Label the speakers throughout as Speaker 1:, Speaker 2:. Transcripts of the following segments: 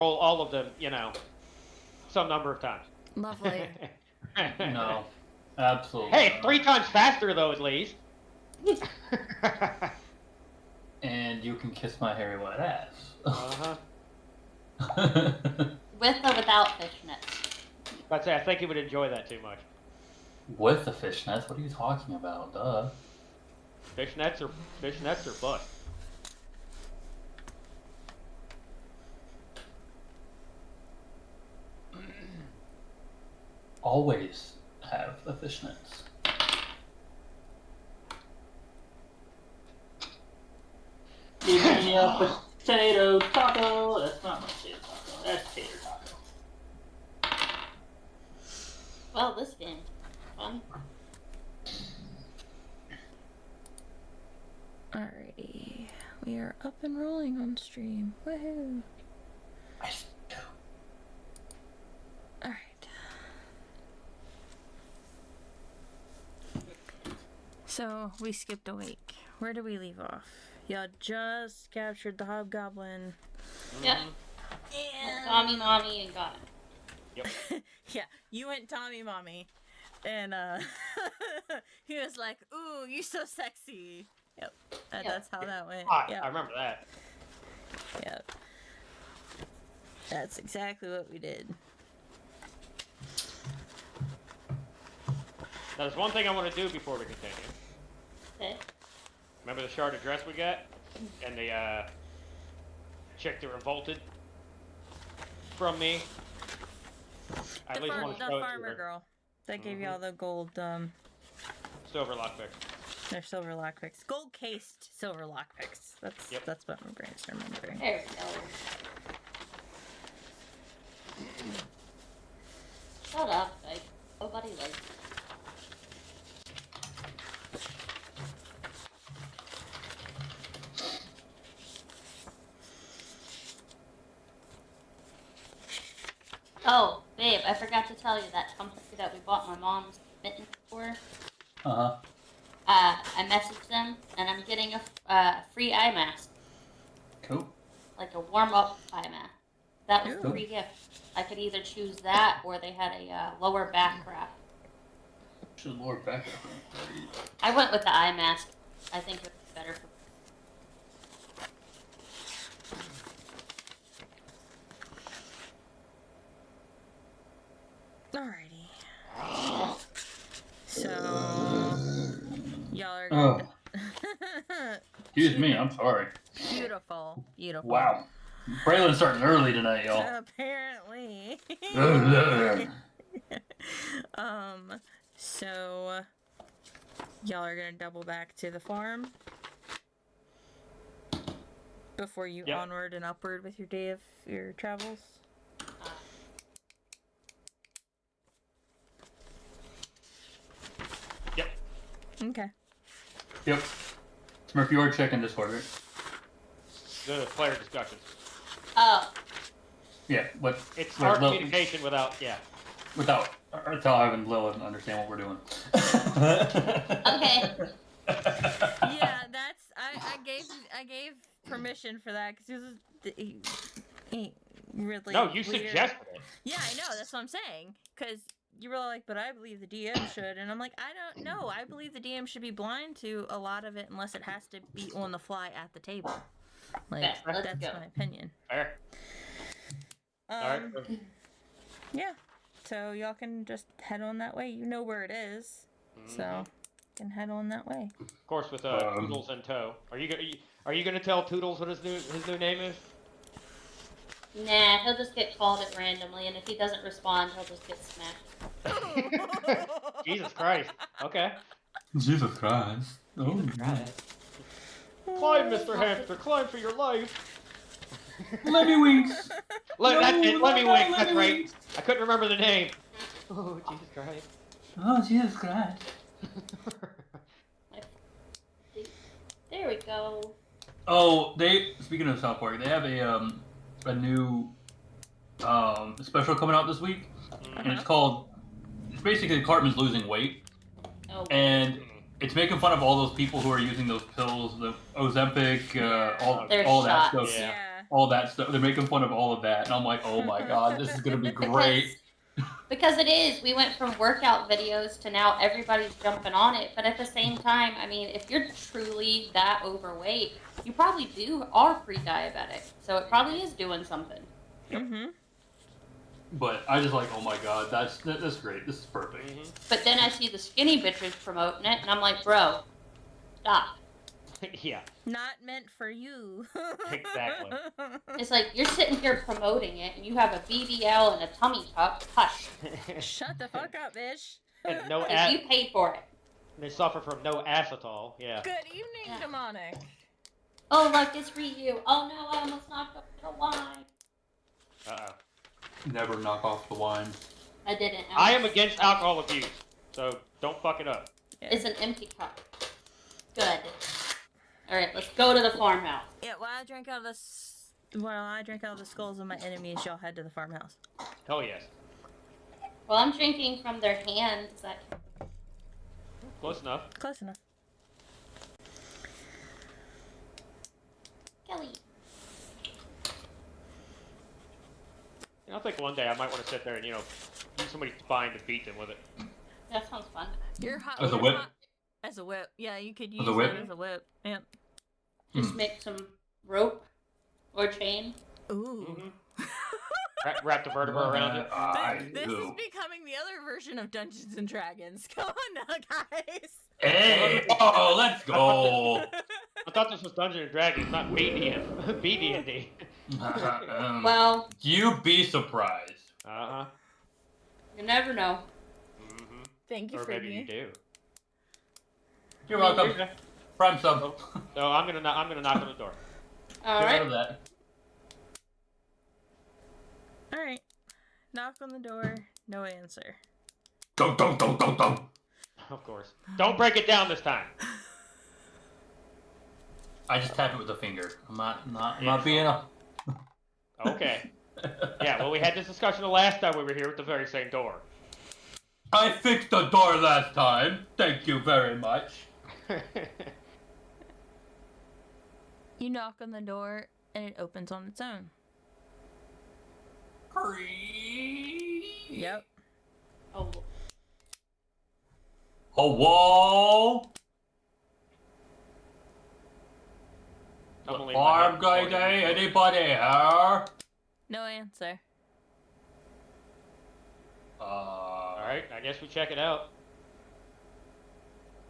Speaker 1: roll all of them, some number of times.
Speaker 2: Lovely.
Speaker 3: No, absolutely.
Speaker 1: Hey,
Speaker 3: not.
Speaker 1: 3 times faster though, at least.
Speaker 3: And you can kiss my hairy white ass.
Speaker 1: Uh-huh.
Speaker 4: With or without fishnets?
Speaker 1: I'd say I think he would enjoy that too much.
Speaker 3: With the fishnets? What are you talking about? Duh.
Speaker 1: Fishnets or butt.
Speaker 3: Always have the fishnets. Give me a potato taco. That's not my potato taco. That's tater taco.
Speaker 4: Well, this game. Fun.
Speaker 2: Alrighty. We are up and rolling on stream. Woohoo.
Speaker 3: I do.
Speaker 2: Alright. So, we skipped a week. Where do we leave off? Y'all just captured the hobgoblin.
Speaker 4: Yep.
Speaker 2: And
Speaker 4: Tommy, mommy, and got it.
Speaker 1: Yep.
Speaker 2: yeah, you went Tommy Mommy. And he was like, ooh, you so sexy. Yep. That's how that went.
Speaker 1: I remember that.
Speaker 2: Yep. That's exactly what we did.
Speaker 1: Now, there's one thing I want to do before we continue.
Speaker 4: Okay.
Speaker 1: Remember the shard of dress we got? And the chick that revolted from me? I at least want to show it to
Speaker 2: farmer
Speaker 1: her.
Speaker 2: girl that gave y'all the gold,
Speaker 1: Silver lockpick.
Speaker 2: their silver lockpicks. Gold cased silver lockpicks. That's what my brain's remembering.
Speaker 4: There we go. Shut up, like nobody likes it. Oh, babe, I forgot to tell you that company that we bought my mom's mittens for.
Speaker 3: Uh-huh.
Speaker 4: I messaged them, and I'm getting a free eye mask.
Speaker 3: Cool.
Speaker 4: Like a warm-up eye mask. That was
Speaker 2: Ooh.
Speaker 4: the free gift. I could either choose that, or they had a lower back wrap.
Speaker 3: Should lower back.
Speaker 4: I went with the eye mask. I think it was better for.
Speaker 2: Alrighty. So y'all are gonna
Speaker 3: Excuse me, I'm sorry.
Speaker 2: Beautiful.
Speaker 3: Wow. Braylon's starting early tonight, y'all.
Speaker 2: Apparently. So y'all are gonna double back to the farm before you onward and upward with your day of your travels.
Speaker 1: Yep.
Speaker 2: Okay.
Speaker 3: Yep. Smurf, you are checking Discord, right?
Speaker 1: The player discussions.
Speaker 4: Oh,
Speaker 3: Yeah, what?
Speaker 1: It's
Speaker 3: Wait,
Speaker 1: our
Speaker 3: Lil-
Speaker 1: communication without,
Speaker 3: Without, or tell Ivan and Lilith understand what we're doing.
Speaker 4: okay.
Speaker 2: Yeah, that's I gave permission for that because he really.
Speaker 1: No, you
Speaker 2: weird.
Speaker 1: suggested it.
Speaker 2: Yeah, I know. That's what I'm saying. Because you were like, but I believe the DM should, and I'm like, I don't know. I believe the DM should be blind to a lot of it unless it has to be on the fly at the table. Like
Speaker 4: Yeah, let's
Speaker 2: that's
Speaker 4: go.
Speaker 2: my opinion.
Speaker 1: Fair. Alright.
Speaker 2: Yeah. So y'all can just head on that way. You know where it is, so you can head on that way.
Speaker 1: Of course, with Toodles in tow. Are you gonna tell Toodles what his new name is?
Speaker 4: Nah, he'll just get called it randomly, and if he doesn't respond, he'll just get smacked.
Speaker 1: Jesus Christ. Okay.
Speaker 3: Jesus Christ. Oh,
Speaker 1: Climb, Mr. Hamster. Climb for your life.
Speaker 3: Let me winks.
Speaker 1: That's it. Let me wink. That's
Speaker 3: me
Speaker 1: right.
Speaker 3: winks.
Speaker 1: I couldn't remember the name. Oh, Jesus Christ.
Speaker 3: Oh, Jesus Christ.
Speaker 4: There we go.
Speaker 3: Oh, speaking of South Park, they have a new special coming out this week, and it's basically Cartman's losing weight,
Speaker 4: Oh,
Speaker 3: and it's making fun of all those people who are using those pills, the Ozempic, all
Speaker 4: They're
Speaker 3: that
Speaker 4: shots.
Speaker 3: stuff.
Speaker 2: Yeah.
Speaker 3: all that stuff. They're making fun of all of that, and I'm like, oh my god, this is gonna be great.
Speaker 4: Because it is. We went from workout videos to now everybody's jumping on it. But at the same time, I mean, if you're truly that overweight, you probably are pre-diabetic. So it probably is doing something.
Speaker 2: Mm-hmm.
Speaker 3: But I just like, oh my god, that's great. This is perfect.
Speaker 1: Mm-hmm.
Speaker 4: But then I see the skinny bitches promoting it, and I'm like, bro, stop.
Speaker 1: Yeah.
Speaker 2: Not meant for you.
Speaker 1: Exactly.
Speaker 4: It's like, you're sitting here promoting it, and you have a BBL and a tummy tuck. Hush.
Speaker 2: Shut the fuck up, bitch.
Speaker 1: And no
Speaker 4: Because you paid for it.
Speaker 1: They suffer from no acetol. Yeah.
Speaker 2: Good evening, demonic.
Speaker 4: Oh, look, it's Ryu. Oh no, I almost knocked over the wine.
Speaker 1: Uh-oh.
Speaker 3: Never knock off the wine.
Speaker 4: I didn't.
Speaker 1: I am against alcohol abuse, so don't fuck it up.
Speaker 4: It's an empty cup. Good. Alright, let's go to the farmhouse.
Speaker 2: Yeah, while I drink out of the skulls of my enemies, y'all head to the farmhouse.
Speaker 1: Hell yes.
Speaker 4: Well, I'm drinking from their hands.
Speaker 1: Close enough.
Speaker 2: Close enough.
Speaker 4: Kelly.
Speaker 1: I think one day I might want to sit there and, use somebody's spine to beat them with it.
Speaker 4: That sounds fun.
Speaker 2: You're hot.
Speaker 3: As a whip?
Speaker 2: As a whip. Yeah, you could use
Speaker 3: As a whip?
Speaker 2: that as a whip. Yep.
Speaker 4: Just make some rope or chain.
Speaker 2: Ooh.
Speaker 1: Mm-hmm. Wrap the vertebra around it.
Speaker 2: This is becoming the other version of Dungeons and Dragons. Come on now, guys.
Speaker 3: Hey! Oh, let's go!
Speaker 1: I thought this was Dungeons and Dragons, not BDM. BD&D.
Speaker 4: Well,
Speaker 3: You be surprised.
Speaker 1: Uh-huh.
Speaker 4: you never know.
Speaker 1: Mm-hmm.
Speaker 2: Thank you
Speaker 1: Or
Speaker 2: for
Speaker 1: maybe
Speaker 2: me.
Speaker 1: you do.
Speaker 3: You're welcome. Prime sub.
Speaker 1: So I'm gonna knock on the door.
Speaker 4: All
Speaker 3: Get rid
Speaker 4: right.
Speaker 3: of that.
Speaker 2: All right. Knock on the door. No answer.
Speaker 3: Don't.
Speaker 1: Of course. Don't break it down this time.
Speaker 3: I just tap it with a finger. I'm not being a.
Speaker 1: Okay. Yeah, well, we had this discussion the last time we were here with the very same door.
Speaker 3: I fixed the door last time. Thank you very much.
Speaker 2: You knock on the door, and it opens on its own. Yep.
Speaker 4: Oh,
Speaker 3: Hello?
Speaker 1: I'm gonna leave my
Speaker 3: Farm
Speaker 1: head
Speaker 3: guy
Speaker 1: forward.
Speaker 3: day? Anybody here?
Speaker 2: No answer.
Speaker 1: Alright, I guess we check it out.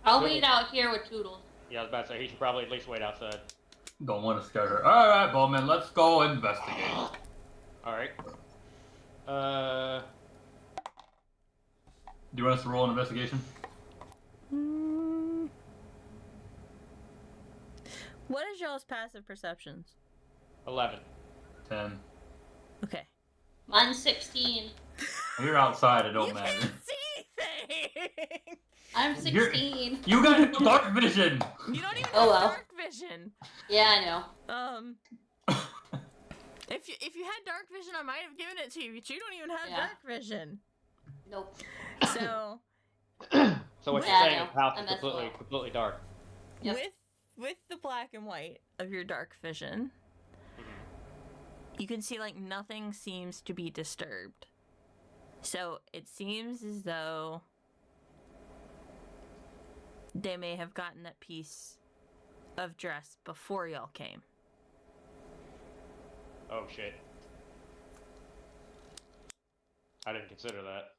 Speaker 4: I'll wait out here with Toodles.
Speaker 1: Yeah, I was about to say, he should probably at least wait outside.
Speaker 3: Don't want to scare her. Alright, Bowman, let's go investigate.
Speaker 1: Alright.
Speaker 3: Do you want us to roll an investigation?
Speaker 2: What is y'all's passive perceptions?
Speaker 1: 11.
Speaker 3: 10.
Speaker 2: Okay.
Speaker 4: Mine's 16.
Speaker 3: You're outside, it don't
Speaker 2: You
Speaker 3: matter.
Speaker 2: can't see anything!
Speaker 4: I'm 16.
Speaker 3: You got dark vision!
Speaker 2: You don't even
Speaker 4: Oh,
Speaker 2: have
Speaker 4: well.
Speaker 2: dark vision.
Speaker 4: Yeah, I know.
Speaker 2: If you had dark vision, I might have given it to you, but you don't even have
Speaker 4: Yeah.
Speaker 2: dark vision.
Speaker 4: Nope.
Speaker 2: So
Speaker 1: So what
Speaker 4: Yeah,
Speaker 1: you're saying
Speaker 4: no,
Speaker 1: is the house
Speaker 4: I
Speaker 1: is
Speaker 4: messed
Speaker 1: completely,
Speaker 4: up.
Speaker 1: completely dark.
Speaker 4: Yep.
Speaker 2: with the black and white of your dark vision, you can see like nothing seems to be disturbed. So it seems as though they may have gotten that piece of dress before y'all came.
Speaker 1: Oh shit. I didn't consider that.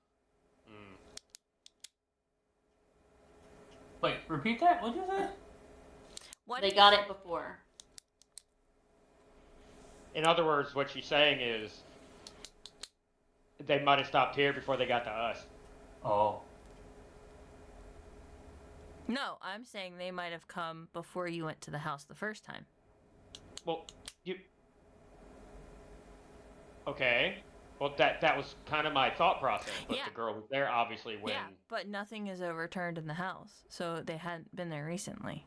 Speaker 3: Wait, repeat that? What'd you say?
Speaker 2: What
Speaker 4: They got it before.
Speaker 1: In other words, what she's saying is they might have stopped here before they got to us.
Speaker 3: Oh.
Speaker 2: No, I'm saying they might have come before you went to the house the first time.
Speaker 1: Well, you... Okay. Well, that was kind of my thought process. But
Speaker 2: Yeah.
Speaker 1: the girl was there, obviously, when...
Speaker 2: Yeah, but nothing is overturned in the house, so they hadn't been there recently.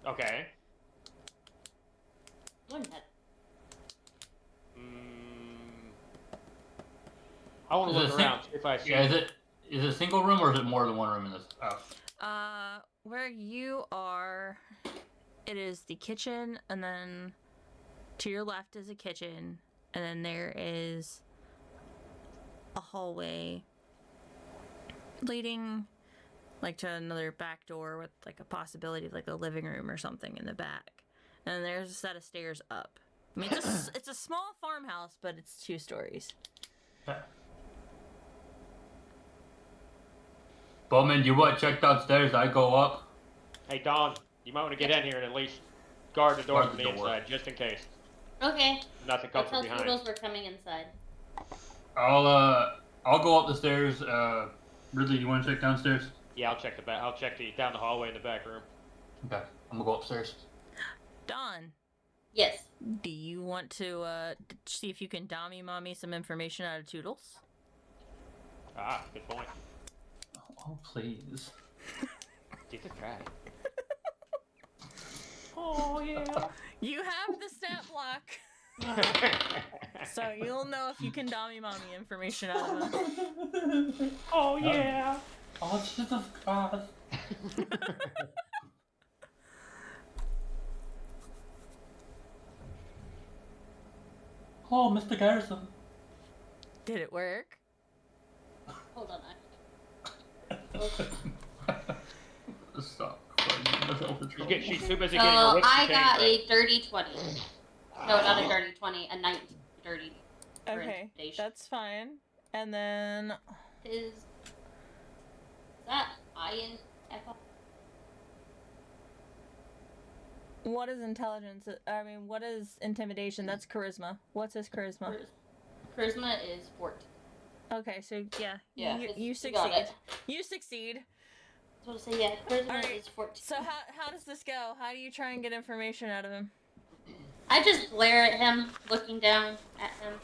Speaker 1: Okay.
Speaker 4: Wouldn't it?
Speaker 1: I want to
Speaker 3: Is it
Speaker 1: look
Speaker 3: a
Speaker 1: around, see if I see...
Speaker 3: Yeah, is it a single room or is it more than one room in this house?
Speaker 2: Where you are, it is the kitchen, and then To your left is a kitchen, and then there is a hallway leading like to another back door with like a possibility of like a living room or something in the back. And then there's a set of stairs up. I mean, it's a small farmhouse, but it's 2 stories.
Speaker 3: Bowman, you want to check downstairs? I go up.
Speaker 1: Hey, Don, you might want to get in here and at least guard the door
Speaker 3: Guard
Speaker 1: from
Speaker 3: the
Speaker 1: the
Speaker 3: door.
Speaker 1: inside, just in case.
Speaker 4: Okay.
Speaker 1: Nothing
Speaker 4: I'll
Speaker 1: comes
Speaker 4: tell
Speaker 1: from behind.
Speaker 4: Toodles we're coming inside.
Speaker 3: I'll go up the stairs. Ridley, you want to check downstairs?
Speaker 1: Yeah, I'll check the back. I'll check down the hallway in the back room.
Speaker 3: Okay, I'm gonna go upstairs.
Speaker 2: Dawn,
Speaker 4: Yes.
Speaker 2: do you want to see if you can Dommy Mommy some information out of Toodles?
Speaker 1: Ah, good point.
Speaker 3: Oh, please.
Speaker 1: Jesus Christ. Oh, yeah.
Speaker 2: You have the stat block, so you'll know if you can Dommy Mommy information out of him.
Speaker 1: Oh, yeah.
Speaker 3: Oh, Jesus Christ. Oh, Mr. Garrison.
Speaker 2: Did it work?
Speaker 4: Hold on.
Speaker 3: Stop.
Speaker 1: She's too busy
Speaker 4: So
Speaker 1: getting her whips
Speaker 4: I
Speaker 1: to
Speaker 4: got
Speaker 1: change,
Speaker 4: a dirty 20. No, not a dirty 20. A 19 dirty. for
Speaker 2: Okay,
Speaker 4: intimidation.
Speaker 2: that's fine. And then
Speaker 4: Is that iron?
Speaker 2: what is intelligence? I mean, what is intimidation? That's charisma. What's his charisma?
Speaker 4: Charisma is 14.
Speaker 2: Okay, so yeah,
Speaker 4: Yeah,
Speaker 2: you
Speaker 4: you got
Speaker 2: succeed.
Speaker 4: it.
Speaker 2: You succeed.
Speaker 4: I was gonna say, yeah, charisma
Speaker 2: Alright,
Speaker 4: is 14.
Speaker 2: So how does this go? How do you try and get information out of him?
Speaker 4: I just glare at him, looking down at him.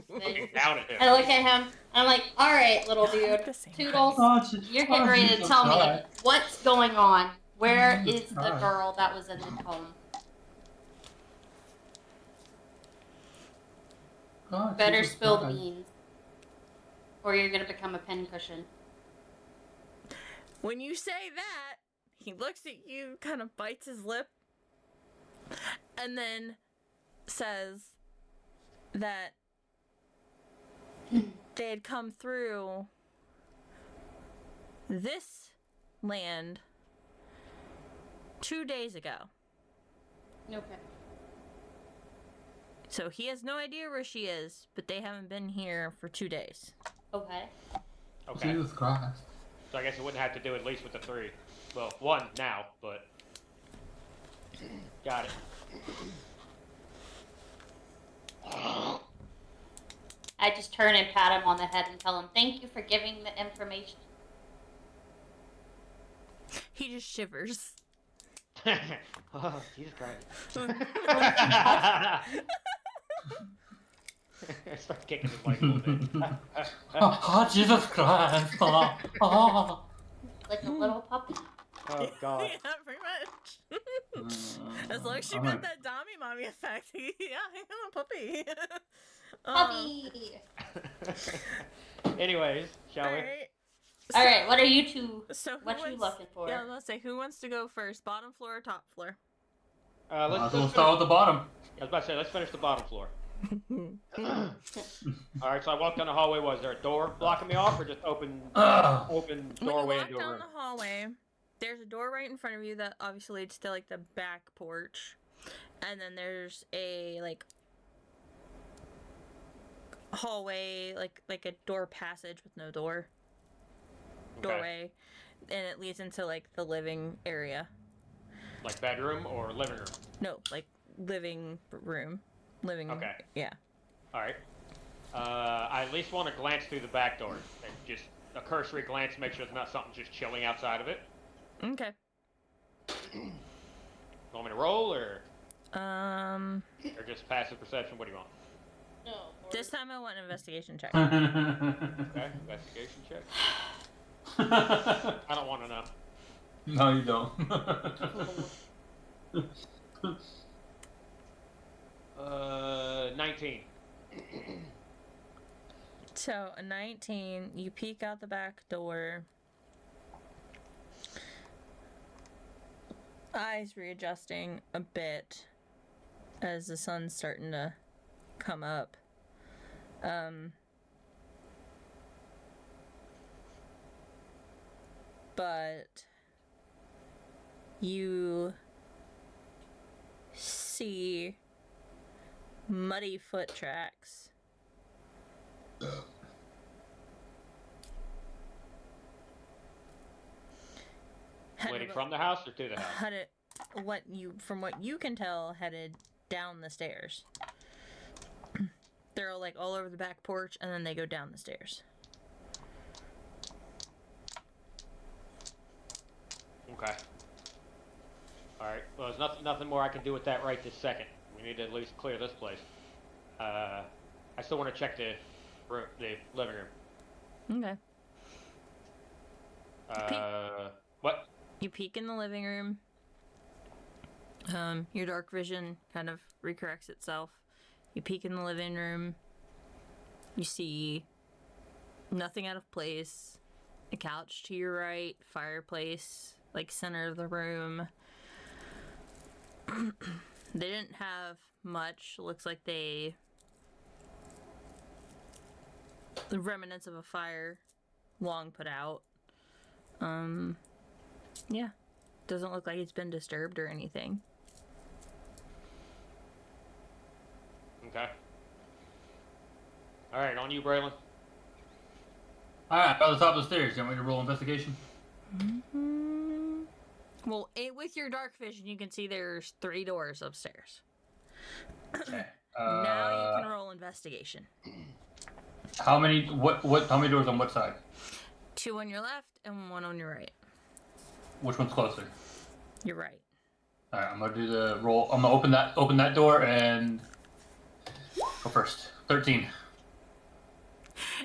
Speaker 1: Looking down at him.
Speaker 4: I look at him, I'm like, alright, little dude. Toodles, you're getting ready to tell me what's going on. Where is the girl that was in the home? Better spill the beans. Or you're gonna become a pincushion.
Speaker 2: When you say that, he looks at you, kind of bites his lip, and then says that they had come through this land 2 days ago.
Speaker 4: Okay.
Speaker 2: So he has no idea where she is, but they haven't been here for 2 days.
Speaker 4: Okay.
Speaker 1: Okay.
Speaker 3: Jesus Christ.
Speaker 1: So I guess it wouldn't have to do at least with the 3. Well, 1 now, but... Got it.
Speaker 4: I just turn and pat him on the head and tell him, thank you for giving the information.
Speaker 2: He just shivers.
Speaker 1: Oh, Jesus Christ. I start kicking his leg a little bit.
Speaker 3: Oh, Jesus Christ. Oh.
Speaker 4: Like a little puppy.
Speaker 1: Oh, God.
Speaker 2: Yeah, pretty much. As long as she
Speaker 3: I'm
Speaker 2: got
Speaker 3: a-
Speaker 2: that Dommy Mommy effect, yeah, I'm a puppy.
Speaker 4: Puppy!
Speaker 1: Anyways, shall we?
Speaker 2: Alright.
Speaker 4: Alright, what are you two?
Speaker 2: So who
Speaker 4: What you
Speaker 2: wants-
Speaker 4: looking for?
Speaker 2: Yeah, let's say who wants to go first, bottom floor or top floor?
Speaker 1: Let's
Speaker 3: We'll
Speaker 1: finish,
Speaker 3: start with the bottom.
Speaker 1: I was about to say, let's finish the bottom floor. Alright, so I walked down the hallway. Was there a door blocking me off, or just open
Speaker 2: When you
Speaker 1: doorway
Speaker 2: walk
Speaker 1: into a
Speaker 2: down
Speaker 1: room?
Speaker 2: the hallway, there's a door right in front of you that obviously leads to like the back porch, and then there's a like hallway, like a door passage with no door.
Speaker 1: Okay.
Speaker 2: Doorway, and it leads into like the living area.
Speaker 1: Like bedroom or living room?
Speaker 2: No, like living room. Living.
Speaker 1: Okay.
Speaker 2: Yeah.
Speaker 1: Alright. I at least want to glance through the back door. And just a cursory glance, make sure there's not something just chilling outside of it.
Speaker 2: Okay.
Speaker 1: Want me to roll, or just passive perception? What do you want?
Speaker 4: No.
Speaker 2: This time I want an investigation check.
Speaker 1: Okay, investigation check. I don't want to know.
Speaker 3: No, you don't.
Speaker 1: 19.
Speaker 2: So a 19, you peek out the back door. Eyes readjusting a bit. as the sun's starting to come up. But you see muddy foot tracks.
Speaker 1: Leading from the house or to the house?
Speaker 2: Headed, from what you can tell, headed down the stairs. They're like all over the back porch, and then they go down the stairs.
Speaker 1: Okay. Alright, well, there's nothing more I can do with that right this second. We need to at least clear this place. I still want to check the living room.
Speaker 2: Okay.
Speaker 1: What?
Speaker 2: You peek in the living room. Your dark vision kind of recorrects itself. You peek in the living room. You see nothing out of place. A couch to your right, fireplace, like center of the room. They didn't have much. Looks like the remnants of a fire long put out. Yeah. Doesn't look like it's been disturbed or anything.
Speaker 1: Okay. Alright, on you, Braylon.
Speaker 3: Alright, on the top of the stairs. You want me to roll investigation?
Speaker 2: Mm-hmm. Well, with your dark vision, you can see there's 3 doors upstairs.
Speaker 3: Okay.
Speaker 2: Now you can roll investigation.
Speaker 3: How many doors on what side?
Speaker 2: 2 on your left and 1 on your right.
Speaker 3: Which one's closer?
Speaker 2: You're right.
Speaker 3: Alright, I'm gonna do the roll. I'm gonna open that door and go first. 13.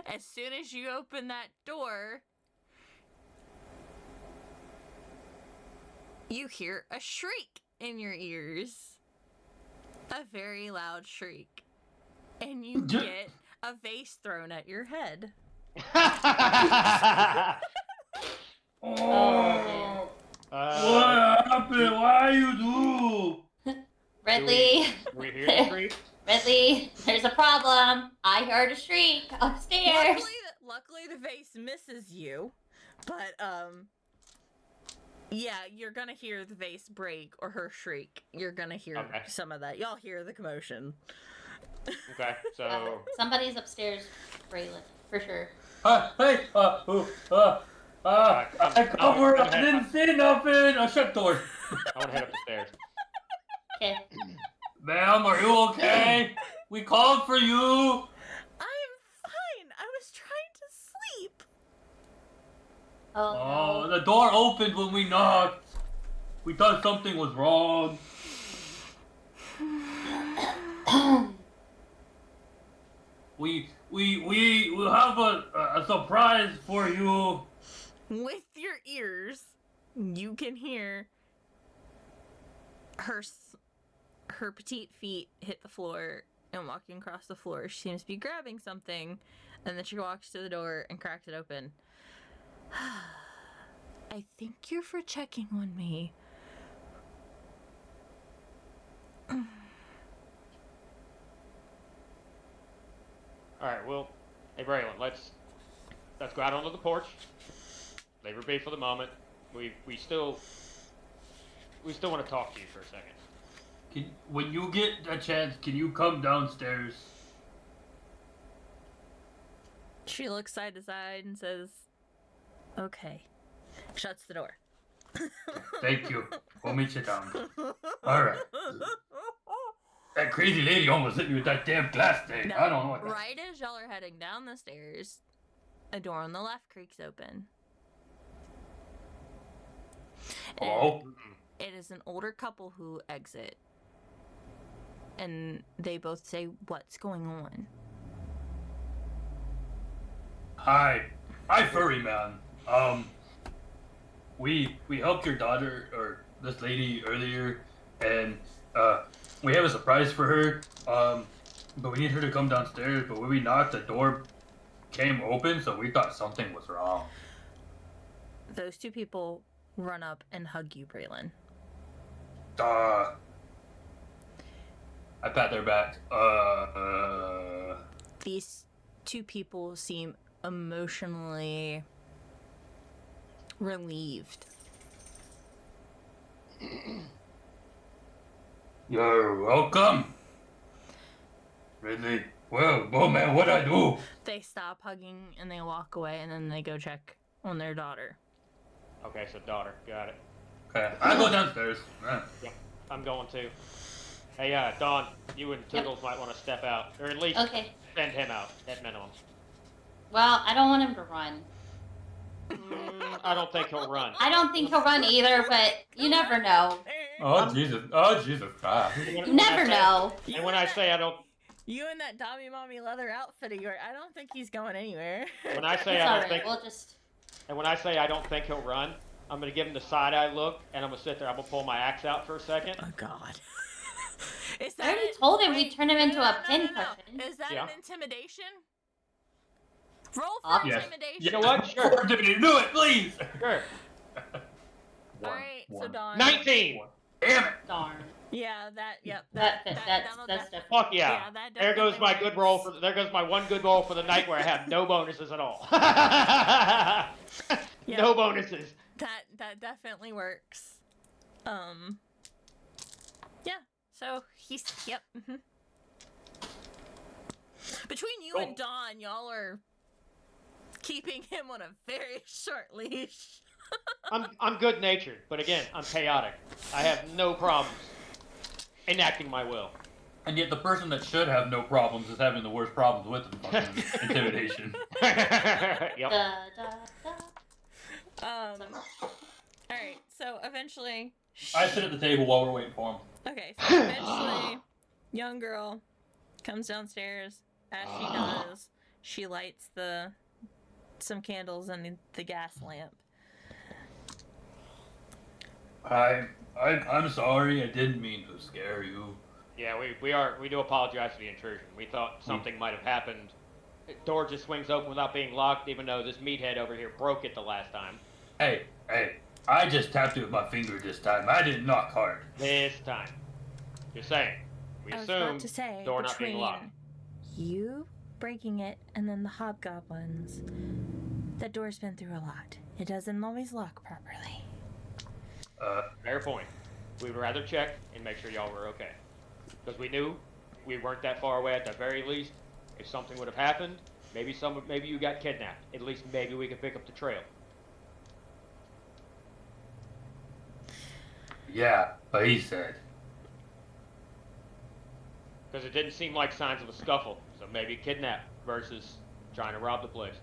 Speaker 2: As soon as you open that door, you hear a shriek in your ears. A very loud shriek. And you get a vase thrown at your head.
Speaker 3: Oh, what happened? Why you do?
Speaker 4: Redley.
Speaker 1: We hear the shriek?
Speaker 4: Redley, there's a problem. I heard a shriek upstairs.
Speaker 2: Luckily the vase misses you, but yeah, you're gonna hear the vase break or her shriek. You're gonna hear some of that. Y'all hear the commotion.
Speaker 1: Okay, so
Speaker 4: Somebody's upstairs, Braylon, for sure.
Speaker 3: Hey, I covered. I didn't see nothing. I shut the door.
Speaker 1: I want to head up the stairs.
Speaker 4: Okay.
Speaker 3: Ma'am, are you okay? We called for you.
Speaker 2: I'm fine. I was trying to sleep.
Speaker 4: Oh,
Speaker 3: The door opened when we knocked. We thought something was wrong.
Speaker 4: no.
Speaker 3: We will have a surprise for you.
Speaker 2: With your ears, you can hear her petite feet hit the floor and walking across the floor. She seems to be grabbing something, and then she walks to the door and cracks it open. I thank you for checking on me.
Speaker 1: Alright, well, hey Braylon, let's go out onto the porch. Leave her be for the moment. We still want to talk to you for a second.
Speaker 3: When you get a chance, can you come downstairs?
Speaker 2: She looks side to side and says, okay. Shuts the door.
Speaker 3: Thank you. We'll meet you down. Alright. That crazy lady almost hit me with that damn glass thing. I don't know what that...
Speaker 2: Right as y'all are heading down the stairs, a door on the left creaks open.
Speaker 3: Hello?
Speaker 2: And it is an older couple who exit. And they both say, what's going on?
Speaker 3: Hi, furry man. We helped your daughter or this lady earlier, and we have a surprise for her. But we need her to come downstairs. But when we knocked, the door came open, so we thought something was wrong.
Speaker 2: Those 2 people run up and hug you, Braylon.
Speaker 3: I pat their back.
Speaker 2: These two people seem emotionally relieved.
Speaker 3: You're welcome. Ridley. Well, man, what'd I do?
Speaker 2: They stop hugging and they walk away, and then they go check on their daughter.
Speaker 1: Okay, so daughter, got it.
Speaker 3: Okay, I go downstairs.
Speaker 1: Yep, I'm going to. Hey, Dawn, you and Toodles might want to step out, or at least
Speaker 4: Okay.
Speaker 1: send him out at minimum.
Speaker 4: Well, I don't want him to run.
Speaker 1: I don't think he'll run.
Speaker 4: I don't think he'll run either, but you never know.
Speaker 3: Oh, Jesus. Oh, Jesus Christ.
Speaker 4: You never know.
Speaker 1: And when I say I don't,
Speaker 2: You and that Dobby Mommy leather outfit of yours, I don't think he's going anywhere.
Speaker 1: when I say
Speaker 4: It's
Speaker 1: I don't
Speaker 4: alright.
Speaker 1: think,
Speaker 4: We'll just.
Speaker 1: and when I say I don't think he'll run, I'm gonna give him the side eye look, and I'm gonna sit there. I'm gonna pull my axe out for a second.
Speaker 2: Oh God. Is
Speaker 4: I already told him we'd turn him into a pincushion.
Speaker 2: Is that
Speaker 1: Yeah.
Speaker 2: an intimidation? Roll for
Speaker 4: Obvious.
Speaker 2: intimidation.
Speaker 1: You know what? Sure.
Speaker 3: Do it, please.
Speaker 1: Sure.
Speaker 2: Alright, so Dawn.
Speaker 1: 19.
Speaker 3: Damn it.
Speaker 4: Darn.
Speaker 2: Yeah, that's
Speaker 4: That's
Speaker 2: definitely.
Speaker 1: Fuck yeah.
Speaker 2: Yeah, that
Speaker 1: There goes
Speaker 2: definitely
Speaker 1: my good
Speaker 2: works.
Speaker 1: roll for. There goes my one good roll for the night where I have no bonuses at all.
Speaker 2: Yeah.
Speaker 1: No bonuses.
Speaker 2: That definitely works. Yeah. So he's yep. Between you and
Speaker 1: Cool.
Speaker 2: Dawn, y'all are keeping him on a very short leash.
Speaker 1: I'm good natured, but again, I'm chaotic. I have no problems enacting my will.
Speaker 3: And yet the person that should have no problems is having the worst problems with the fucking intimidation.
Speaker 1: Yep.
Speaker 4: Da, da, da.
Speaker 2: Alright, so eventually
Speaker 3: I sit at the table while we're waiting for him.
Speaker 2: okay, so eventually young girl comes downstairs. As she does, she lights some candles and the gas lamp.
Speaker 3: I'm sorry. I didn't mean to scare you.
Speaker 1: Yeah, we do apologize for the intrusion. We thought something might have happened. The door just swings open without being locked, even though this meathead over here broke it the last time.
Speaker 3: Hey, I just tapped it with my finger this time. I didn't knock hard.
Speaker 1: This time. Just saying. We
Speaker 2: I was about
Speaker 1: assume
Speaker 2: to say,
Speaker 1: door not being
Speaker 2: between
Speaker 1: locked.
Speaker 2: you breaking it and then the hobgoblins, that door's been through a lot. It doesn't always lock properly.
Speaker 1: Fair point. We would rather check and make sure y'all were okay. Because we knew we weren't that far away at the very least. If something would have happened, maybe you got kidnapped. At least maybe we could pick up the trail.
Speaker 3: Yeah, but he said.
Speaker 1: Because it didn't seem like signs of a scuffle. So maybe kidnap versus trying to rob the place.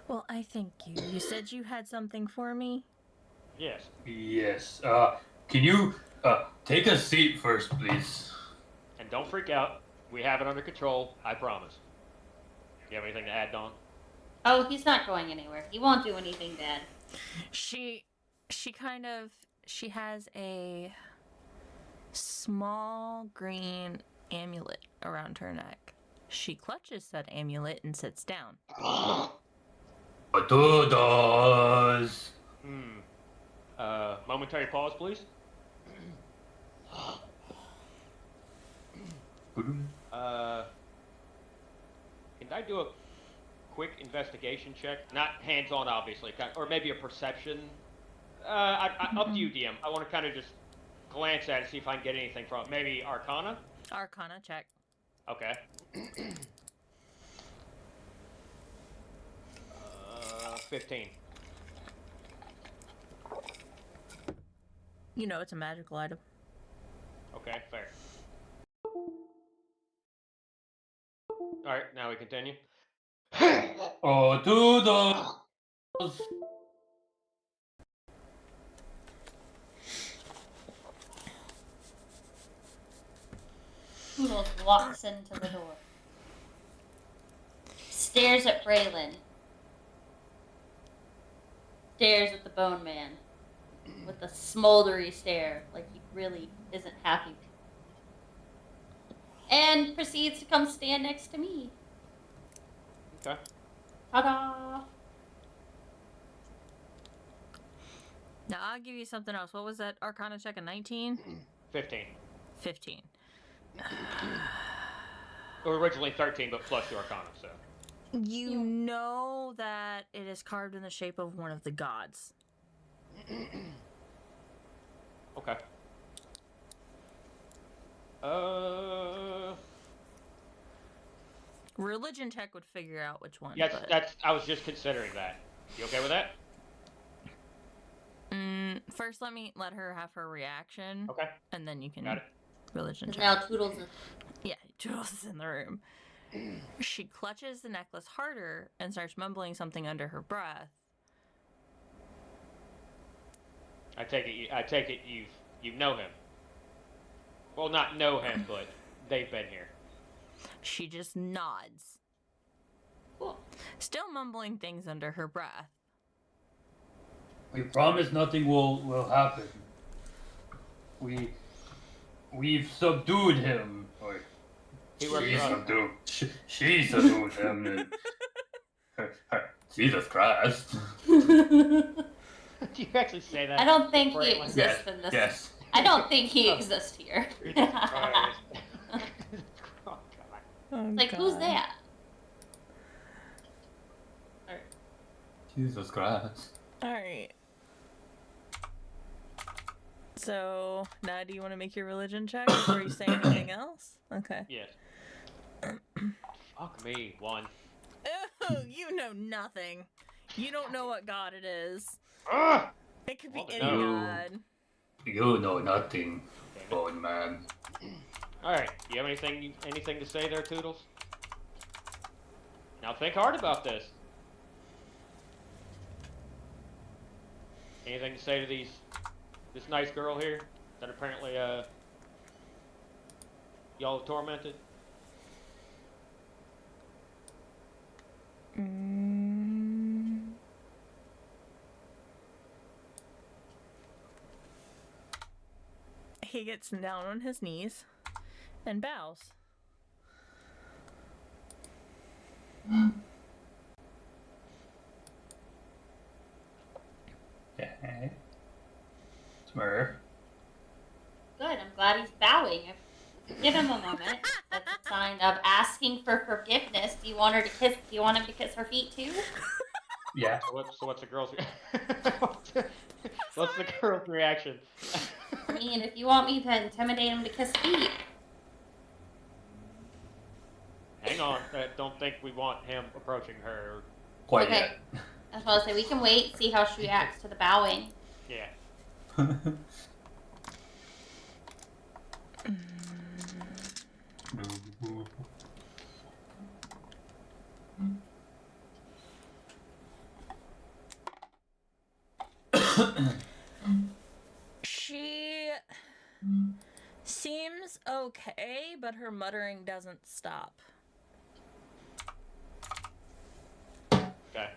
Speaker 2: Well, I thank you. You said you had something for me?
Speaker 1: Yes.
Speaker 3: Yes. Can you take a seat first, please?
Speaker 1: And don't freak out. We have it under control. I promise. Do you have anything to add, Dawn?
Speaker 4: Oh, he's not going anywhere. He won't do anything bad.
Speaker 2: She has a small green amulet around her neck. She clutches that amulet and sits down.
Speaker 3: Todos.
Speaker 1: Momentary pause, please. Can I do a quick investigation check? Not hands-on, obviously, or maybe a perception. Up to you, DM. I want to kind of just glance at it, see if I can get anything from it. Maybe Arcana?
Speaker 2: Arcana check.
Speaker 1: Okay. 15.
Speaker 2: You know it's a magical item.
Speaker 1: Okay, fair. Alright, now we continue.
Speaker 3: Oh, todos.
Speaker 4: Toodles walks into the door. Stares at Braylon. Stares at the Bone Man. With a smoldery stare, like he really isn't happy. And proceeds to come stand next to me.
Speaker 1: Okay.
Speaker 4: Ta-da!
Speaker 2: Now I'll give you something else. What was that Arcana check? A 19?
Speaker 1: 15.
Speaker 2: 15.
Speaker 1: Or originally 13, but plus your Arcana, so.
Speaker 2: You know that it is carved in the shape of one of the gods.
Speaker 1: Okay.
Speaker 2: Religion check would figure out which one.
Speaker 1: Yes,
Speaker 2: but...
Speaker 1: I was just considering that. You okay with that?
Speaker 2: First, let her have her reaction.
Speaker 1: Okay.
Speaker 2: And then you can
Speaker 1: Got it.
Speaker 2: religion check.
Speaker 4: Now Toodles is...
Speaker 2: Yeah, Jules is in the room. She clutches the necklace harder and starts mumbling something under her breath.
Speaker 1: I take it you know him. Well, not know him, but they've been here.
Speaker 2: She just nods.
Speaker 4: Cool.
Speaker 2: Still mumbling things under her breath.
Speaker 3: We promise nothing will happen. We've subdued him. Or
Speaker 1: He works
Speaker 3: she
Speaker 1: for us.
Speaker 3: subdued. She subdued him. And Jesus Christ.
Speaker 1: Do you actually say that?
Speaker 4: I don't think he
Speaker 1: Braylon?
Speaker 4: exists
Speaker 3: Yes.
Speaker 4: in this.
Speaker 3: Yes.
Speaker 4: I don't think he exists here.
Speaker 1: Jesus Christ. Oh, God.
Speaker 2: Oh,
Speaker 4: Like, who's that?
Speaker 3: Jesus Christ.
Speaker 2: Alright. So, now do you want to make your religion check before you say anything else? Okay.
Speaker 1: Yes. Fuck me, 1.
Speaker 2: Oh, you know nothing. You don't know what god it is.
Speaker 1: Ugh!
Speaker 2: It could be
Speaker 1: Well,
Speaker 2: any
Speaker 3: no.
Speaker 2: god.
Speaker 3: You know nothing,
Speaker 1: Damn it.
Speaker 3: bone man.
Speaker 1: Alright, you have anything to say there, Toodles? Now think hard about this. Anything to say to this nice girl here that apparently y'all have tormented?
Speaker 2: He gets down on his knees and bows.
Speaker 3: Okay. Smurf.
Speaker 4: Good. I'm glad he's bowing. Give him a moment. That's a sign of asking for forgiveness. Do you want her to kiss? Do you want him to kiss her feet too?
Speaker 3: Yeah.
Speaker 1: So what's the girl's what's the girl's reaction?
Speaker 4: I mean, if you want me to intimidate him to kiss feet,
Speaker 1: Hang on, I don't think we want him approaching her.
Speaker 3: Quite
Speaker 4: Okay. that's what I'll say. We can wait, see how she reacts to the bowing.
Speaker 1: Yeah.
Speaker 3: yet.
Speaker 2: She seems okay, but her muttering doesn't stop.
Speaker 1: Okay.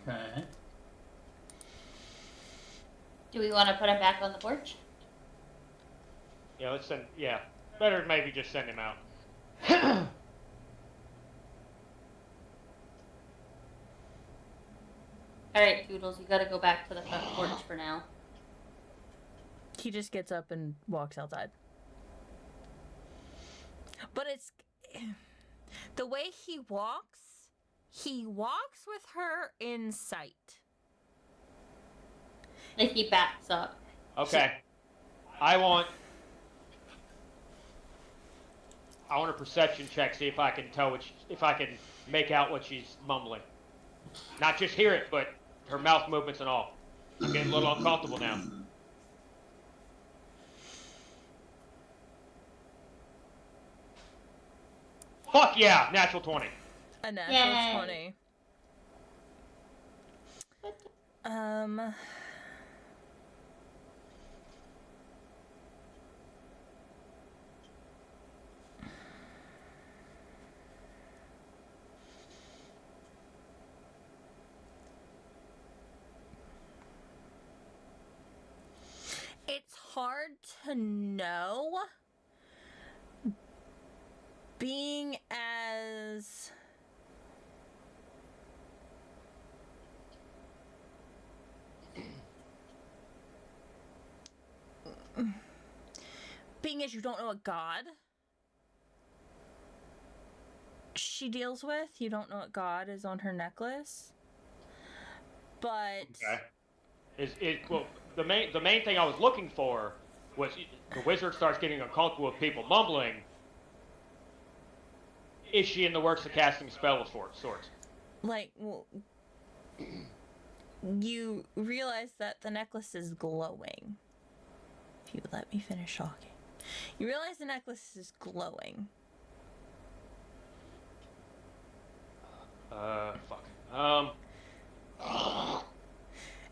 Speaker 3: Okay.
Speaker 4: Do we want to put him back on the porch?
Speaker 1: Yeah, let's send. Yeah, better maybe just send him out.
Speaker 4: All right, Toodles, you got to go back to the front porch for now.
Speaker 2: He just gets up and walks outside. But it's the way he walks with her in sight.
Speaker 4: Like he backs up.
Speaker 1: Okay. I want a perception check. See if I can tell if I can make out what she's mumbling. Not just hear it, but her mouth movements and all. I'm getting a little uncomfortable now. Fuck yeah! Natural 20.
Speaker 2: A natural
Speaker 4: Yay.
Speaker 2: 20. It's hard to know being as you don't know a god she deals with, you don't know what god is on her necklace, but
Speaker 1: well, the main thing I was looking for was the wizard starts getting uncomfortable with people mumbling. Is she in the works of casting a spell of sorts?
Speaker 2: like, well, you realize that the necklace is glowing. If you would let me finish talking. You realize the necklace is glowing.
Speaker 1: Fuck.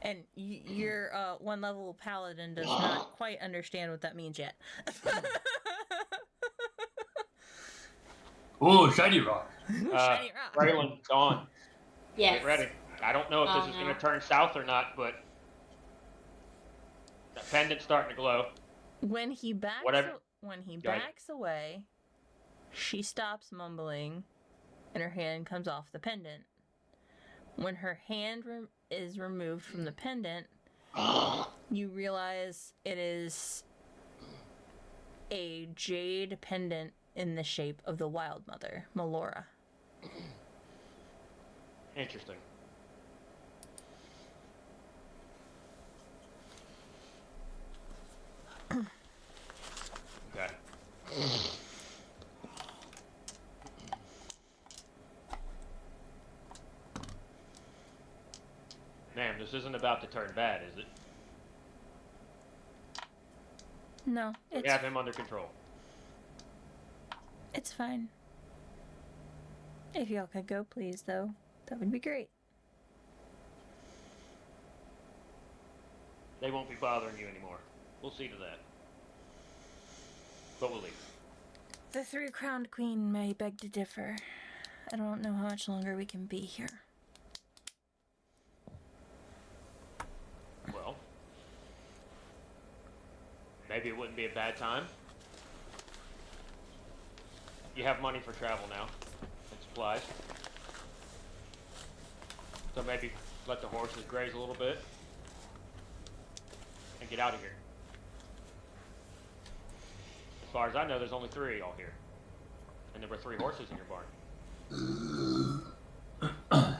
Speaker 2: And your one level paladin does not quite understand what that means yet.
Speaker 3: Ooh, shiny rock.
Speaker 2: Shiny rock.
Speaker 1: Braylon's on.
Speaker 4: Yes.
Speaker 1: Get ready. I don't know if this is going to turn south or not, but the pendant's starting to glow.
Speaker 2: When he backs away, she stops mumbling, and her hand comes off the pendant. When her hand is removed from the pendant, you realize it is a jade pendant in the shape of the Wild Mother, Melora.
Speaker 1: Interesting. Okay. Ma'am, this isn't about to turn bad, is it?
Speaker 2: No,
Speaker 1: We have him under control.
Speaker 2: It's fine. If y'all could go, please, though, that would be great.
Speaker 1: They won't be bothering you anymore. We'll see to that. But we'll leave.
Speaker 2: The three-crowned queen may beg to differ. I don't know how much longer we can be here.
Speaker 1: Well, maybe it wouldn't be a bad time. You have money for travel now and supplies. So maybe let the horses graze a little bit and get out of here. As far as I know, there's only 3 of y'all here. And there were 3 horses in your barn. A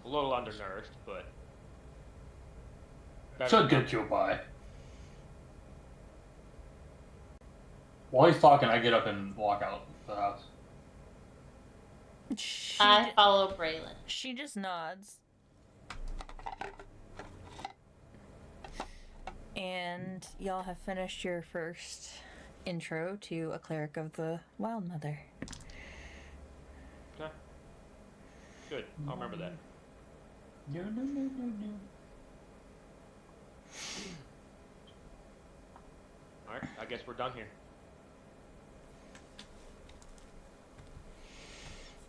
Speaker 1: little undernourished, but
Speaker 3: Should get you by. While he's talking, I get up and walk out the house.
Speaker 4: I follow Braylon.
Speaker 2: She just nods. And y'all have finished your first intro to a cleric of the Wild Mother.
Speaker 1: okay. Good. I'll remember that.
Speaker 3: No.
Speaker 1: Alright, I guess we're done here.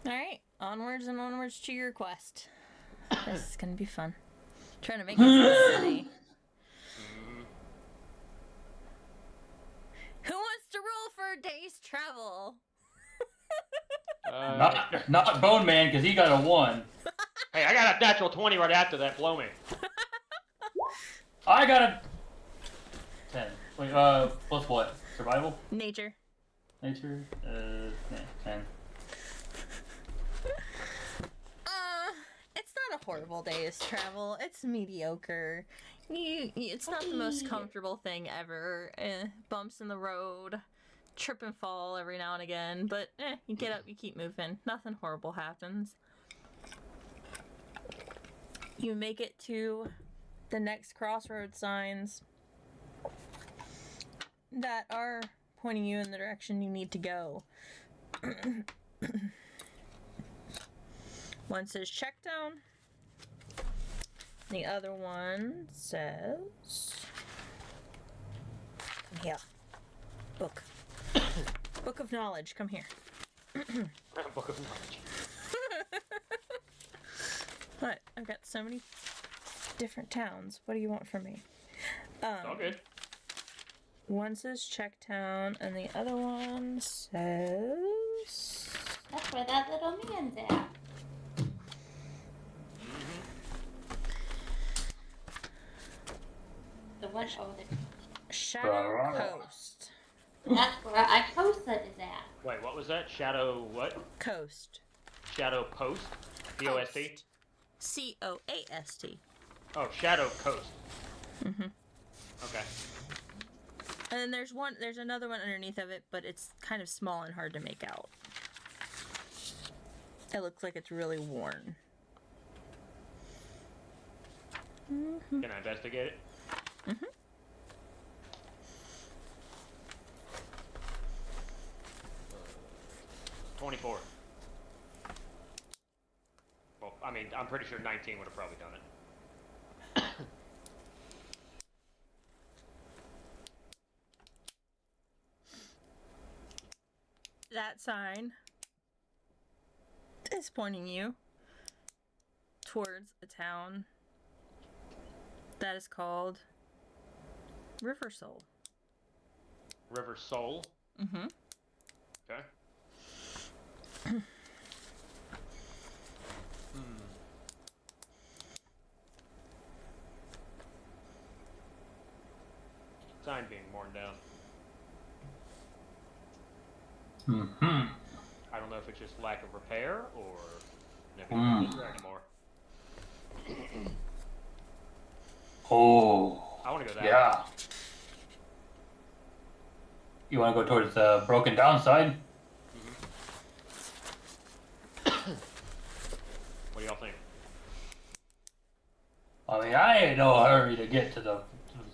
Speaker 2: Alright, onwards and onwards to your quest. This is gonna be fun. Trying to make it to the city. Who wants to roll for a day's travel?
Speaker 3: Not Bone Man, because he got a 1.
Speaker 1: Hey, I got a natural 20 right after that. Blow me.
Speaker 3: I got a 10. Wait, plus what? Survival?
Speaker 2: Nature.
Speaker 3: Nature? 10.
Speaker 2: It's not a horrible day's travel. It's mediocre. It's not the most comfortable thing ever. Bumps in the road, trip and fall every now and again, but you get up, you keep moving. Nothing horrible happens. You make it to the next crossroad signs that are pointing you in the direction you need to go. One says check down. The other one says, come here. Book. Book of knowledge, come here.
Speaker 1: Book of knowledge.
Speaker 2: What? I've got so many different towns. What do you want from me?
Speaker 1: All good.
Speaker 2: One says Checktown, and the other one says...
Speaker 4: That's where that little man's at. The one over there.
Speaker 2: Shadow Coast.
Speaker 4: That's where Icosa is at.
Speaker 1: Wait, what was that? Shadow what?
Speaker 2: Coast.
Speaker 1: Shadow Post? P-O-S-T?
Speaker 2: C-O-A-S-T.
Speaker 1: Oh, Shadow Coast.
Speaker 2: Mm-hmm.
Speaker 1: Okay.
Speaker 2: And then there's another one underneath of it, but it's kind of small and hard to make out. It looks like it's really worn.
Speaker 1: Can I investigate it?
Speaker 2: Mm-hmm.
Speaker 1: Uh, 24. Well, I mean, I'm pretty sure 19 would have probably done it.
Speaker 2: That sign is pointing you towards a town that is called River Soul.
Speaker 1: River Soul?
Speaker 2: Mm-hmm.
Speaker 1: Okay. Sign being worn down.
Speaker 3: Mm-hmm.
Speaker 1: I don't know if it's just lack of repair or never lives there anymore.
Speaker 3: Oh.
Speaker 1: I want to go that way.
Speaker 3: Yeah. You want to go towards the broken down side?
Speaker 1: What do y'all think?
Speaker 3: I mean, I ain't no hurry to get to the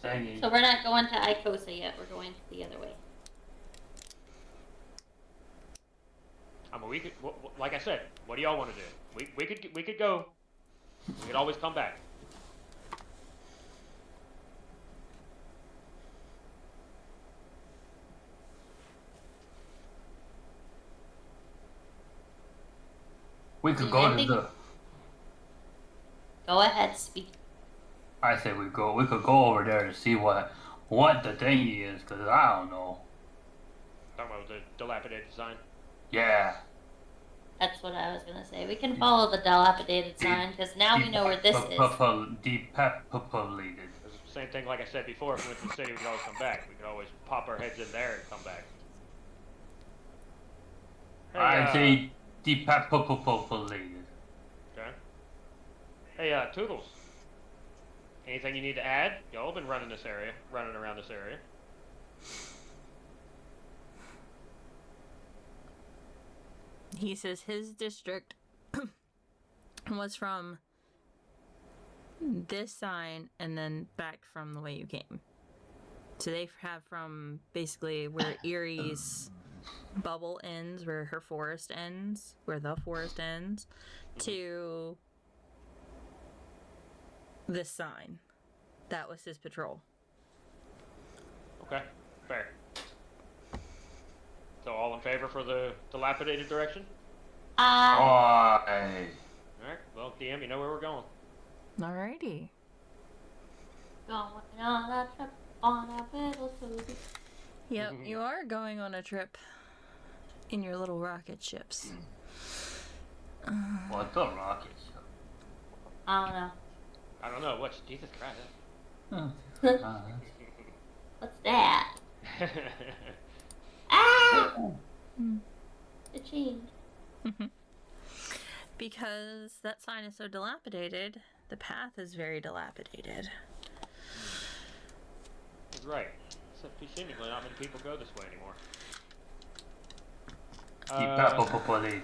Speaker 3: thingy.
Speaker 4: So we're not going to Icosa yet. We're going the other way.
Speaker 1: I mean, we could, like I said, what do y'all want to do? We could go. We could always come back.
Speaker 3: We could go to the.
Speaker 4: Go ahead, speak.
Speaker 3: I say we could go over there to see what the thingy is, cause I don't know.
Speaker 1: Talking about the dilapidated sign.
Speaker 3: Yeah.
Speaker 4: That's what I was gonna say. We can follow the dilapidated sign because now we know where this is.
Speaker 3: Depopulated.
Speaker 1: It's the same thing like I said before. If we went to the city, we could always come back. We could always pop our heads in there and come back. Hey,
Speaker 3: I say depopulated.
Speaker 1: Okay. Hey, Toodles. Anything you need to add? Y'all been running around this area.
Speaker 2: He says his district was from this sign and then back from the way you came. So they have from basically where Erie's bubble ends, where her forest ends, where the forest ends, to this sign. That was his patrol.
Speaker 1: Okay, fair. So all in favor for the dilapidated direction?
Speaker 3: Why?
Speaker 1: Alright, well, DM, you know where we're going.
Speaker 2: Alrighty.
Speaker 4: Going on a trip on a little Susie.
Speaker 2: Yep, you are going on a trip in your little rocket ships.
Speaker 3: What the rockets?
Speaker 4: I don't know.
Speaker 1: I don't know, what's Jesus Christ?
Speaker 4: What's that? Ah! It changed.
Speaker 2: Because that sign is so dilapidated, the path is very dilapidated.
Speaker 1: He's right. Except seemingly not many people go this way anymore.
Speaker 3: Depopulated.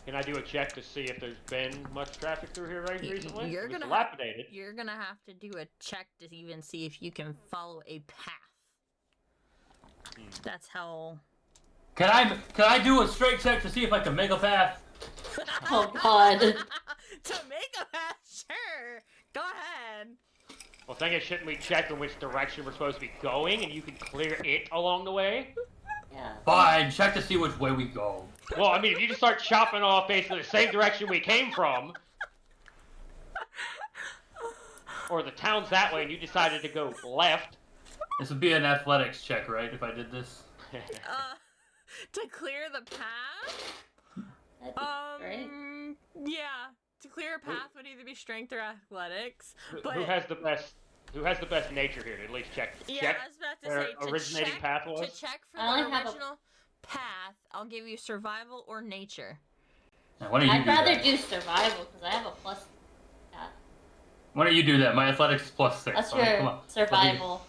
Speaker 1: Can I do a check to see if there's been much traffic through here recently?
Speaker 2: You're
Speaker 1: It's
Speaker 2: gonna
Speaker 1: dilapidated.
Speaker 2: You're gonna have to do a check to even see if you can follow a path. That's how.
Speaker 3: Can I do a straight check to see if I can make a path?
Speaker 4: Oh God.
Speaker 2: To make a path, sure. Go ahead.
Speaker 1: Well, thing is, shouldn't we check in which direction we're supposed to be going, and you can clear it along the way?
Speaker 4: Yeah.
Speaker 3: Fine, check to see which way we go.
Speaker 1: Well, I mean, if you just start chopping off basically the same direction we came from, or the town's that way and you decided to go left,
Speaker 3: This would be an athletics check, right? If I did this.
Speaker 2: To clear the path?
Speaker 4: That'd be great.
Speaker 2: Yeah. To clear a path would either be strength or athletics. But
Speaker 1: Who has the best nature here to at least check?
Speaker 2: yeah,
Speaker 1: check
Speaker 2: I was about to
Speaker 1: where
Speaker 2: say to
Speaker 1: originating
Speaker 2: check,
Speaker 1: path was?
Speaker 2: to check for
Speaker 4: I
Speaker 2: the
Speaker 4: only have a-
Speaker 2: original path, I'll give you survival or nature.
Speaker 3: Now, why don't you
Speaker 4: I'd
Speaker 3: do
Speaker 4: rather
Speaker 3: that?
Speaker 4: do survival because I have a plus. Yeah,
Speaker 3: Why don't you do that? My athletics is +6.
Speaker 4: that's
Speaker 3: I mean, come
Speaker 4: your
Speaker 3: on.
Speaker 4: survival.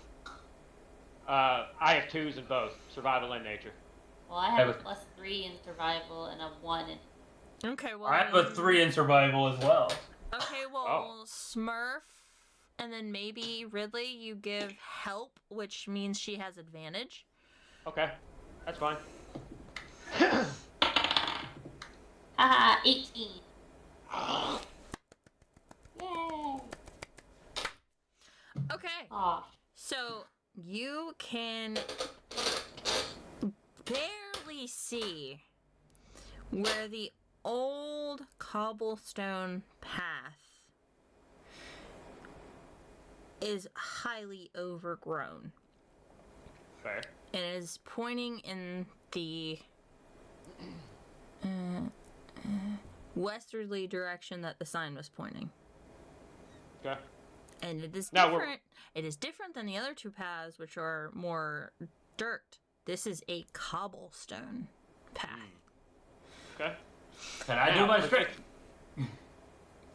Speaker 1: I have 2s in both survival and nature.
Speaker 4: Well, I have a +3 in survival and a 1 in.
Speaker 2: Okay, well.
Speaker 3: I have a 3 in survival as well.
Speaker 2: Okay, well,
Speaker 1: Oh.
Speaker 2: Smurf, and then maybe Ridley, you give help, which means she has advantage.
Speaker 1: Okay, that's fine.
Speaker 4: Haha, 18. Yay!
Speaker 2: Okay,
Speaker 4: Aw.
Speaker 2: so you can barely see where the old cobblestone path is highly overgrown
Speaker 1: Fair.
Speaker 2: and is pointing in the westerly direction that the sign was pointing.
Speaker 1: Okay.
Speaker 2: And it is
Speaker 1: Now we're-
Speaker 2: different. It is different than the other two paths, which are more dirt. This is a cobblestone path.
Speaker 1: Okay.
Speaker 3: Can I do
Speaker 1: Now,
Speaker 3: my
Speaker 1: let's
Speaker 3: strength?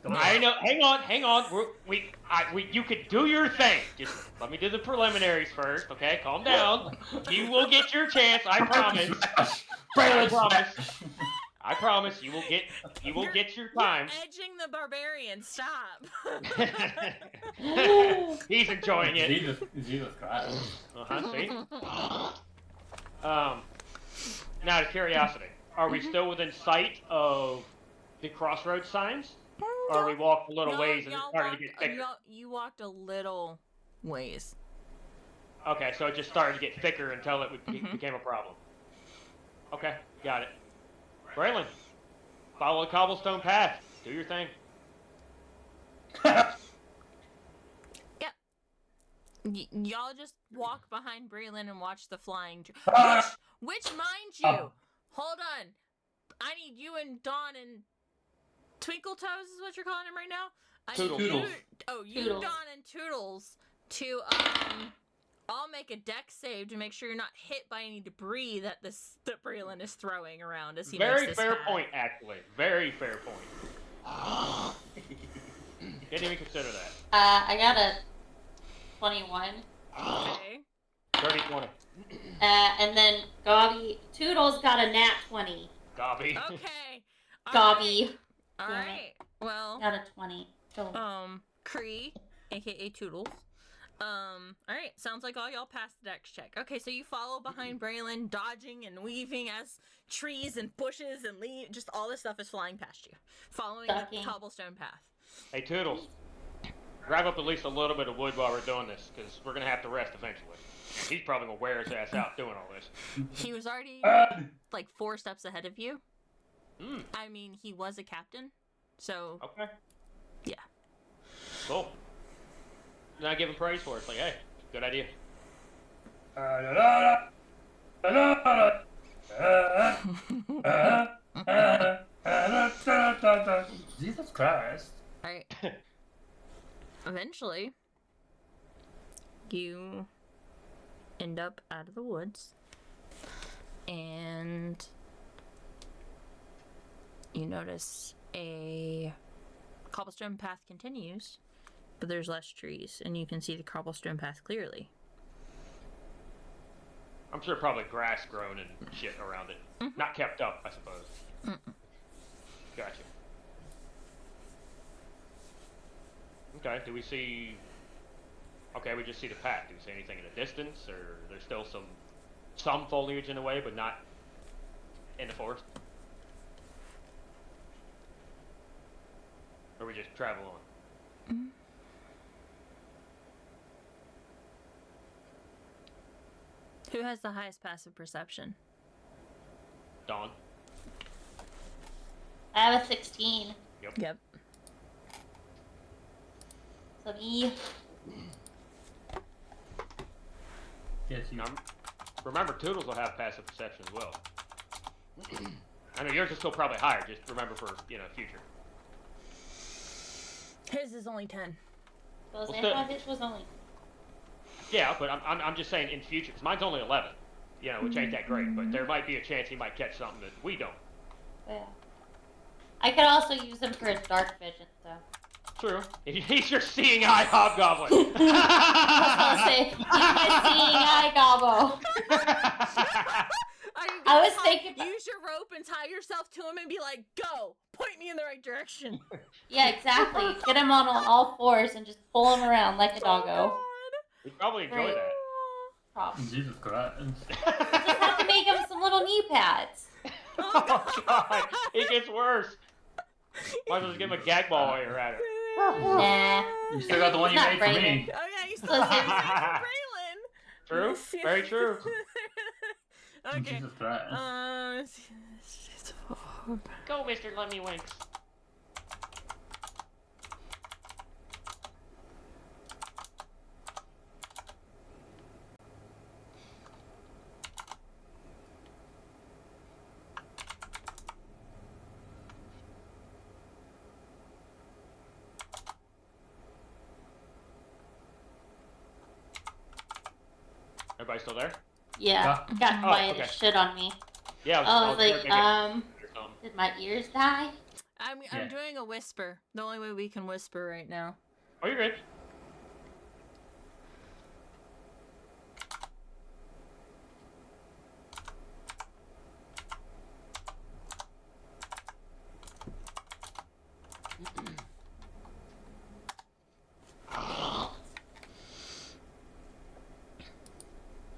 Speaker 1: I know. Hang on. You could do your thing. Just let me do the preliminaries first, okay? Calm down. You will get your chance. I promise. I promise. You will get your time.
Speaker 2: You're edging the barbarian. Stop.
Speaker 1: He's enjoying it.
Speaker 3: Jesus Christ.
Speaker 1: See. Now, out of curiosity, are we still within sight of the crossroads signs? Or we walked a little ways and it started to get thicker?
Speaker 2: You walked a little ways.
Speaker 1: Okay, so it just started to get thicker until it became a problem. Okay, got it. Braylon, follow the cobblestone path. Do your thing.
Speaker 2: Y'all just walk behind Braylon and watch the flying. Which, mind you, hold on. I need you and Dawn and Twinkle Toes is what you're calling him right now.
Speaker 1: Toodles.
Speaker 2: You,
Speaker 4: Toodles.
Speaker 2: Dawn, and Toodles to all make a dex save to make sure you're not hit by any debris that Braylon is throwing around as he makes
Speaker 1: Very
Speaker 2: this
Speaker 1: fair
Speaker 2: path.
Speaker 1: point, actually. Very fair point. Didn't even consider that.
Speaker 4: I got a 21.
Speaker 2: Okay.
Speaker 1: 30-20.
Speaker 4: And then Toodles got a nat 20.
Speaker 1: Gobby.
Speaker 2: Okay.
Speaker 4: Gobby
Speaker 2: All
Speaker 4: Damn it.
Speaker 2: right. Well,
Speaker 4: got a 20. So,
Speaker 2: Cree, aka Toodles. Alright, sounds like all y'all passed the dex check. Okay, so you follow behind Braylon, dodging and weaving as trees and bushes and leaves, just all this stuff is flying past you. Following
Speaker 4: Ducking.
Speaker 2: the cobblestone path.
Speaker 1: Hey, Toodles. Grab up at least a little bit of wood while we're doing this, because we're going to have to rest eventually. And he's probably going to wear his ass out doing all this.
Speaker 2: He was already, like, 4 steps ahead of you.
Speaker 1: Hmm.
Speaker 2: I mean, he was a captain, so...
Speaker 1: Okay.
Speaker 2: Yeah.
Speaker 1: Cool. And I give him praise for it. It's like, hey, good idea.
Speaker 3: Jesus Christ.
Speaker 2: Alright. Eventually, you end up out of the woods, and you notice a cobblestone path continues, but there's less trees, and you can see the cobblestone path clearly.
Speaker 1: I'm sure probably grass grown and shit around it.
Speaker 2: Mhm.
Speaker 1: Not kept up, I suppose.
Speaker 2: Mm-mm.
Speaker 1: Gotcha. Okay, do we see... Okay, we just see the path. Do we see anything in the distance, or there's still some foliage in the way, but not in the forest? Or we just travel on?
Speaker 2: Who has the highest passive perception?
Speaker 1: Dawn?
Speaker 4: I have a 16.
Speaker 2: Yep.
Speaker 4: So me.
Speaker 3: Yes, you.
Speaker 1: Now, remember, Toodles will have passive perception as well. I know yours is still probably higher. Just remember for future.
Speaker 2: His is only 10.
Speaker 4: Those
Speaker 1: Well,
Speaker 4: anti-hit was only.
Speaker 1: Yeah, but I'm just saying in future, 'cause mine's only 11. Which ain't that great, but there might be a chance he might catch something that we don't.
Speaker 4: Yeah. I could also use him for his dark vision, so.
Speaker 1: True. He's your seeing eye hobgoblin.
Speaker 4: I was gonna say, he's my seeing eye gobbo. I was thinking.
Speaker 2: Use your rope and tie yourself to him and be like, "Go, point me in the right direction."
Speaker 4: Yeah, exactly. Get him on all fours and just pull him around like a doggo.
Speaker 1: He'd probably enjoy
Speaker 4: Right.
Speaker 1: that.
Speaker 4: Probably.
Speaker 3: Jesus Christ.
Speaker 4: Just have to make him some little knee pads.
Speaker 1: Oh God, it gets worse. Might as well just give him a gag ball while you're at it.
Speaker 4: Nah.
Speaker 3: You still got the one you
Speaker 4: Not
Speaker 3: made for me.
Speaker 2: Oh yeah, you still
Speaker 4: Listen.
Speaker 2: have that for Braylon.
Speaker 1: True. Very true.
Speaker 2: Okay.
Speaker 3: Jesus Christ.
Speaker 1: Go, Mr. Lemmy Winks. Everybody still there?
Speaker 4: Yeah. Got
Speaker 1: Oh,
Speaker 4: quiet
Speaker 1: okay.
Speaker 4: as shit on me.
Speaker 1: Yeah.
Speaker 4: I was like,
Speaker 1: or something.
Speaker 4: did my ears die?
Speaker 2: I'm
Speaker 3: Yeah.
Speaker 2: doing a whisper. The only way we can whisper right now.
Speaker 1: Oh, you're good.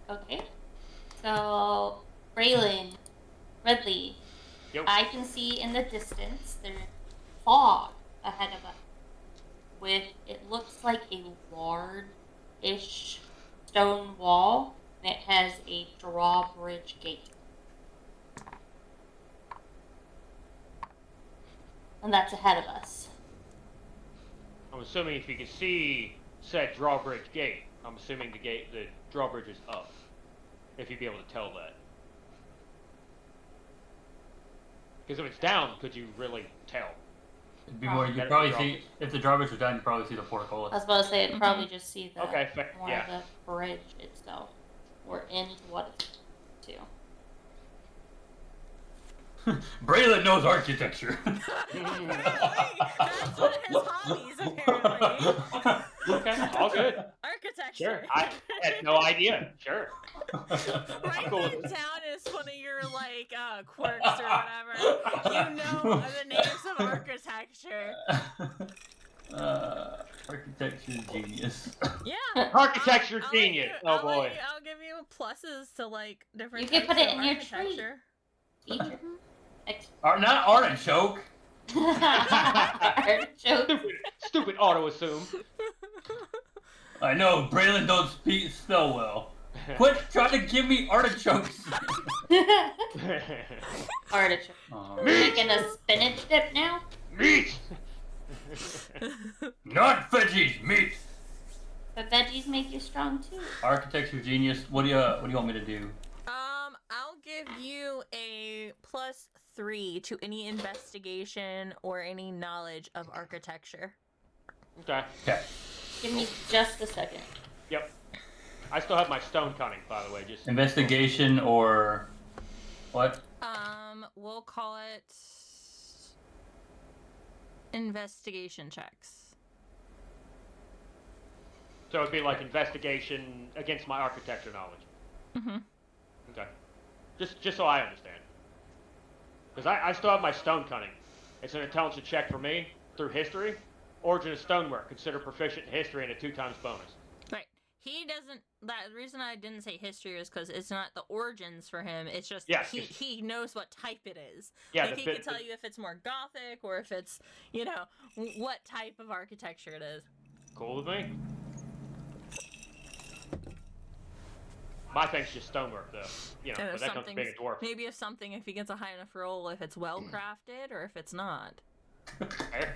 Speaker 4: Okay. So, Braylon, Redley,
Speaker 1: Yep.
Speaker 4: I can see in the distance there's fog ahead of us. With, it looks like a large-ish stone wall, and it has a drawbridge gate. And that's ahead of us.
Speaker 1: I'm assuming if you can see said drawbridge gate, I'm assuming the drawbridge is up. If you'd be able to tell that. Because if it's down, could you really tell?
Speaker 3: It'd be more,
Speaker 1: Gotta
Speaker 3: you'd
Speaker 1: be
Speaker 3: probably
Speaker 1: drawbridge.
Speaker 3: see, if the drawbridge was down, you'd probably see the
Speaker 4: I
Speaker 3: portcullis.
Speaker 4: was about to say, it'd probably just see the,
Speaker 1: Okay, fair,
Speaker 4: more
Speaker 1: yeah.
Speaker 4: of the bridge itself. Or into what it's to.
Speaker 3: Braylon knows architecture.
Speaker 2: Apparently, that's one of his hobbies, apparently.
Speaker 1: Okay, all good.
Speaker 2: Architecture.
Speaker 1: Sure. I had no idea. Sure.
Speaker 2: Write
Speaker 1: Cool.
Speaker 2: that down as one of your quirks or whatever. You know the names of architecture.
Speaker 3: Architecture genius.
Speaker 2: Yeah.
Speaker 1: Architecture
Speaker 2: I'll
Speaker 1: genius.
Speaker 2: let you-
Speaker 1: Oh boy.
Speaker 2: I'll give you pluses to different.
Speaker 4: You can
Speaker 2: types
Speaker 4: put it
Speaker 2: of
Speaker 4: in your tree.
Speaker 2: architecture.
Speaker 4: Feature.
Speaker 3: Not artichoke.
Speaker 4: Artichoke.
Speaker 1: Stupid auto assume.
Speaker 3: I know, Braylon don't spell well. Quit trying to give me artichokes.
Speaker 4: Artichoke.
Speaker 3: Aw.
Speaker 4: Making a spinach dip now?
Speaker 1: Meat.
Speaker 3: Not veggies, meat.
Speaker 4: But veggies make you strong too.
Speaker 3: Architecture genius. What do you want me to do?
Speaker 2: I'll give you a +3 to any investigation or any knowledge of architecture.
Speaker 1: Okay.
Speaker 3: Okay.
Speaker 4: Give me just a second.
Speaker 1: Yep. I still have my stone cunning, by the way. Just
Speaker 3: Investigation or what?
Speaker 2: We'll call it investigation checks.
Speaker 1: so it'd be like investigation against my architecture knowledge.
Speaker 2: Mm-hmm.
Speaker 1: Okay. Just so I understand. Because I still have my stone cunning. It's an intelligence check for me through history. Origin of stonework. Consider proficient in history and a 2 times bonus.
Speaker 2: Right. He doesn't. The reason I didn't say history is because it's not the origins for him. It's just
Speaker 1: Yes,
Speaker 2: he knows what type it is.
Speaker 1: Yeah,
Speaker 2: Like he can tell you if it's more gothic or if it's what type of architecture it is.
Speaker 1: Cool with me. My thing's just stonework, though.
Speaker 2: And
Speaker 1: But
Speaker 2: if
Speaker 1: that comes to being a dwarf.
Speaker 2: maybe if he gets a high enough roll, if it's well crafted or if it's not.
Speaker 1: Hey.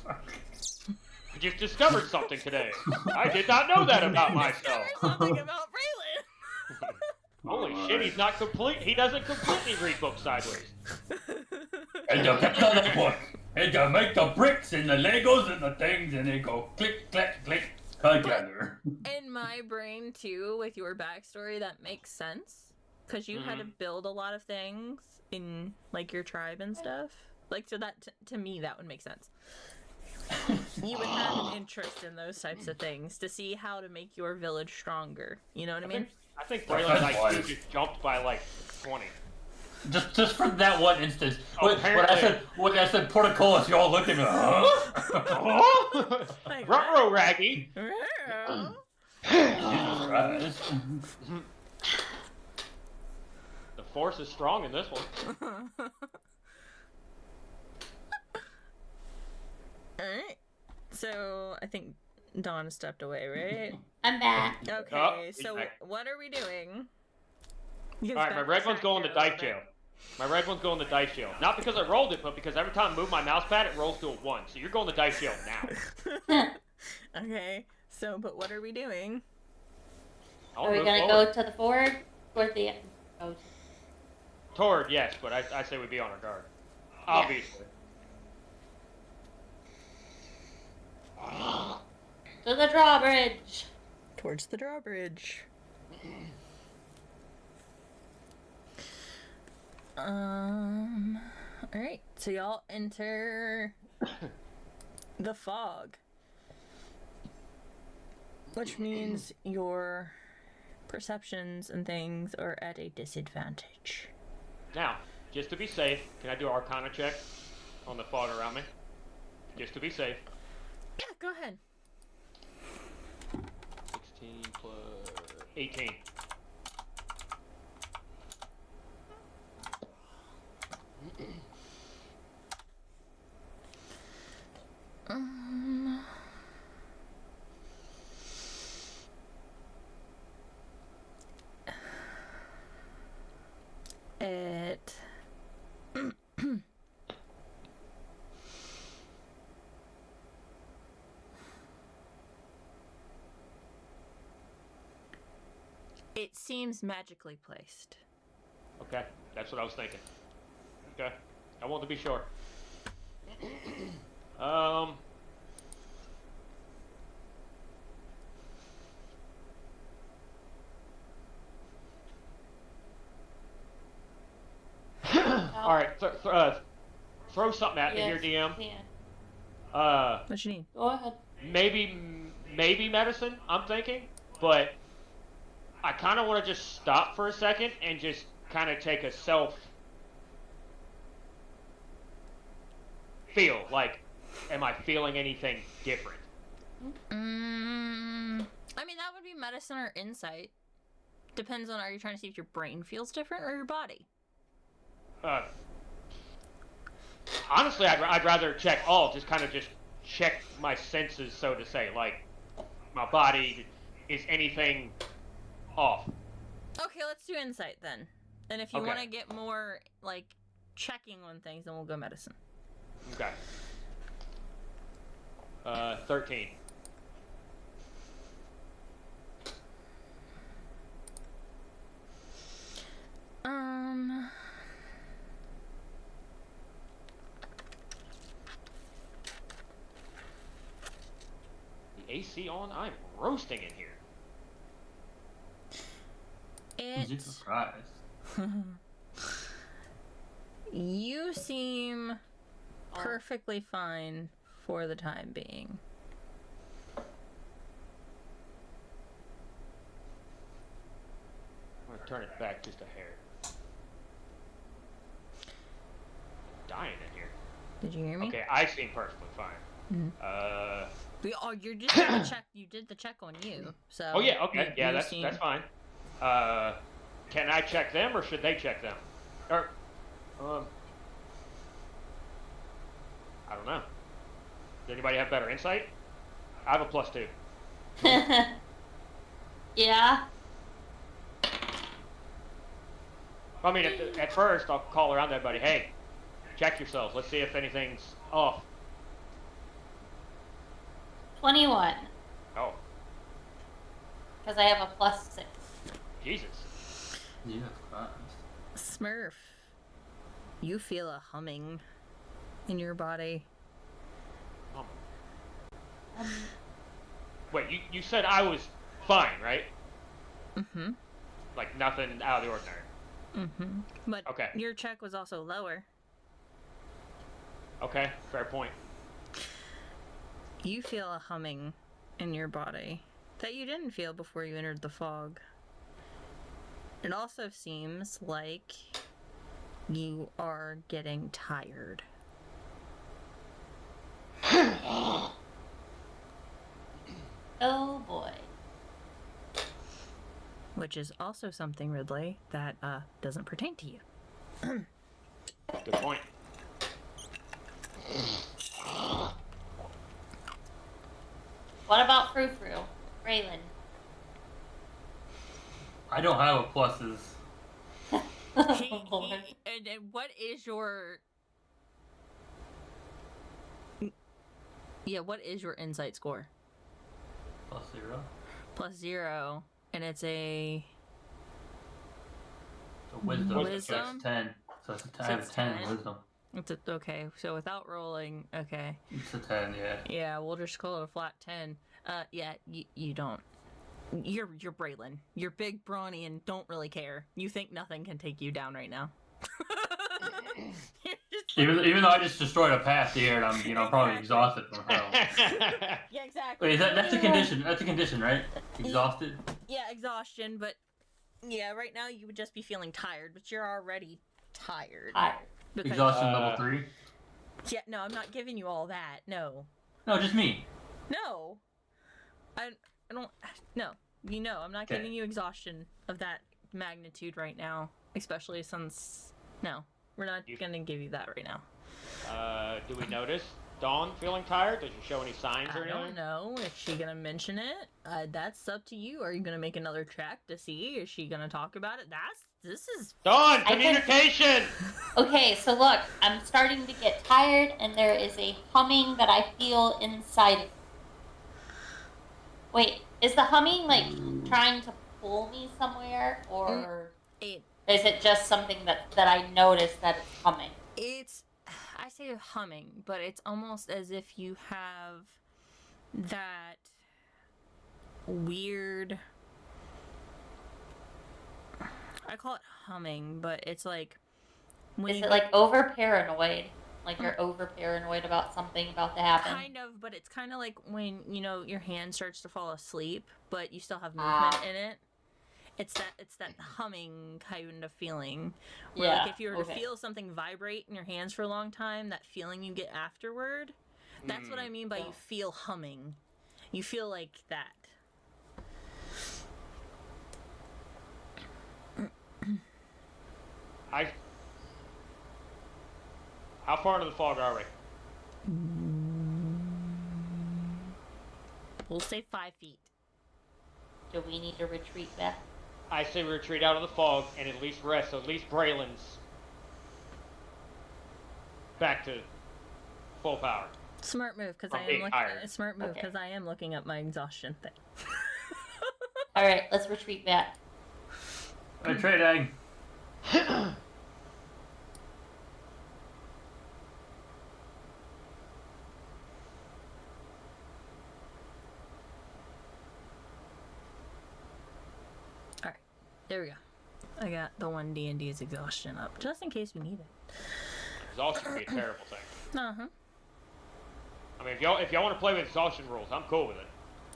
Speaker 1: I just discovered something today. I did not know that about myself.
Speaker 2: Discover something about Braylon.
Speaker 1: shit, he's not complete. He doesn't completely read books sideways.
Speaker 3: And you pick up the book, and you make the bricks and the Legos and the things, and they go click, click, click together.
Speaker 2: In my brain too, with your backstory, that makes sense because you had to build a lot of things in like your tribe and stuff. Like, so that to me that would make sense. You would have an interest in those types of things to see how to make your village stronger. You know what I mean?
Speaker 1: I think Braylon's IQ just jumped by like 20.
Speaker 3: Just for that one instance.
Speaker 1: Oh,
Speaker 3: When I said portcullis, you all looked at me. Huh?
Speaker 2: Like,
Speaker 1: Ruh-roh, Raggy.
Speaker 3: Jesus Christ.
Speaker 1: The force is strong in this one.
Speaker 2: Alright. So, I think Dawn stepped away, right?
Speaker 4: I'm back.
Speaker 2: Okay,
Speaker 1: Oh, he's
Speaker 2: so
Speaker 1: back.
Speaker 2: what are we doing?
Speaker 1: Alright, my red one's going to dice jail. My red one's going to dice jail. Not because I rolled it, but because every time I move my mouse pad, it rolls to a 1. So you're going to dice jail now.
Speaker 2: Okay, so, but what are we doing?
Speaker 1: I'll
Speaker 4: Are we
Speaker 1: move
Speaker 4: gonna
Speaker 1: forward.
Speaker 4: go to the forward or the? Oh,
Speaker 1: Toward, yes, but I say we be on our guard. Obviously.
Speaker 4: to the drawbridge.
Speaker 2: Towards the drawbridge. Alright, so y'all enter the fog. Which means your perceptions and things are at a disadvantage.
Speaker 1: Now, just to be safe, can I do an Arcana check on the fog around me? Just to be safe.
Speaker 2: Yeah, go ahead.
Speaker 1: 16 plus 18.
Speaker 2: It it seems magically placed.
Speaker 1: Okay, that's what I was thinking. Okay, I want to be sure. All right, throw something at me here, DM.
Speaker 4: Yeah.
Speaker 2: What you need?
Speaker 4: Go ahead.
Speaker 1: Maybe medicine. I'm thinking, but I kind of want to just stop for a second and just kind of take a self feel. Like, am I feeling anything different?
Speaker 2: I mean, that would be medicine or insight. Depends on, are you trying to see if your brain feels different or your body?
Speaker 1: Honestly, I'd rather check all. Just kind of just check my senses, so to say. Like, my body, is anything off?
Speaker 2: Okay, let's do insight then. And if you want to get more, like, checking on things, then we'll go medicine.
Speaker 1: Okay. 13. The AC on? I'm roasting in here.
Speaker 3: Jesus Christ.
Speaker 2: You seem perfectly fine for the time being.
Speaker 1: I'm gonna turn it back just a hair. I'm dying in here.
Speaker 2: Did you hear me?
Speaker 1: Okay, I seem perfectly fine.
Speaker 2: You just did the check. You did the check on you. So.
Speaker 1: Oh yeah, okay, yeah, that's
Speaker 2: seem...
Speaker 1: fine. Can I check them or should they check them? Or, I don't know. Does anybody have better insight? I have a +2.
Speaker 4: Yeah.
Speaker 1: I mean, at first I'll call around everybody. Hey, check yourselves. Let's see if anything's off.
Speaker 4: 21.
Speaker 1: Oh,
Speaker 4: Because I have a +6.
Speaker 1: Jesus.
Speaker 3: Yeah, class.
Speaker 2: Smurf, you feel a humming in your body.
Speaker 1: Wait, you said I was fine, right?
Speaker 2: Mm-hmm.
Speaker 1: Like nothing out of the ordinary.
Speaker 2: Mm-hmm. But
Speaker 1: Okay.
Speaker 2: your check was also lower.
Speaker 1: Okay, fair point.
Speaker 2: You feel a humming in your body that you didn't feel before you entered the fog. It also seems like you are getting tired.
Speaker 4: Oh boy.
Speaker 2: Which is also something, Ridley, that doesn't pertain to you.
Speaker 1: Good point.
Speaker 4: What about Frou Frou? Raylan.
Speaker 3: I don't have a pluses.
Speaker 4: Oh, Lord.
Speaker 2: And what is your... Yeah, what is your insight score?
Speaker 3: +0.
Speaker 2: +0. And it's a...
Speaker 3: So wisdom.
Speaker 2: Wisdom?
Speaker 3: So it's 10. So it's a 10.
Speaker 2: So
Speaker 3: I have
Speaker 2: it's
Speaker 3: a 10
Speaker 2: 10?
Speaker 3: wisdom.
Speaker 2: It's a, okay, so without rolling, okay.
Speaker 3: It's a 10, yeah.
Speaker 2: Yeah, we'll just call it a flat 10. Yeah, you don't. You're Braylon. You're big, brawny, and don't really care. You think nothing can take you down right now. You're just like-
Speaker 3: Even though I just destroyed a path here, and I'm probably exhausted from hell.
Speaker 2: Yeah, exactly.
Speaker 3: Wait, that's a condition. That's a condition, right? Exhausted.
Speaker 2: Yeah, exhaustion, but yeah, right now you would just be feeling tired, but you're already tired.
Speaker 4: Tired.
Speaker 2: Because-
Speaker 3: Exhaustion level 3.
Speaker 2: Yeah, no, I'm not giving you all that. No.
Speaker 3: No, just me.
Speaker 2: No. I don't. No. You know, I'm not
Speaker 3: Okay.
Speaker 2: giving you exhaustion of that magnitude right now. Especially since. No. We're not gonna give you that right now.
Speaker 1: Do we notice Dawn feeling tired? Does she show any signs or
Speaker 2: I
Speaker 1: anything?
Speaker 2: don't know. Is she gonna mention it? That's up to you. Are you gonna make another check to see? Is she gonna talk about it? This is.
Speaker 1: Dawn,
Speaker 4: I think-
Speaker 1: communication!
Speaker 4: Okay, so look, I'm starting to get tired, and there is a humming that I feel inside of me. Wait, is the humming like trying to pull me somewhere, or
Speaker 2: It.
Speaker 4: is it just something that I noticed that it's humming?
Speaker 2: It's. I say humming, but it's almost as if you have that weird. I call it humming, but it's like when
Speaker 4: Is
Speaker 2: you
Speaker 4: it like over paranoid? Like you're over paranoid about something about to happen?
Speaker 2: kind of, but it's kind of like when your hand starts to fall asleep, but you still have movement in it. It's that humming kind of feeling. Where
Speaker 4: Yeah,
Speaker 2: like if you were to
Speaker 4: okay.
Speaker 2: feel something vibrate in your hands for a long time, that feeling you get afterward. That's what I mean by you feel humming. You feel like that.
Speaker 1: How far into the fog are we?
Speaker 2: We'll say 5 feet.
Speaker 4: Do we need to retreat back?
Speaker 1: I say we retreat out of the fog and at least rest, so at least Braylon's back to full power.
Speaker 2: Smart move, because
Speaker 1: I'm
Speaker 2: I am
Speaker 1: being
Speaker 2: looking.
Speaker 1: tired.
Speaker 2: Smart move,
Speaker 4: Okay.
Speaker 2: because I am looking up my exhaustion thing.
Speaker 4: All right, let's retreat back.
Speaker 3: Trading.
Speaker 2: All right, there we go. I got the one D&D's exhaustion up, just in case we need it.
Speaker 1: Exhaustion would be a terrible thing.
Speaker 2: Uh-huh.
Speaker 1: I mean, if y'all want to play with exhaustion rules, I'm cool with it.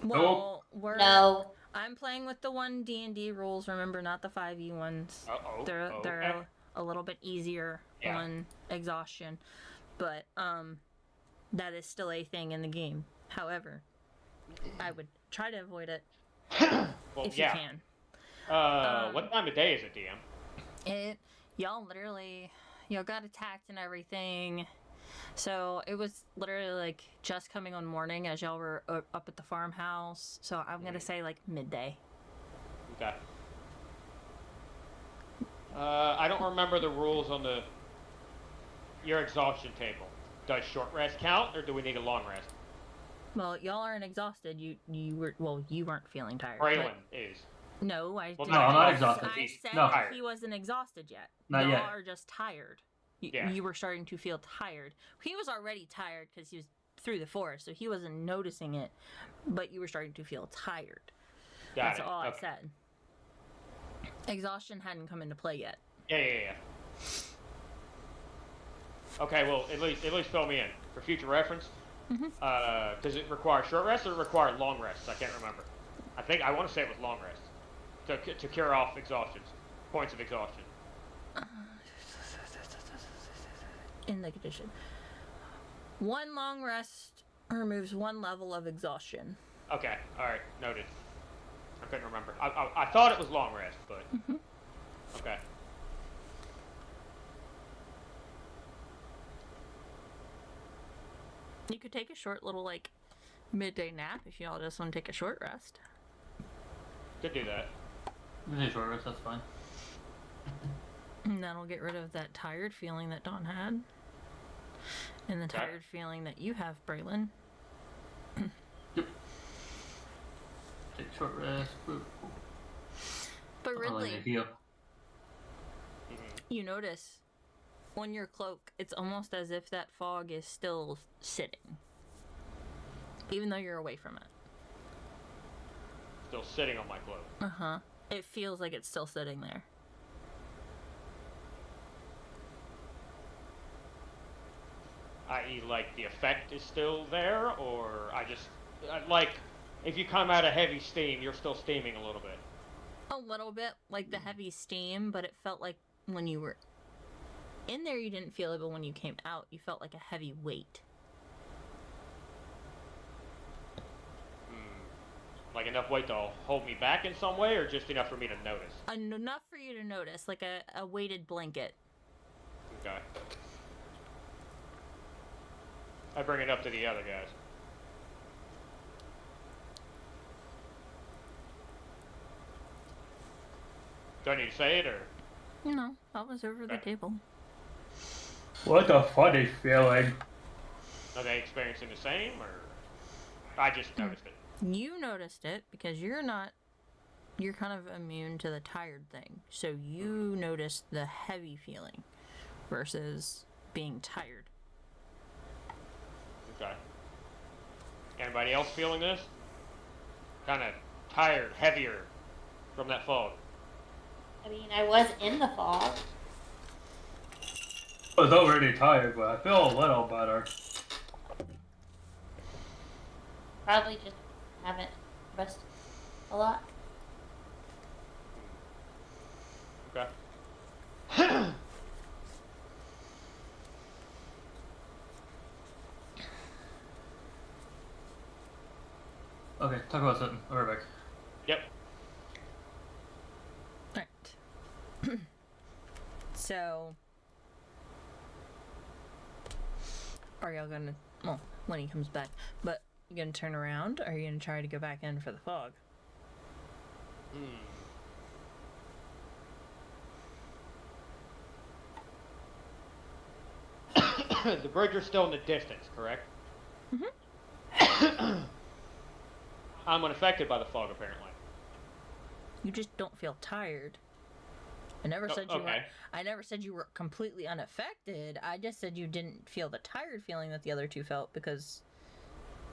Speaker 2: Well,
Speaker 4: No.
Speaker 2: I'm playing with the one D&D rules. Remember, not the 5e ones.
Speaker 1: Uh-oh.
Speaker 2: They're
Speaker 1: Okay.
Speaker 2: a little bit easier
Speaker 1: Yeah.
Speaker 2: on exhaustion, but that is still a thing in the game. However, I would try to avoid it
Speaker 1: Well,
Speaker 2: if
Speaker 1: yeah.
Speaker 2: you can.
Speaker 1: What time of day is it, DM?
Speaker 2: Y'all got attacked and everything. So it was literally like just coming on morning as y'all were up at the farmhouse. So I'm gonna say like midday.
Speaker 1: Okay. I don't remember the rules on your exhaustion table. Does short rest count, or do we need a long rest?
Speaker 2: Well, y'all aren't exhausted. You weren't feeling tired.
Speaker 1: Braylon is.
Speaker 2: No, I
Speaker 1: Well,
Speaker 2: did
Speaker 3: no, I'm not
Speaker 2: I
Speaker 3: exhausted.
Speaker 2: I said
Speaker 3: No.
Speaker 2: that he wasn't exhausted yet.
Speaker 3: Not
Speaker 2: Y'all
Speaker 3: yet.
Speaker 2: are just tired.
Speaker 1: Yeah.
Speaker 2: You were starting to feel tired. He was already tired because he was through the forest, so he wasn't noticing it. But you were starting to feel tired.
Speaker 1: Got
Speaker 2: That's
Speaker 1: it.
Speaker 2: all
Speaker 1: Okay.
Speaker 2: I said. Exhaustion hadn't come into play yet.
Speaker 1: Yeah. Okay, well, at least fill me in for future reference. Does it require short rest or require long rests? I can't remember. I want to say it was long rest to cure off exhaustions, points of exhaustion.
Speaker 2: In the condition. One long rest removes one level of exhaustion.
Speaker 1: Okay, all right, noted. I couldn't remember. I thought it was long rest, but okay.
Speaker 2: You could take a short little, like, midday nap if y'all just want to take a short rest.
Speaker 1: Could do that.
Speaker 3: Really short rest, that's fine.
Speaker 2: And that'll get rid of that tired feeling that Dawn had. And the tired feeling that you have, Braylon.
Speaker 3: Yep. Take short rest.
Speaker 2: But
Speaker 3: I'll let
Speaker 2: Ridley,
Speaker 3: it heal.
Speaker 2: you notice on your cloak, it's almost as if that fog is still sitting. Even though you're away from it.
Speaker 1: Still sitting on my cloak.
Speaker 2: Uh-huh. It feels like it's still sitting there.
Speaker 1: I.e., like the effect is still there, or like if you come out of heavy steam, you're still steaming a little bit.
Speaker 2: A little bit like the heavy steam, but it felt like when you were in there you didn't feel it, but when you came out you felt like a heavy weight.
Speaker 1: Like enough weight to hold me back in some way, or just enough for me to notice?
Speaker 2: Enough for you to notice, like a weighted blanket.
Speaker 1: Okay. I bring it up to the other guys. Do I need to say it, or?
Speaker 2: No, that was over the
Speaker 1: Okay.
Speaker 2: table.
Speaker 3: What a funny feeling.
Speaker 1: Are they experiencing the same, or? I just noticed it.
Speaker 2: You noticed it because you're kind of immune to the tired thing. So you noticed the heavy feeling versus being tired.
Speaker 1: Okay. Anybody else feeling this? Kind of tired, heavier from that fog.
Speaker 4: I mean, I was in the fog.
Speaker 3: I was already tired, but I feel a little better.
Speaker 4: Probably just haven't rested a lot.
Speaker 1: Okay.
Speaker 3: Okay, talk about something. I'll be right back.
Speaker 1: Yep.
Speaker 2: Alright. So, are y'all gonna, well, when he comes back, but you gonna turn around, or are you gonna try to go back in for the fog?
Speaker 1: The bridger's still in the distance, correct? I'm unaffected by the fog, apparently.
Speaker 2: You just don't feel tired. I never
Speaker 1: Oh,
Speaker 2: said you were.
Speaker 1: okay.
Speaker 2: I never said you were completely unaffected. I just said you didn't feel the tired feeling that the other two felt because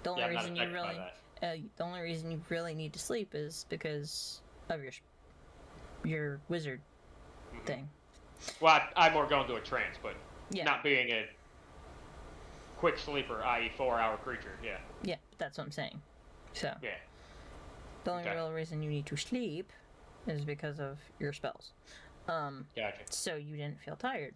Speaker 2: the only
Speaker 1: Yeah, I'm not
Speaker 2: reason you
Speaker 1: affected by
Speaker 2: really,
Speaker 1: that.
Speaker 2: the only reason you really need to sleep is because of your wizard thing.
Speaker 1: Well, I'm more going to a trance, but
Speaker 2: Yeah.
Speaker 1: not being a quick sleeper, i.e., 4-hour creature. Yeah.
Speaker 2: Yeah, that's what I'm saying. So
Speaker 1: Yeah.
Speaker 2: the only
Speaker 1: Okay.
Speaker 2: real reason you need to sleep is because of your spells.
Speaker 1: Gotcha.
Speaker 2: So you didn't feel tired.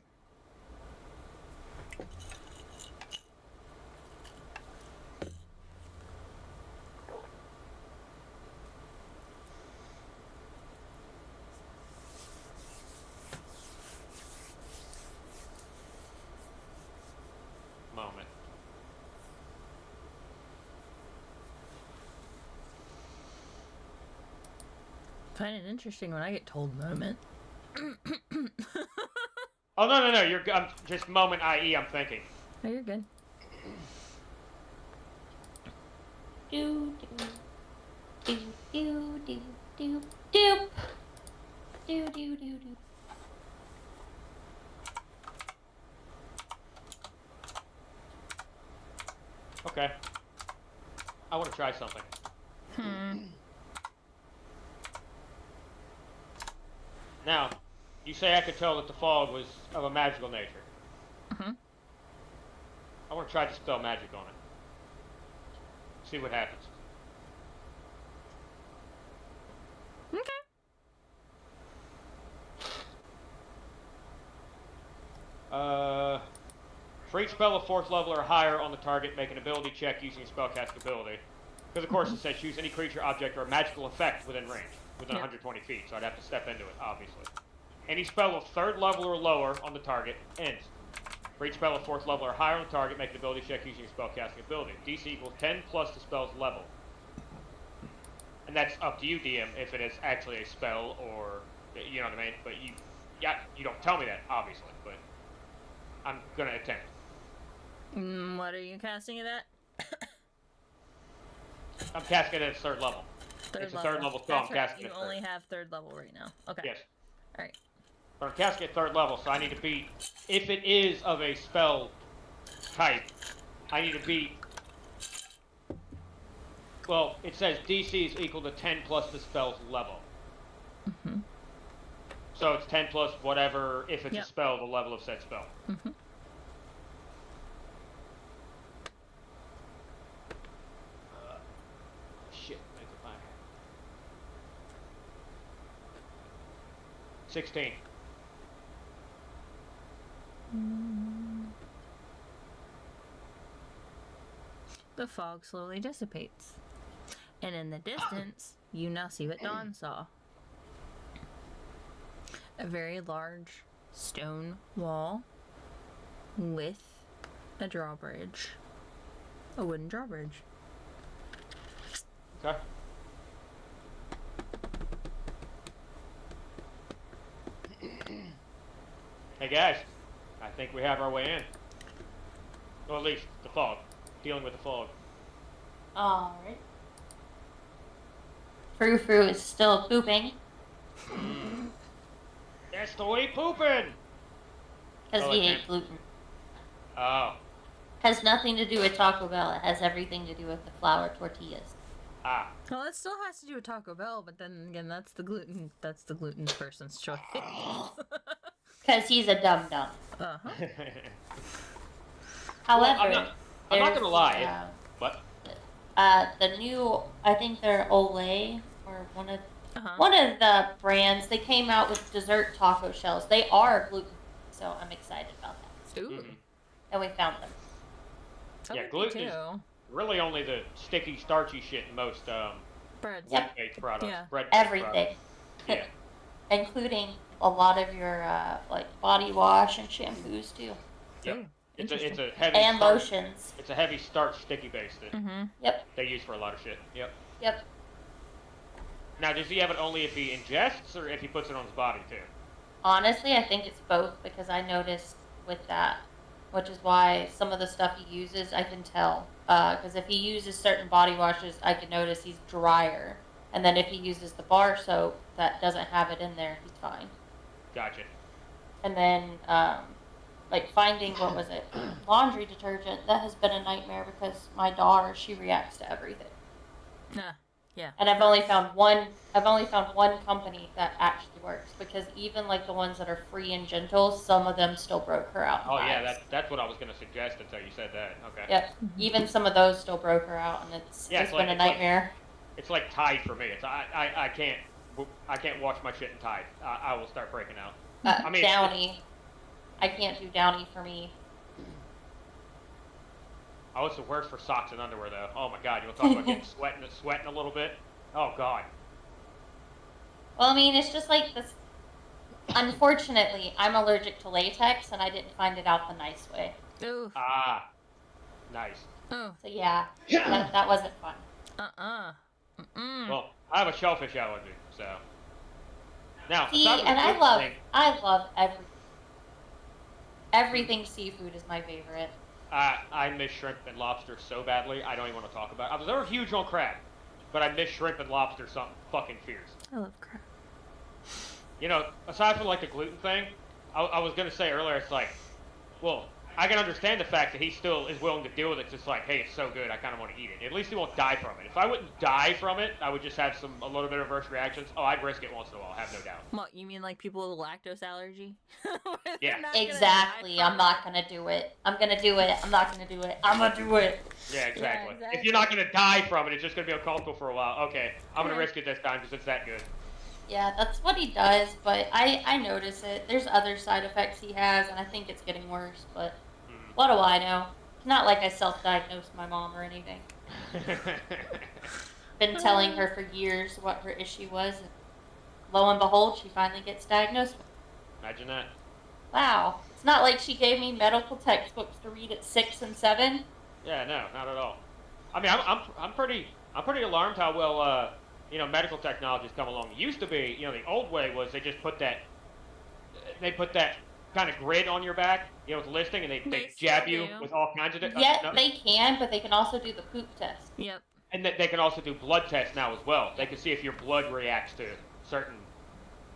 Speaker 1: Moment.
Speaker 2: Find it interesting when I get told moment.
Speaker 1: Oh, no. I'm just moment, i.e., I'm thinking.
Speaker 2: No, you're good.
Speaker 4: Do do do do do do do. Do do do do.
Speaker 1: Okay. I want to try something. Now, you say I could tell that the fog was of a magical nature.
Speaker 2: Mhm.
Speaker 1: I want to try to spell magic on it. See what happens.
Speaker 2: Okay.
Speaker 1: For each spell of 4th level or higher on the target, make an ability check using spellcast ability. Because of course it says choose any creature, object, or magical effect within range, within
Speaker 2: Yep.
Speaker 1: 120 feet, so I'd have to step into it, obviously. Any spell of 3rd level or lower on the target ends. For each spell of 4th level or higher on the target, make an ability check using spellcasting ability. DC equals 10 plus the spell's level. And that's up to you, DM, if it is actually a spell or, you know what I mean? But you don't tell me that, obviously, but I'm gonna attempt.
Speaker 2: What are you casting it at?
Speaker 1: I'm casting it at 3rd level. It's a 3rd level spell. I'm
Speaker 2: That's right.
Speaker 1: casting
Speaker 2: You
Speaker 1: it
Speaker 2: only
Speaker 1: third.
Speaker 2: have 3rd level right now. Okay.
Speaker 1: Yes.
Speaker 2: All right.
Speaker 1: But I'm casting at 3rd level, so I need to beat, if it is of a spell type, I need to beat, well, it says DC is equal to 10 plus the spell's level.
Speaker 2: Mhm.
Speaker 1: So it's 10 plus whatever, if it's
Speaker 2: Yep.
Speaker 1: a spell, the level of said spell.
Speaker 2: Mhm.
Speaker 1: Shit, make it back. 16.
Speaker 2: The fog slowly dissipates, and in the distance, you now see what Dawn saw. A very large stone wall with a drawbridge. A wooden drawbridge.
Speaker 1: Okay. Hey guys, I think we have our way in. Or at least the fog. Dealing with the fog.
Speaker 4: Alright. Frou Frou is still pooping
Speaker 1: That's the way pooping!
Speaker 4: because
Speaker 1: Oh,
Speaker 4: he
Speaker 1: okay.
Speaker 4: ate gluten.
Speaker 1: Oh.
Speaker 4: Has nothing to do with Taco Bell. It has everything to do with the flour tortillas.
Speaker 1: Ah.
Speaker 2: Well, it still has to do with Taco Bell, but then again, that's the gluten person's choice.
Speaker 4: Because he's a dum dum.
Speaker 2: Uh-huh.
Speaker 4: However,
Speaker 1: I'm not
Speaker 4: there's,
Speaker 1: gonna lie. What?
Speaker 4: the new, I think they're Olay or one of
Speaker 2: Uh-huh.
Speaker 4: the brands. They came out with dessert taco shells. They are gluten, so I'm excited about that.
Speaker 2: Ooh.
Speaker 1: Mhm.
Speaker 4: And we found them.
Speaker 2: That
Speaker 1: Yeah,
Speaker 2: would be
Speaker 1: gluten is
Speaker 2: too.
Speaker 1: really only the sticky, starchy shit in most
Speaker 2: Breads.
Speaker 4: Yep.
Speaker 1: baked products.
Speaker 2: Yeah.
Speaker 1: Bread-based
Speaker 4: Everything,
Speaker 1: products. Yeah.
Speaker 4: including a lot of your like body wash and shampoos too,
Speaker 1: Yep.
Speaker 2: Ooh,
Speaker 1: It's a
Speaker 2: interesting.
Speaker 1: heavy
Speaker 4: and
Speaker 1: starch.
Speaker 4: lotions.
Speaker 1: It's a heavy starch sticky base that
Speaker 2: Mm-hmm.
Speaker 4: Yep,
Speaker 1: they use for a lot of shit. Yep.
Speaker 4: yep.
Speaker 1: Now, does he have it only if he ingests or if he puts it on his body too?
Speaker 4: Honestly, I think it's both because I noticed with that, which is why some of the stuff he uses, I can tell. Because if he uses certain body washes, I can notice he's drier. And then if he uses the bar soap that doesn't have it in there, he's fine.
Speaker 1: Gotcha.
Speaker 4: And then, like finding, what was it, laundry detergent, that has been a nightmare because my daughter, she reacts to everything.
Speaker 2: Yeah.
Speaker 4: And I've only found one company that actually works because even like the ones that are free and gentle, some of them still broke her out. In
Speaker 1: Oh yeah,
Speaker 4: hives.
Speaker 1: that's what I was gonna suggest until you said that. Okay.
Speaker 4: Yep. Even some of those still broke her out, and it's
Speaker 1: Yeah,
Speaker 4: been
Speaker 1: it's like-
Speaker 4: a
Speaker 1: it's like-
Speaker 4: nightmare.
Speaker 1: It's like Tide for me. It's I can't wash my shit in Tide. I will start breaking out. I mean,
Speaker 4: Downy. I can't do Downy for me.
Speaker 1: Oh, it's the worst for socks and underwear though. Oh my god, you want to talk about getting sweating a little bit? Oh god.
Speaker 4: Well, I mean, it's just like this. Unfortunately, I'm allergic to latex, and I didn't find it out the nice way.
Speaker 2: Ooh.
Speaker 1: Ah. Nice.
Speaker 2: Oh.
Speaker 4: So yeah, that wasn't fun.
Speaker 2: Mm-mm.
Speaker 1: Well, I have a shellfish allergy, so. Now,
Speaker 4: See,
Speaker 1: aside from the
Speaker 4: and I
Speaker 1: gluten thing,
Speaker 4: love everything seafood is my favorite.
Speaker 1: I miss shrimp and lobster so badly, I don't even want to talk about it. I was never huge on crab, but I miss shrimp and lobster something fucking fierce.
Speaker 2: I love crab.
Speaker 1: You know, aside from like the gluten thing, I was gonna say earlier, it's like, well, I can understand the fact that he still is willing to deal with it. 'Cause it's like, hey, it's so good, I kind of want to eat it. At least he won't die from it. If I wouldn't die from it, I would just have a little bit of adverse reactions. Oh, I'd risk it once in a while, have no doubt.
Speaker 2: What, you mean like people with a lactose allergy? They're
Speaker 1: Yeah.
Speaker 2: not gonna
Speaker 4: Exactly.
Speaker 2: die
Speaker 4: I'm
Speaker 2: from
Speaker 4: not gonna do it. I'm gonna do it. I'm not gonna do it. I'm gonna do it.
Speaker 1: Yeah, exactly.
Speaker 2: exactly.
Speaker 1: If you're not gonna die from it, it's just gonna be uncomfortable for a while. Okay, I'm gonna
Speaker 2: Yeah.
Speaker 1: risk it this time because it's that good.
Speaker 4: Yeah, that's what he does, but I notice it. There's other side effects he has, and I think it's getting worse, but what do I know? It's not like I self-diagnosed my mom or anything. Been telling her for years what her issue was, and lo and behold, she finally gets diagnosed with it.
Speaker 1: Imagine that.
Speaker 4: Wow. It's not like she gave me medical textbooks to read at 6 and 7.
Speaker 1: Yeah, no, not at all. I mean, I'm pretty alarmed how well medical technology's come along. It used to be, the old way was they just put that kind of grid on your back, with listing, and they jab
Speaker 2: still
Speaker 1: you
Speaker 2: do.
Speaker 1: with all kinds of
Speaker 4: Yeah, they can, but they can also do the poop test.
Speaker 2: Yep.
Speaker 1: and they can also do blood tests now as well. They can see if your blood reacts to certain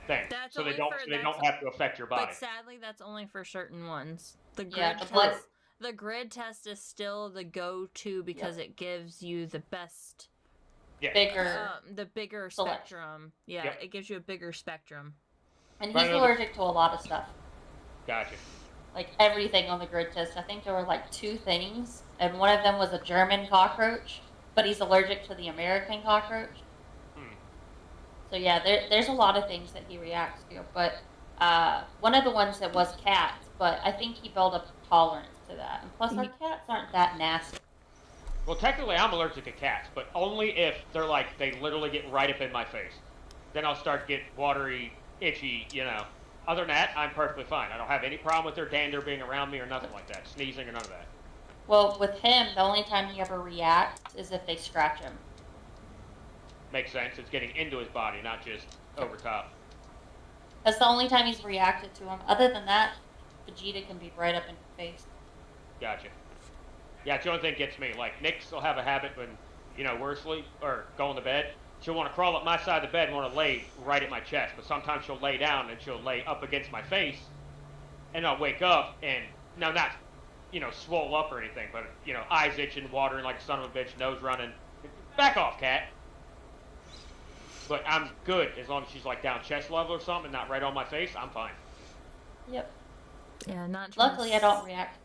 Speaker 1: things,
Speaker 2: That's
Speaker 1: so they
Speaker 2: only
Speaker 1: don't
Speaker 2: for-
Speaker 1: so they
Speaker 2: that's-
Speaker 1: don't have to affect your body.
Speaker 2: But sadly, that's only for certain ones. The grid
Speaker 4: Yeah, the
Speaker 2: test,
Speaker 4: blood-
Speaker 2: the grid test is still the go-to because it gives you the best,
Speaker 1: Yeah.
Speaker 4: Bigger.
Speaker 2: the bigger
Speaker 4: Selection.
Speaker 2: spectrum. Yeah,
Speaker 1: Yep.
Speaker 2: it gives you a bigger spectrum.
Speaker 4: And
Speaker 1: Right,
Speaker 4: he's
Speaker 1: another-
Speaker 4: allergic to a lot of stuff.
Speaker 1: Gotcha.
Speaker 4: Like everything on the grid test. I think there were like 2 things, and one of them was a German cockroach, but he's allergic to the American cockroach. So yeah, there's a lot of things that he reacts to, but one of the ones that was cats, but I think he built up a tolerance to that. And plus, our cats aren't that nasty.
Speaker 1: Well, technically, I'm allergic to cats, but only if they literally get right up in my face. Then I'll start to get watery, itchy, Other than that, I'm perfectly fine. I don't have any problem with their dander being around me or nothing like that. Sneezing or none of that.
Speaker 4: Well, with him, the only time he ever reacts is if they scratch him.
Speaker 1: Makes sense. It's getting into his body, not just over top.
Speaker 4: That's the only time he's reacted to him. Other than that, Vegeta can be right up in your face.
Speaker 1: Gotcha. Yeah, it's the only thing that gets me. Like, Nyx will have a habit when, we're asleep or going to bed. She'll want to crawl up my side of the bed and want to lay right at my chest. But sometimes she'll lay down and she'll lay up against my face. And I'll wake up and, now not, swole up or anything, but, eyes itching, watering like a son of a bitch, nose running. Back off, cat. But I'm good as long as she's like down chest level or something and not right on my face. I'm fine.
Speaker 4: Yep.
Speaker 2: Yeah, not. trying to
Speaker 4: Luckily, I don't react.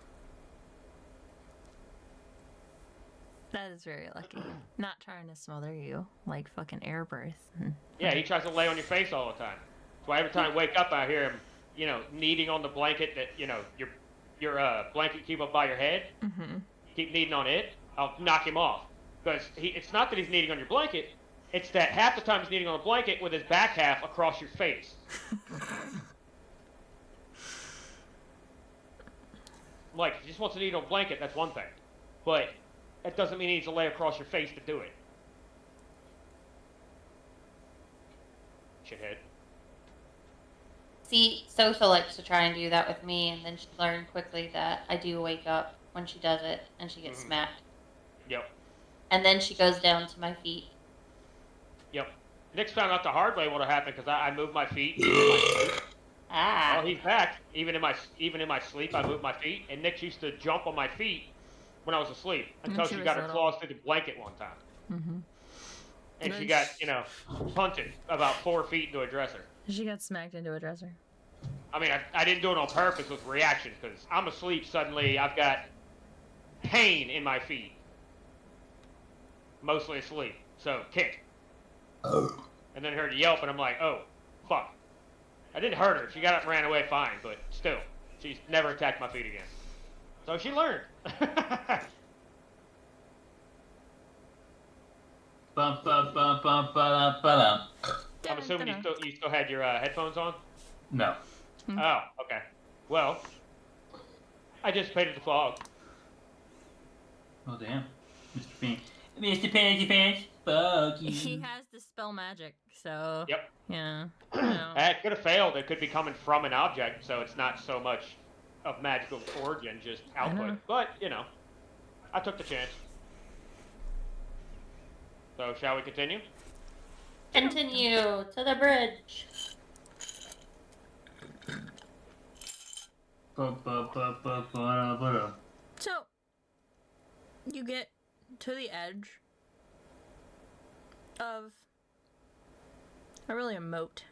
Speaker 2: That is very lucky. Not trying to smother you like fucking air birth.
Speaker 1: Yeah, he tries to lay on your face all the time. That's why every time I wake up, I hear him, kneading on the blanket that, your blanket keep up by your head.
Speaker 2: Mm-hmm.
Speaker 1: Keep kneading on it. I'll knock him off. Because it's not that he's kneading on your blanket. It's that half the time he's kneading on the blanket with his back half across your face. Like, if he just wants to knead on a blanket, that's one thing. But that doesn't mean he needs to lay across your face to do it. Shithead.
Speaker 4: See, Sosa likes to try and do that with me, and then she learned quickly that I do wake up when she does it, and she gets smacked.
Speaker 1: Yep.
Speaker 4: And then she goes down to my feet.
Speaker 1: Yep. Nick's found out the hard way what happened because I moved my feet. Even in my sleep.
Speaker 4: Ah.
Speaker 1: Well, he's back. Even in my sleep, I moved my feet, and Nick used to jump on my feet when I was asleep until
Speaker 2: she
Speaker 1: she
Speaker 2: was
Speaker 1: got her
Speaker 2: little.
Speaker 1: claws through the blanket one time,
Speaker 2: Mm-hmm.
Speaker 1: and she
Speaker 2: Nice.
Speaker 1: got punted about 4 feet into a dresser.
Speaker 2: She got smacked into a dresser.
Speaker 1: I mean, I didn't do it on purpose with reaction because I'm asleep. Suddenly, I've got pain in my feet, mostly asleep. So kick. And then heard a yelp, and I'm like, oh, fuck. I didn't hurt her. She got up and ran away fine, but still, she's never attacked my feet again. So she learned.
Speaker 3: Bum, bum, bum, bum, ba-dum, ba-dum.
Speaker 1: I'm assuming you still had your headphones on?
Speaker 3: No.
Speaker 1: Oh, okay. Well, I just painted the fog.
Speaker 3: Oh, damn. Mr. Pan. Mr. Pansy Pants. Fuck you.
Speaker 2: He has the spell magic, so.
Speaker 1: Yep.
Speaker 2: Yeah. No.
Speaker 1: It could have failed. It could be coming from an object, so it's not so much of magical origin, just
Speaker 2: know.
Speaker 1: output. But, I took the chance. So, shall we continue?
Speaker 4: Continue to the bridge.
Speaker 2: So, you get to the edge of a moat.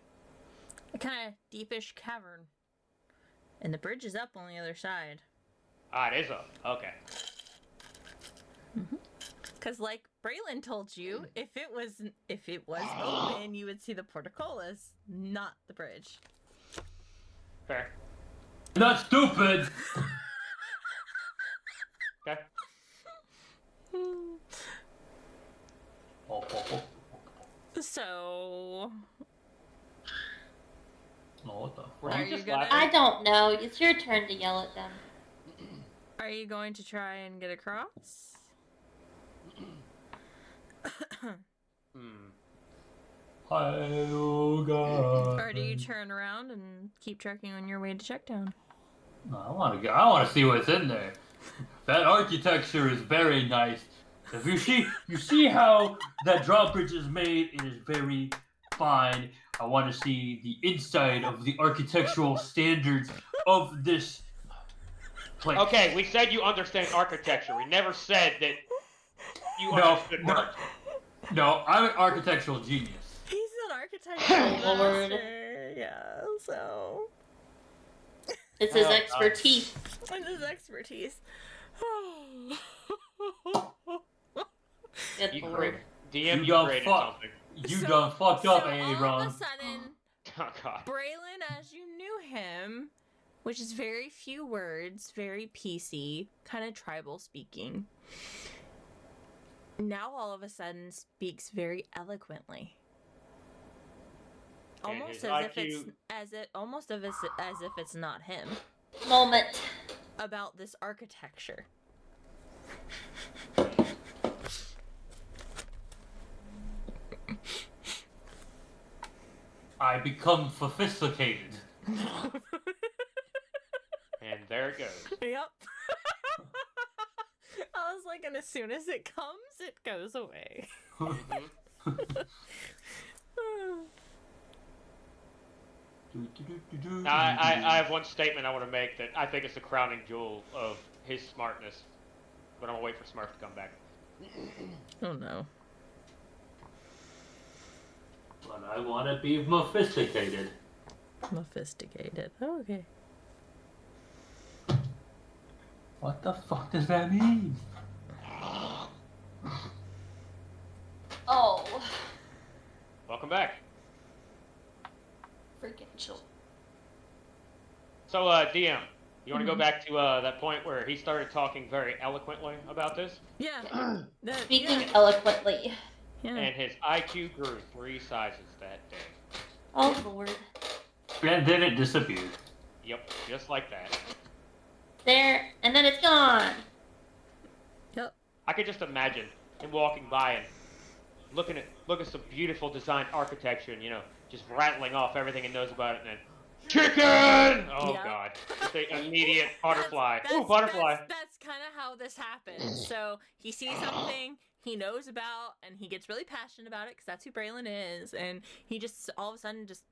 Speaker 2: A kind of deepish cavern. And the bridge is up on the other side.
Speaker 1: Ah, it is up. Okay.
Speaker 2: Because, like Braylon told you, if it was open, you would see the portcullis, not the bridge.
Speaker 1: Fair.
Speaker 3: Not stupid.
Speaker 1: Okay.
Speaker 2: So,
Speaker 3: What the
Speaker 1: Were
Speaker 2: Are
Speaker 1: you
Speaker 2: you
Speaker 1: just
Speaker 2: gonna-
Speaker 1: laughing?
Speaker 4: I don't know. It's your turn to yell at them.
Speaker 2: are you going to try and get across?
Speaker 1: Hmm.
Speaker 3: Oh god.
Speaker 2: Or do you turn around and keep trekking on your way to Checkdown?
Speaker 3: No, I want to see what's in there. That architecture is very nice. If you see how that drawbridge is made, it is very fine. I want to see the inside of the architectural standards of this place.
Speaker 1: Okay, we said you understand architecture. We never said that you
Speaker 3: No,
Speaker 1: understood
Speaker 3: no.
Speaker 1: words.
Speaker 3: No, I'm an architectural genius.
Speaker 2: He's an architectural
Speaker 4: Lord.
Speaker 2: master, yeah, so...
Speaker 4: It's his
Speaker 1: Oh, God.
Speaker 4: expertise.
Speaker 2: It's his expertise.
Speaker 4: Good
Speaker 1: You
Speaker 4: lord.
Speaker 1: created, DM,
Speaker 3: You
Speaker 1: you
Speaker 3: dumb
Speaker 1: created
Speaker 3: fuck.
Speaker 1: something.
Speaker 3: You
Speaker 2: So-
Speaker 3: done fucked
Speaker 2: so
Speaker 3: up,
Speaker 2: all of a
Speaker 3: Aaron.
Speaker 2: sudden,
Speaker 1: Oh, God.
Speaker 2: Braylon, as you knew him, which is very few words, very PC, kind of tribal speaking, now all of a sudden speaks very eloquently.
Speaker 1: And
Speaker 2: Almost
Speaker 1: his
Speaker 2: as if it's
Speaker 1: IQ
Speaker 2: as if it's not him,
Speaker 4: Moment.
Speaker 2: about this architecture.
Speaker 3: I become sophisticated.
Speaker 1: And there it goes.
Speaker 2: Yep. I was like, and as soon as it comes, it goes away.
Speaker 1: I have one statement I want to make that I think is the crowning jewel of his smartness. But I'm going to wait for Smurf to come back.
Speaker 2: Oh no.
Speaker 3: But I want to be sophisticated.
Speaker 2: Sophisticated. Oh, okay.
Speaker 3: What the fuck does that mean?
Speaker 4: Oh,
Speaker 1: Welcome back.
Speaker 4: freaking chill.
Speaker 1: So, DM, you want to go back to that point where he started talking very eloquently about this?
Speaker 2: Yeah.
Speaker 4: Speaking
Speaker 2: yeah.
Speaker 4: eloquently.
Speaker 2: Yeah.
Speaker 1: And his IQ grew 3 sizes that day.
Speaker 4: Oh lord.
Speaker 3: And then it disappeared.
Speaker 1: Yep, just like that.
Speaker 4: There, and then it's gone.
Speaker 2: Yep.
Speaker 1: I could just imagine him walking by and look at some beautiful designed architecture and, just rattling off everything he knows about it and then, chicken! Oh,
Speaker 2: Yep.
Speaker 1: God. Just the immediate butterfly.
Speaker 2: That's-
Speaker 1: Ooh, butterfly.
Speaker 2: That's kind of how this happens. So he sees something he knows about, and he gets really passionate about it because that's who Braylon is, and he just all of a sudden just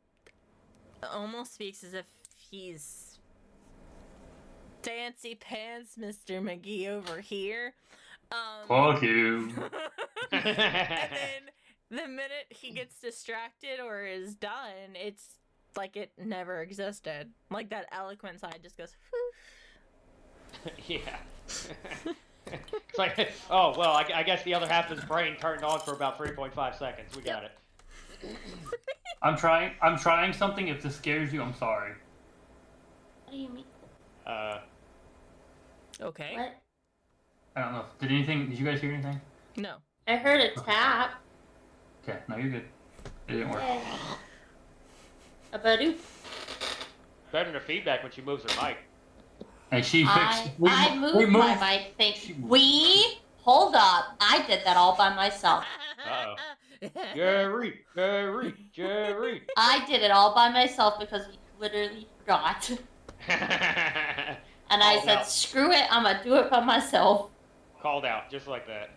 Speaker 2: almost speaks as if he's fancy pants, Mr. McGee over here.
Speaker 3: Fuck you.
Speaker 2: And then the minute he gets distracted or is done, it's like it never existed. Like that eloquent side just goes,
Speaker 1: Yeah. It's like, oh, well, I guess the other half of his brain turned on for about 3.5 seconds. We got it.
Speaker 3: I'm trying something. If this scares you, I'm sorry.
Speaker 4: What do you mean?
Speaker 2: okay.
Speaker 4: What?
Speaker 3: I don't know. Did you guys hear anything?
Speaker 2: No.
Speaker 4: I heard a tap.
Speaker 3: Okay, no, you're good. It didn't work.
Speaker 4: Yay. A badoo.
Speaker 1: better than feedback when she moves her mic.
Speaker 3: And she fixed.
Speaker 4: I moved my mic. Hold up. I did that all by myself.
Speaker 1: Uh-oh. Jerry.
Speaker 4: I did it all by myself because we literally forgot. And I
Speaker 1: Oh,
Speaker 4: said,
Speaker 1: no.
Speaker 4: screw it, I'm gonna do it by myself.
Speaker 1: Called out, just like that.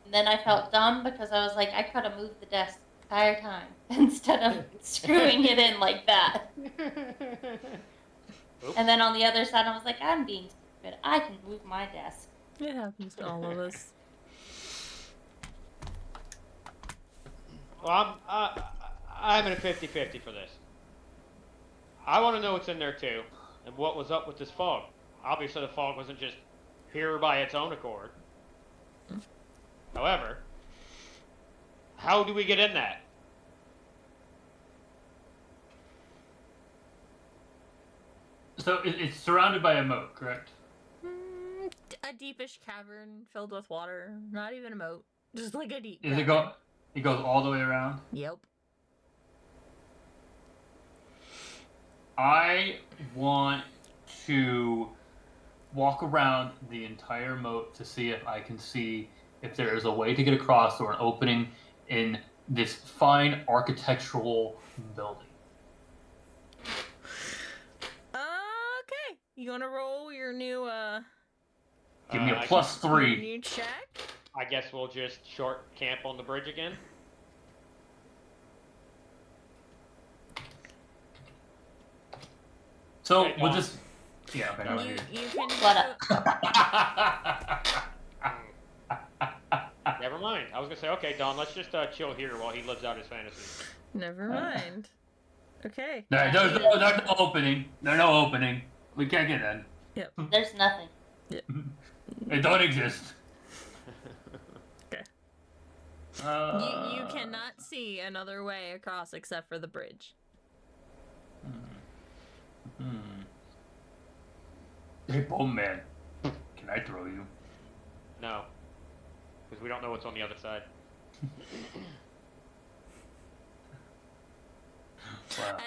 Speaker 4: And then I felt dumb because I was like, I could have moved the desk the entire time instead of screwing it in like that.
Speaker 1: Oops.
Speaker 4: And then on the other side, I was like, I'm being stupid. I can move my desk.
Speaker 2: It happens to all of us.
Speaker 1: Well, I'm in a 50-50 for this. I want to know what's in there too, and what was up with this fog. Obviously, the fog wasn't just here by its own accord. However, how do we get in that?
Speaker 3: So it's surrounded by a moat, correct?
Speaker 2: A deepish cavern filled with water. Not even a moat. Just like a deep
Speaker 3: Is it
Speaker 2: cavern.
Speaker 3: It goes all the way around?
Speaker 2: Yep.
Speaker 3: I want to walk around the entire moat to see if I can see if there is a way to get across or an opening in this fine architectural building.
Speaker 2: Okay. You wanna roll your new
Speaker 3: Give me a
Speaker 1: I
Speaker 3: plus
Speaker 2: your
Speaker 3: 3.
Speaker 2: new check?
Speaker 1: I guess we'll just short camp on the bridge again.
Speaker 3: So
Speaker 1: Okay,
Speaker 3: we'll
Speaker 1: Dom.
Speaker 3: just. Yeah, okay, no,
Speaker 2: You can
Speaker 4: What
Speaker 2: do-
Speaker 1: Never mind. I was gonna say, okay, Don, let's just chill here while he lives out his fantasies.
Speaker 2: Never mind. Okay.
Speaker 3: There's no opening. There's no opening. We can't get in.
Speaker 4: There's nothing.
Speaker 3: It don't exist.
Speaker 2: You cannot see another way across except for the bridge.
Speaker 3: Hey, Bone Man. Can I throw you?
Speaker 1: No, because we don't know what's on the other side.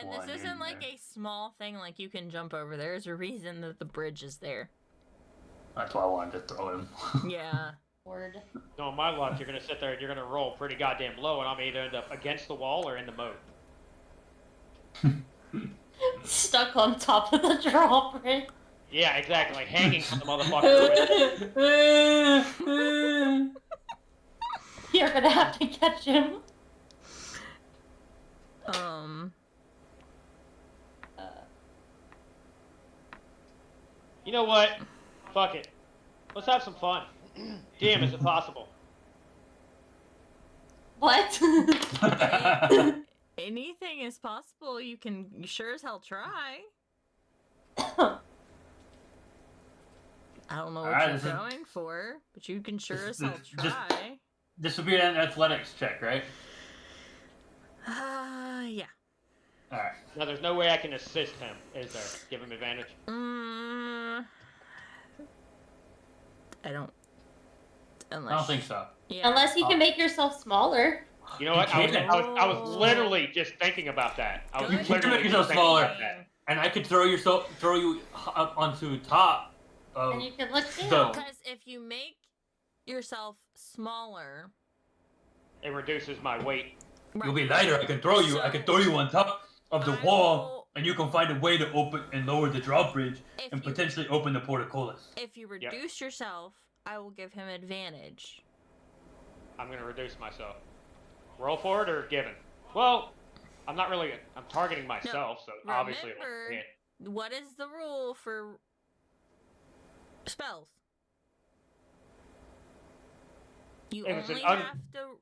Speaker 2: And this isn't like a small thing like you can jump over. There's a reason that the bridge is there.
Speaker 3: That's why I wanted to throw him.
Speaker 2: Yeah.
Speaker 4: Word.
Speaker 1: No, my luck, you're gonna sit there and you're gonna roll pretty goddamn low, and I'm either end up against the wall or in the moat.
Speaker 4: Stuck on top of the drawbridge.
Speaker 1: Yeah, exactly. Like hanging from the motherfucker.
Speaker 4: You're gonna have to catch him.
Speaker 1: You know what? Fuck it. Let's have some fun. Damn, is it possible?
Speaker 4: What?
Speaker 2: Anything is possible. You sure as hell try. I don't know what
Speaker 3: Alright,
Speaker 2: you're
Speaker 3: this is-
Speaker 2: going for, but you can sure as
Speaker 3: this-
Speaker 2: hell
Speaker 3: just-
Speaker 2: try.
Speaker 3: This would be an athletics check, right?
Speaker 2: Yeah.
Speaker 3: Alright.
Speaker 1: Now, there's no way I can assist him, is there? Give him advantage?
Speaker 2: I don't. Unless.
Speaker 3: I don't think so.
Speaker 2: Yeah.
Speaker 4: Unless you can make yourself smaller.
Speaker 1: You know what?
Speaker 3: You
Speaker 1: I
Speaker 3: can't.
Speaker 1: was literally just thinking about that. I was
Speaker 2: Good.
Speaker 3: You can
Speaker 1: literally
Speaker 3: make yourself
Speaker 1: just thinking
Speaker 3: smaller.
Speaker 1: about that.
Speaker 3: And I could throw you up onto top of
Speaker 4: And you can look
Speaker 3: the.
Speaker 4: down.
Speaker 2: Because if you make yourself smaller,
Speaker 1: It reduces my weight.
Speaker 3: You'll be lighter. I can throw you. I can throw you on top of the
Speaker 2: I
Speaker 3: wall,
Speaker 2: will-
Speaker 3: and you can find a way to open and lower the drawbridge
Speaker 2: if
Speaker 3: and
Speaker 2: you,
Speaker 3: potentially open the portcullis.
Speaker 2: if you reduce yourself, I will give him advantage.
Speaker 1: I'm gonna reduce myself. Roll for it or given? Well, I'm not really. I'm targeting myself, so obviously it won't
Speaker 2: remember-
Speaker 1: hit.
Speaker 2: What is the rule for spells? You
Speaker 1: If it's
Speaker 2: only
Speaker 1: an
Speaker 2: have to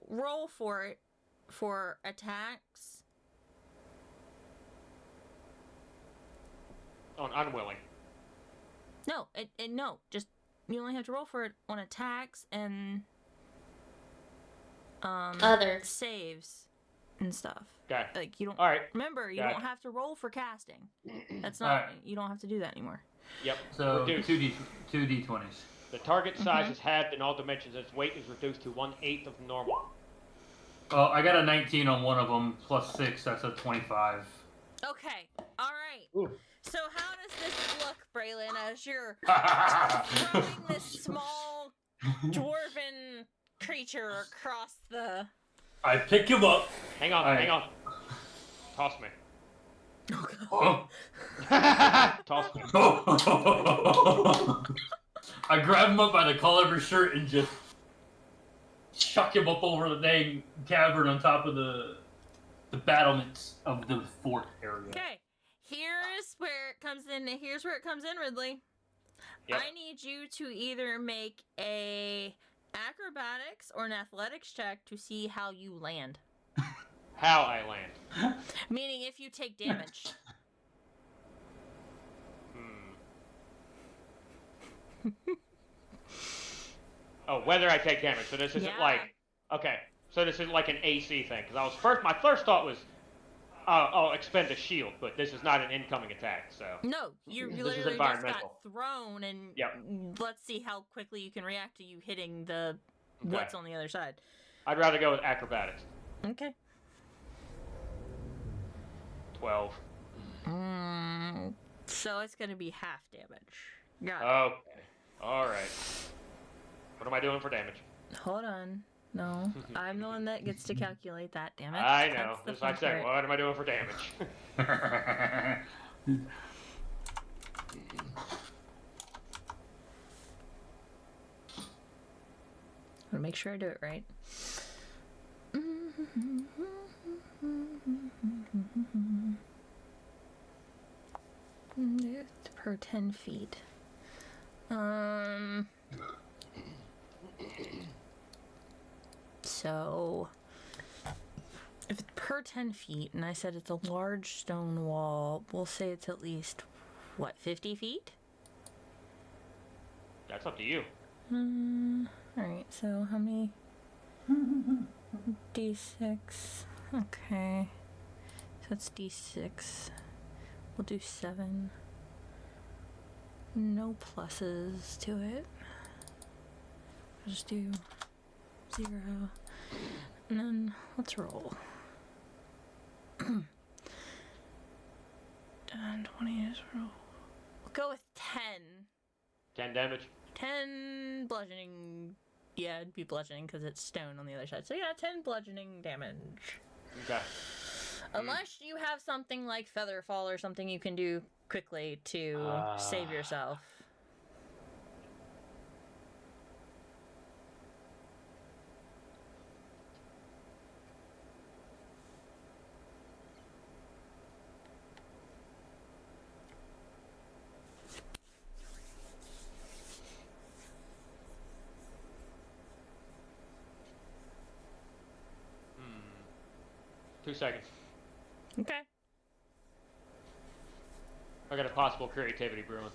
Speaker 2: roll for it for attacks.
Speaker 1: On unwilling.
Speaker 2: No, no, just you only have to roll for it on attacks and
Speaker 4: Others.
Speaker 2: saves and stuff.
Speaker 1: Okay.
Speaker 2: Like you don't
Speaker 1: All right.
Speaker 2: remember, you
Speaker 1: Got
Speaker 2: don't
Speaker 1: it.
Speaker 2: have to roll for casting. That's not
Speaker 3: Alright.
Speaker 2: you don't have to do that anymore.
Speaker 1: Yep.
Speaker 3: So
Speaker 1: Reduce.
Speaker 3: 2d20s.
Speaker 1: The target size is halved in all dimensions. Its weight is reduced to 1/8 of normal.
Speaker 3: Well, I got a 19 on one of them, plus 6, that's a 25.
Speaker 2: Okay. All right.
Speaker 1: Ooh.
Speaker 2: So how does this look, Braylon, as you're throwing this small dwarven creature across the
Speaker 3: I pick him up.
Speaker 1: Hang on,
Speaker 3: All right.
Speaker 1: hang on. Toss me.
Speaker 3: Oh.
Speaker 1: Toss me.
Speaker 3: I grab him up by the collar of his shirt and just chuck him up over the dang cavern on top of the battlements of the fort area.
Speaker 2: Okay. Here's where it comes in. Here's where it comes in, Ridley.
Speaker 1: Yep.
Speaker 2: I need you to either make a acrobatics or an athletics check to see how you land.
Speaker 1: How I land.
Speaker 2: Meaning if you take damage.
Speaker 1: Oh, whether I take damage. So this isn't
Speaker 2: Yeah.
Speaker 1: like, okay. So this isn't like an AC thing, because my first thought was, oh, expend a shield, but this is not an incoming attack. So
Speaker 2: No, you
Speaker 1: This is
Speaker 2: literally just
Speaker 1: environmental.
Speaker 2: got thrown, and
Speaker 1: Yep.
Speaker 2: let's see how quickly you can react to you hitting the
Speaker 1: Okay.
Speaker 2: what's on the other side.
Speaker 1: I'd rather go with acrobatics.
Speaker 2: Okay.
Speaker 1: 12.
Speaker 2: So it's gonna be half damage. Got it.
Speaker 1: Okay. All right. What am I doing for damage?
Speaker 2: Hold on. No, I'm the one that gets to calculate that. Damn it.
Speaker 1: I know.
Speaker 2: That's the
Speaker 1: That's what I
Speaker 2: fun
Speaker 1: said.
Speaker 2: part.
Speaker 1: What am I doing for damage?
Speaker 2: I want to make sure I do it right. It's per 10 feet. So, if it's per 10 feet, and I said it's a large stone wall, we'll say it's at least, what, 50 feet?
Speaker 1: That's up to you.
Speaker 2: Alright, so how many? D6. Okay. So it's D6. We'll do 7. No pluses to it. I'll just do 0. And then let's roll. 10, 20 is roll. We'll go with 10.
Speaker 1: 10 damage.
Speaker 2: 10 bludgeoning. Yeah, it'd be bludgeoning because it's stone on the other side. So yeah, 10 bludgeoning damage.
Speaker 1: Okay.
Speaker 2: Unless you have something like feather fall or something you can do quickly to save yourself.
Speaker 1: Hmm. 2 seconds.
Speaker 2: Okay.
Speaker 1: I got a possible creativity brewing.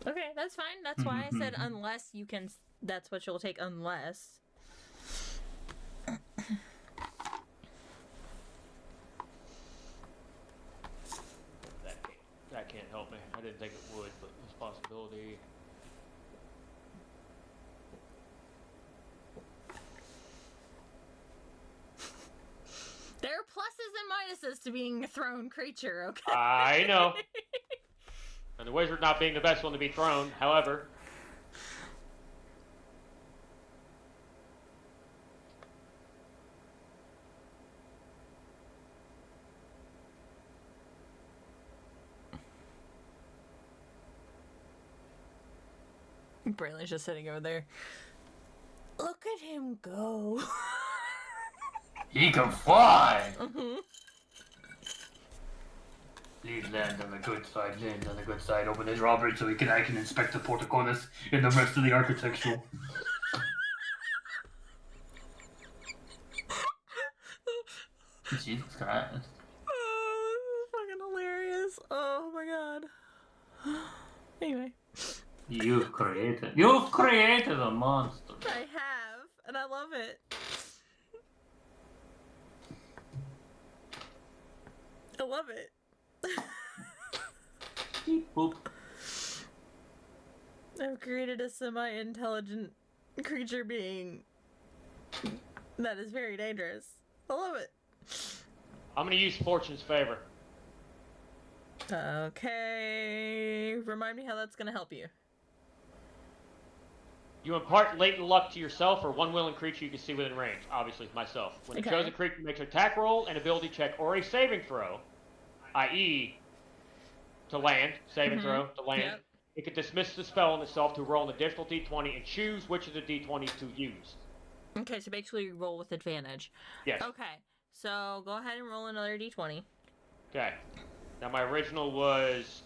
Speaker 2: Okay, that's fine. That's why I said unless you can. That's what you'll take unless.
Speaker 1: That can't help me. I didn't think it would, but it's a possibility.
Speaker 2: There are pluses and minuses to being a thrown creature, okay?
Speaker 1: I know. And the wizard not being the best one to be thrown, however.
Speaker 2: Braylon's just sitting over there. Look at him go.
Speaker 3: He can fly!
Speaker 2: Mm-hmm.
Speaker 3: Please land on the good side, land on the good side. Open his Robert so I can inspect the portcullis and the rest of the architectural. Jesus Christ.
Speaker 2: Oh, this is fucking hilarious. Oh my god. Anyway.
Speaker 3: You've created a monster.
Speaker 2: I have, and I love it. I love it.
Speaker 3: Beep boop.
Speaker 2: I've created a semi-intelligent creature being that is very dangerous. I love it.
Speaker 1: I'm gonna use Fortune's favor.
Speaker 2: Okay. Remind me how that's gonna help you.
Speaker 1: You impart latent luck to yourself or one willing creature you can see within range. Obviously, myself. When the
Speaker 2: Okay.
Speaker 1: chosen creature makes an attack roll, an ability check, or a saving throw, i.e., to land, saving throw, to land,
Speaker 2: Yep.
Speaker 1: it can dismiss the spell on itself to roll an additional d20 and choose which of the d20s to use.
Speaker 2: Okay, so basically you roll with advantage.
Speaker 1: Yes.
Speaker 2: Okay, so go ahead and roll another d20.
Speaker 1: Okay. Now my original was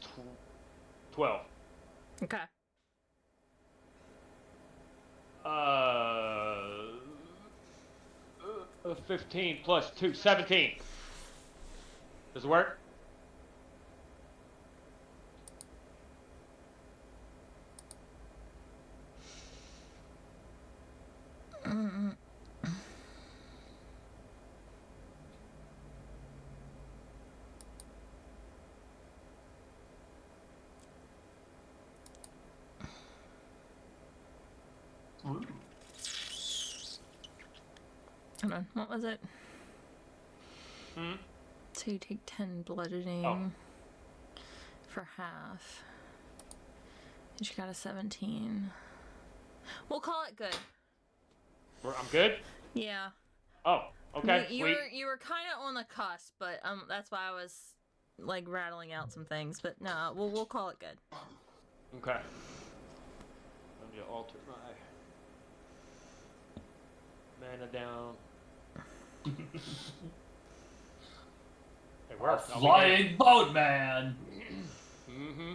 Speaker 1: 12.
Speaker 2: Okay.
Speaker 1: 15 plus 2, 17. Does it work?
Speaker 3: Ooh.
Speaker 2: Hold on. What was it?
Speaker 1: Hmm?
Speaker 2: So you take 10 bludgeoning for half. And you got a 17. We'll call it good.
Speaker 1: I'm good?
Speaker 2: Yeah.
Speaker 1: Oh, okay,
Speaker 2: You
Speaker 1: sweet.
Speaker 2: were kind of on the cusp, but that's why I was like rattling out some things. But no, we'll call it good.
Speaker 1: Okay. Let me alter my mana down. It
Speaker 3: A
Speaker 1: worked.
Speaker 3: flying boatman.
Speaker 1: Mm-hmm.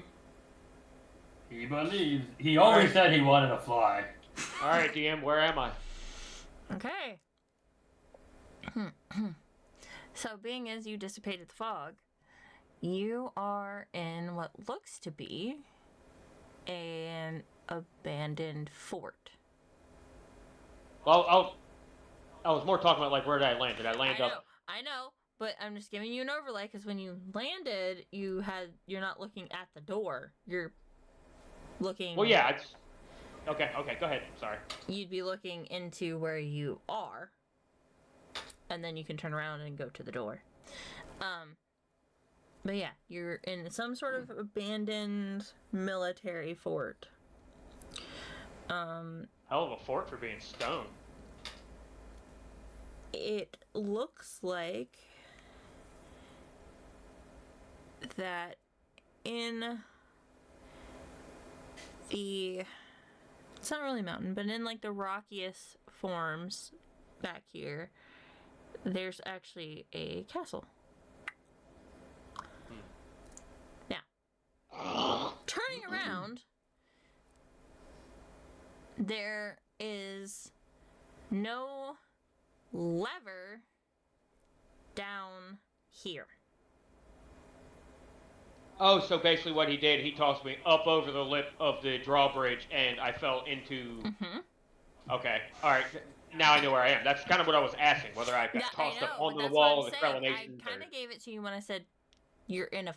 Speaker 3: He believes. He always said he wanted to fly.
Speaker 1: All right, DM, where am I?
Speaker 2: Okay. So, being as you dissipated the fog, you are in what looks to be an abandoned fort.
Speaker 1: Well, I was more talking about like where did I land? Did I land up?
Speaker 2: I know, but I'm just giving you an overlay because when you landed, you're not looking at the door. You're looking.
Speaker 1: Well, yeah. Okay. Go ahead. Sorry.
Speaker 2: You'd be looking into where you are, and then you can turn around and go to the door. But yeah, you're in some sort of abandoned military fort.
Speaker 1: Hell of a fort for being stone.
Speaker 2: It looks like that in the, it's not really mountain, but in like the rockiest forms back here, there's actually a castle. Now, turning around, there is no lever down here.
Speaker 1: Oh, so basically what he did, he tossed me up over the lip of the drawbridge, and I fell into...
Speaker 2: Mm-hmm.
Speaker 1: Okay, alright, now I know where I am. That's kind of what I was asking, whether I got tossed up onto the wall of the Trellination.
Speaker 2: I kind of gave it to you when I said you're in a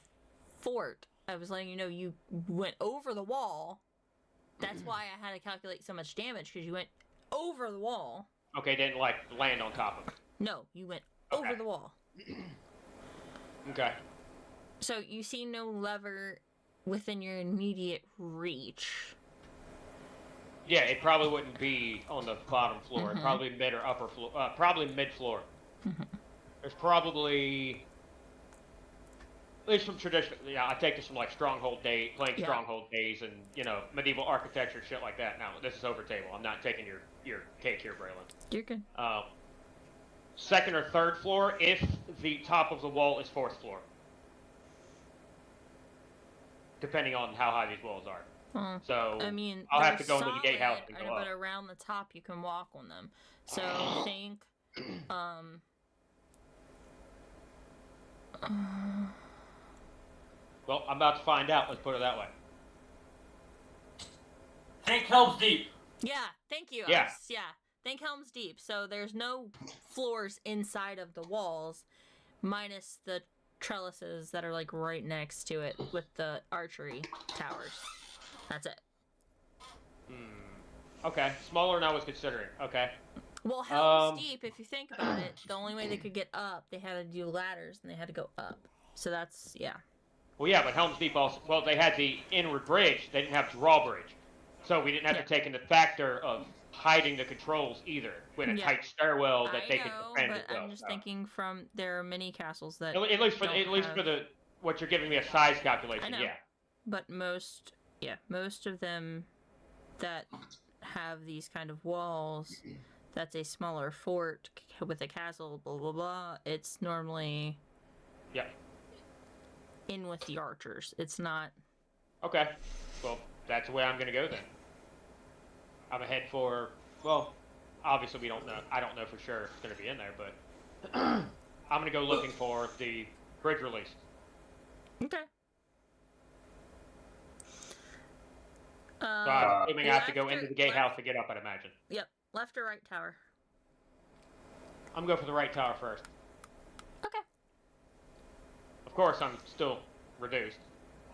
Speaker 2: fort. I was letting you know you went over the wall. That's why I had to calculate so much damage, because you went over the wall.
Speaker 1: Okay, didn't, like, land on top of it.
Speaker 2: No, you went over the wall.
Speaker 1: Okay.
Speaker 2: So you see no lever within your immediate reach.
Speaker 1: Yeah, it probably wouldn't be on the bottom floor.
Speaker 2: Mm-hmm.
Speaker 1: Probably mid or upper floor. Probably mid-floor.
Speaker 2: Mm-hmm.
Speaker 1: There's probably... At least from traditional... Yeah, I take this from, like, Stronghold Day, playing Stronghold days and, you know, medieval architecture, shit like that. Now, this is over table. I'm not taking your cake here, Braylon.
Speaker 2: You're good.
Speaker 1: Second or third floor if the top of the wall is fourth floor. Depending on how high these walls are. So,
Speaker 2: I mean,
Speaker 1: I'll have to go into the gatehouse and go
Speaker 2: but
Speaker 1: up.
Speaker 2: around the top you can walk on them. So think,
Speaker 1: Well, I'm about to find out. Let's put it that way.
Speaker 3: Think Helm's Deep.
Speaker 2: Yeah, thank you.
Speaker 1: Yeah.
Speaker 2: Think Helm's Deep. So there's no floors inside of the walls, minus the trellises that are like right next to it with the archery towers. That's it.
Speaker 1: Okay, smaller than I was considering. Okay.
Speaker 2: Well, Helm's Deep, if you think about it, the only way they could get up, they had to do ladders and they had to go up. So that's, yeah.
Speaker 1: Well, yeah, but Helm's Deep also... Well, they had the inward bridge. They didn't have drawbridge. So we didn't have to take into factor of hiding the controls either. With a tight stairwell that they could defend as well.
Speaker 2: I'm just thinking from... There are many castles that
Speaker 1: At least for the... What you're giving me a size calculation,
Speaker 2: I know.
Speaker 1: yeah.
Speaker 2: But most of them that have these kind of walls, that's a smaller fort with a castle, blah, blah, blah. It's normally...
Speaker 1: Yeah.
Speaker 2: in with the archers. It's not.
Speaker 1: Okay. Well, that's the way I'm gonna go then. I'm gonna head for. Well, obviously we don't know. I don't know for sure if it's gonna be in there, but I'm gonna go looking for the bridge release.
Speaker 2: Okay.
Speaker 1: So I'm assuming I have to go
Speaker 2: left
Speaker 1: into
Speaker 2: or-
Speaker 1: the gatehouse to get up. I'd imagine.
Speaker 2: Yep. Left or right tower?
Speaker 1: I'm going for the right tower first.
Speaker 2: Okay.
Speaker 1: Of course, I'm still reduced.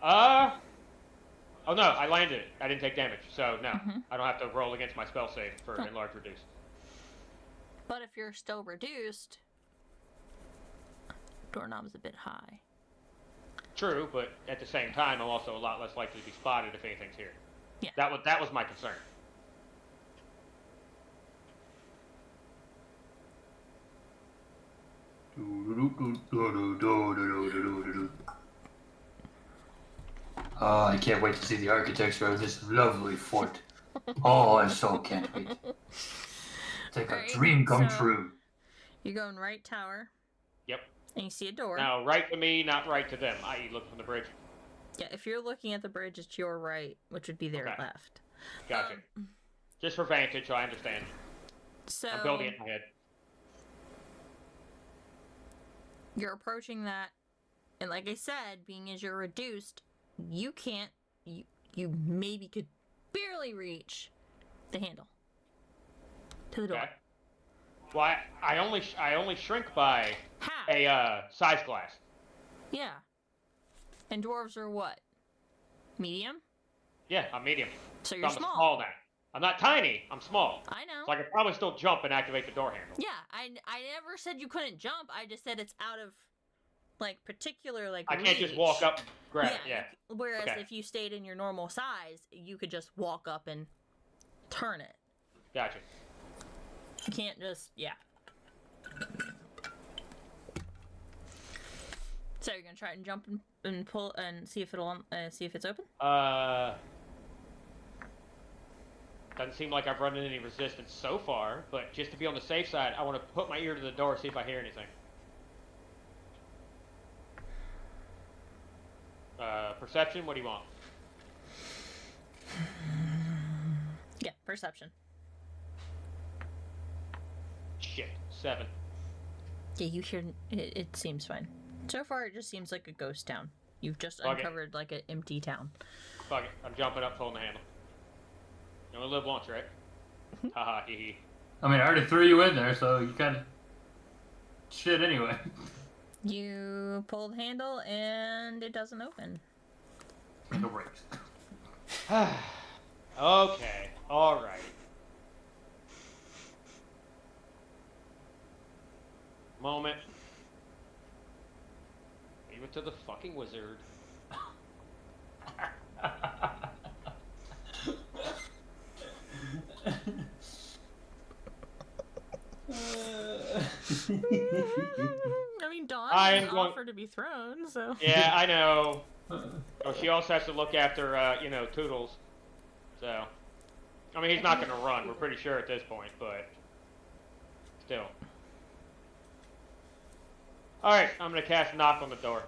Speaker 1: Oh no, I landed it. I didn't take damage, so no. I don't have to roll against my spell save for enlarge reduce.
Speaker 2: But if you're still reduced, doorknob's a bit high.
Speaker 1: True, but at the same time, I'm also a lot less likely to be spotted if anything's here.
Speaker 2: Yeah.
Speaker 1: That was my concern.
Speaker 3: Oh, I can't wait to see the architecture of this lovely fort. Oh, I so can't wait. It's like a
Speaker 2: Alright,
Speaker 3: dream come
Speaker 2: so-
Speaker 3: true.
Speaker 2: You're going right tower,
Speaker 1: Yep.
Speaker 2: and you see a door.
Speaker 1: Now, right to me, not right to them. I.e., look from the bridge.
Speaker 2: Yeah, if you're looking at the bridge, it's your right, which would be their
Speaker 1: Okay.
Speaker 2: left.
Speaker 1: Gotcha. Just for vantage, so I understand.
Speaker 2: So
Speaker 1: I'm building it in my head.
Speaker 2: you're approaching that, and like I said, being as you're reduced, you can't. You maybe could barely reach the handle to the door.
Speaker 1: Okay. Well, I only shrink by
Speaker 2: Half.
Speaker 1: a size glass.
Speaker 2: Yeah. And dwarves are what? Medium?
Speaker 1: Yeah, I'm medium.
Speaker 2: So
Speaker 1: So
Speaker 2: you're
Speaker 1: I'm
Speaker 2: small.
Speaker 1: now. I'm not tiny. I'm small.
Speaker 2: I know.
Speaker 1: So I could probably still jump and activate the door handle.
Speaker 2: Yeah, I never said you couldn't jump. I just said it's out of, like, particular, like,
Speaker 1: I can't just
Speaker 2: reach.
Speaker 1: walk up and grab it. Yeah.
Speaker 2: Whereas
Speaker 1: Okay.
Speaker 2: if you stayed in your normal size, you could just walk up and turn it.
Speaker 1: Gotcha.
Speaker 2: You can't just, yeah. So you're gonna try and jump and pull and see if it'll see if it's open.
Speaker 1: Doesn't seem like I've run into any resistance so far, but just to be on the safe side, I want to put my ear to the door, see if I hear anything. Perception, what do you want?
Speaker 2: Yeah, perception.
Speaker 1: Shit, 7.
Speaker 2: Yeah, you hear it seems fine. So far, it just seems like a ghost town. You've just
Speaker 1: Okay.
Speaker 2: uncovered like an empty town.
Speaker 1: Fuck it, I'm jumping up, pulling the handle. You only live once, right? Haha, hee hee.
Speaker 3: I mean, I already threw you in there, so you kind of shit anyway.
Speaker 2: You pull the handle and it doesn't open.
Speaker 3: No breaks.
Speaker 1: Okay, alright. Moment. Leave it to the fucking wizard.
Speaker 2: I mean, Dawn
Speaker 1: I
Speaker 2: didn't
Speaker 1: am going-
Speaker 2: offer to be thrown, so.
Speaker 1: Yeah, I know. Oh, she also has to look after, Toodles. So, I mean, he's not gonna run. We're pretty sure at this point, but still. All right, I'm gonna cast knock on the door.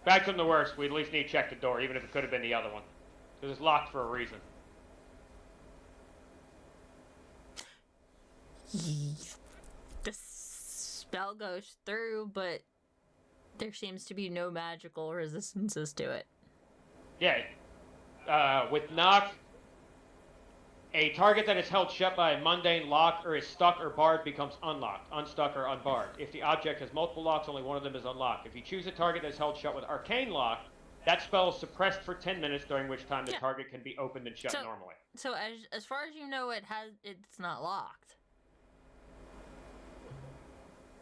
Speaker 1: Back from the worst, we at least need to check the door, even if it could have been the other one, because it's locked for a reason.
Speaker 2: The spell goes through, but there seems to be no magical resistances to it.
Speaker 1: Yeah. With knock, a target that is held shut by a mundane lock or is stuck or barred becomes unlocked, unstuck, or unbarred. If the object has multiple locks, only one of them is unlocked. If you choose a target that is held shut with arcane lock, that spell is suppressed for 10 minutes, during which time the
Speaker 2: Yeah.
Speaker 1: target can be opened and shut
Speaker 2: So-
Speaker 1: normally.
Speaker 2: So as far as you know, it's not locked.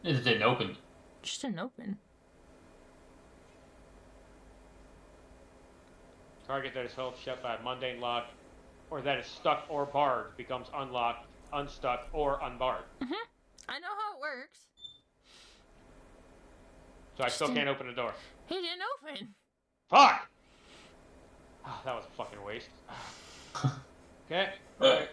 Speaker 3: It didn't open.
Speaker 2: Just didn't open.
Speaker 1: Target that is held shut by a mundane lock or that is stuck or barred becomes unlocked, unstuck, or unbarred.
Speaker 2: I know how it works.
Speaker 1: So I still can't open the door.
Speaker 2: He didn't open.
Speaker 1: Fuck! Oh, that was a fucking waste. Okay. Alright.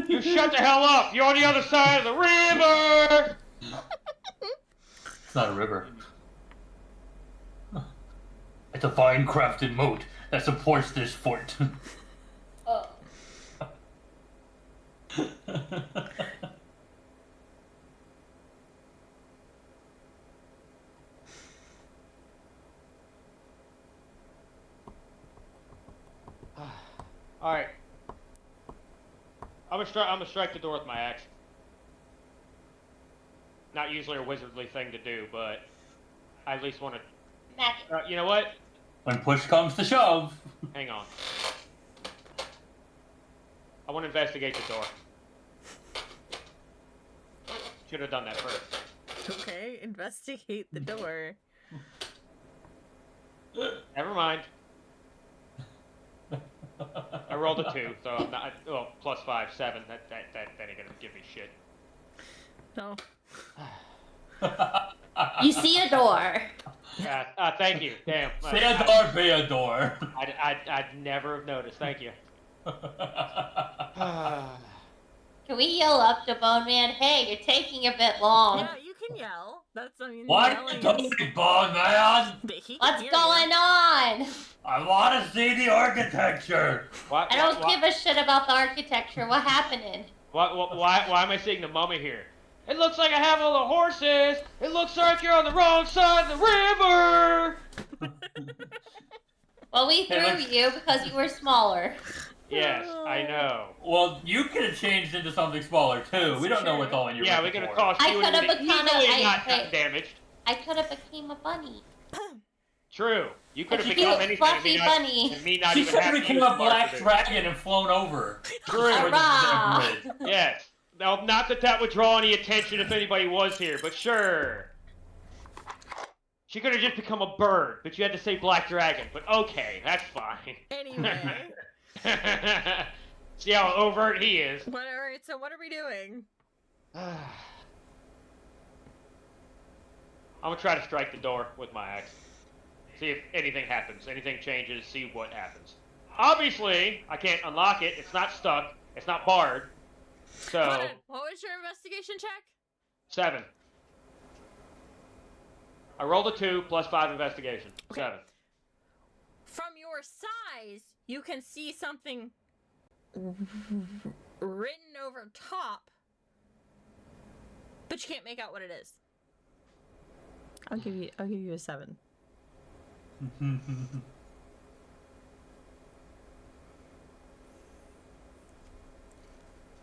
Speaker 1: You shut the hell up! You're on the other side of the river!
Speaker 3: It's not a river. It's a fine crafted moat that supports this fort.
Speaker 4: Oh.
Speaker 1: Alright. I'm gonna strike the door with my axe. Not usually a wizardly thing to do, but I at least want to.
Speaker 4: Magic.
Speaker 1: You know what?
Speaker 3: When push comes to shove.
Speaker 1: Hang on. I want to investigate the door. Should have done that first.
Speaker 2: Okay, investigate the door.
Speaker 1: Never mind. I rolled a 2, so I'm not. Well, plus 5, 7. That ain't gonna give me shit.
Speaker 2: No.
Speaker 4: You see a door.
Speaker 1: Thank you. Damn.
Speaker 3: Say a door, be a door.
Speaker 1: I'd never have noticed. Thank you.
Speaker 4: Can we yell up to Bone Man? Hey, you're taking a bit long.
Speaker 2: Yeah, you can yell. That's, I mean,
Speaker 3: What
Speaker 2: yelling
Speaker 3: the
Speaker 2: is-
Speaker 3: big bone, man?
Speaker 2: But he can
Speaker 4: What's
Speaker 2: hear
Speaker 4: going
Speaker 2: you.
Speaker 4: on?
Speaker 3: I want to see the architecture.
Speaker 1: What,
Speaker 4: I don't give a shit about the architecture. What happening?
Speaker 1: Why am I seeing the mummy here? It looks like I have all the horses. It looks like you're on the wrong side of the river.
Speaker 4: Well, we threw you because you were smaller.
Speaker 1: Yes, I know.
Speaker 3: Well, you could have changed into something smaller too. We don't know what's all in your
Speaker 1: Yeah, we're
Speaker 3: repertoire.
Speaker 1: gonna cost
Speaker 4: I
Speaker 1: you
Speaker 4: could have
Speaker 1: and
Speaker 4: become
Speaker 1: easily
Speaker 4: a-
Speaker 1: not
Speaker 4: I-
Speaker 1: gotten damaged.
Speaker 4: I could have became a bunny.
Speaker 1: True. You could have
Speaker 4: A
Speaker 1: become
Speaker 4: cute,
Speaker 1: anything
Speaker 4: fluffy bunny.
Speaker 1: and me not
Speaker 3: She
Speaker 1: even
Speaker 3: could have
Speaker 1: having
Speaker 3: become
Speaker 1: used
Speaker 3: a black
Speaker 1: marketing.
Speaker 3: dragon and flown over.
Speaker 1: True.
Speaker 4: Hurrah!
Speaker 1: Yes. Now, not that would draw any attention if anybody was here, but sure. She could have just become a bird, but you had to say black dragon. But okay, that's fine.
Speaker 2: Anyway.
Speaker 1: See how overt he is.
Speaker 2: Alright, so what are we doing?
Speaker 1: I'm gonna try to strike the door with my axe. See if anything happens, anything changes, see what happens. Obviously, I can't unlock it. It's not stuck. It's not barred. So,
Speaker 2: Hold on. What was your investigation check?
Speaker 1: 7. I rolled a 2 plus 5 investigation.
Speaker 2: Okay.
Speaker 1: 7.
Speaker 2: From your size, you can see something written over top, but you can't make out what it is. I'll give you a 7.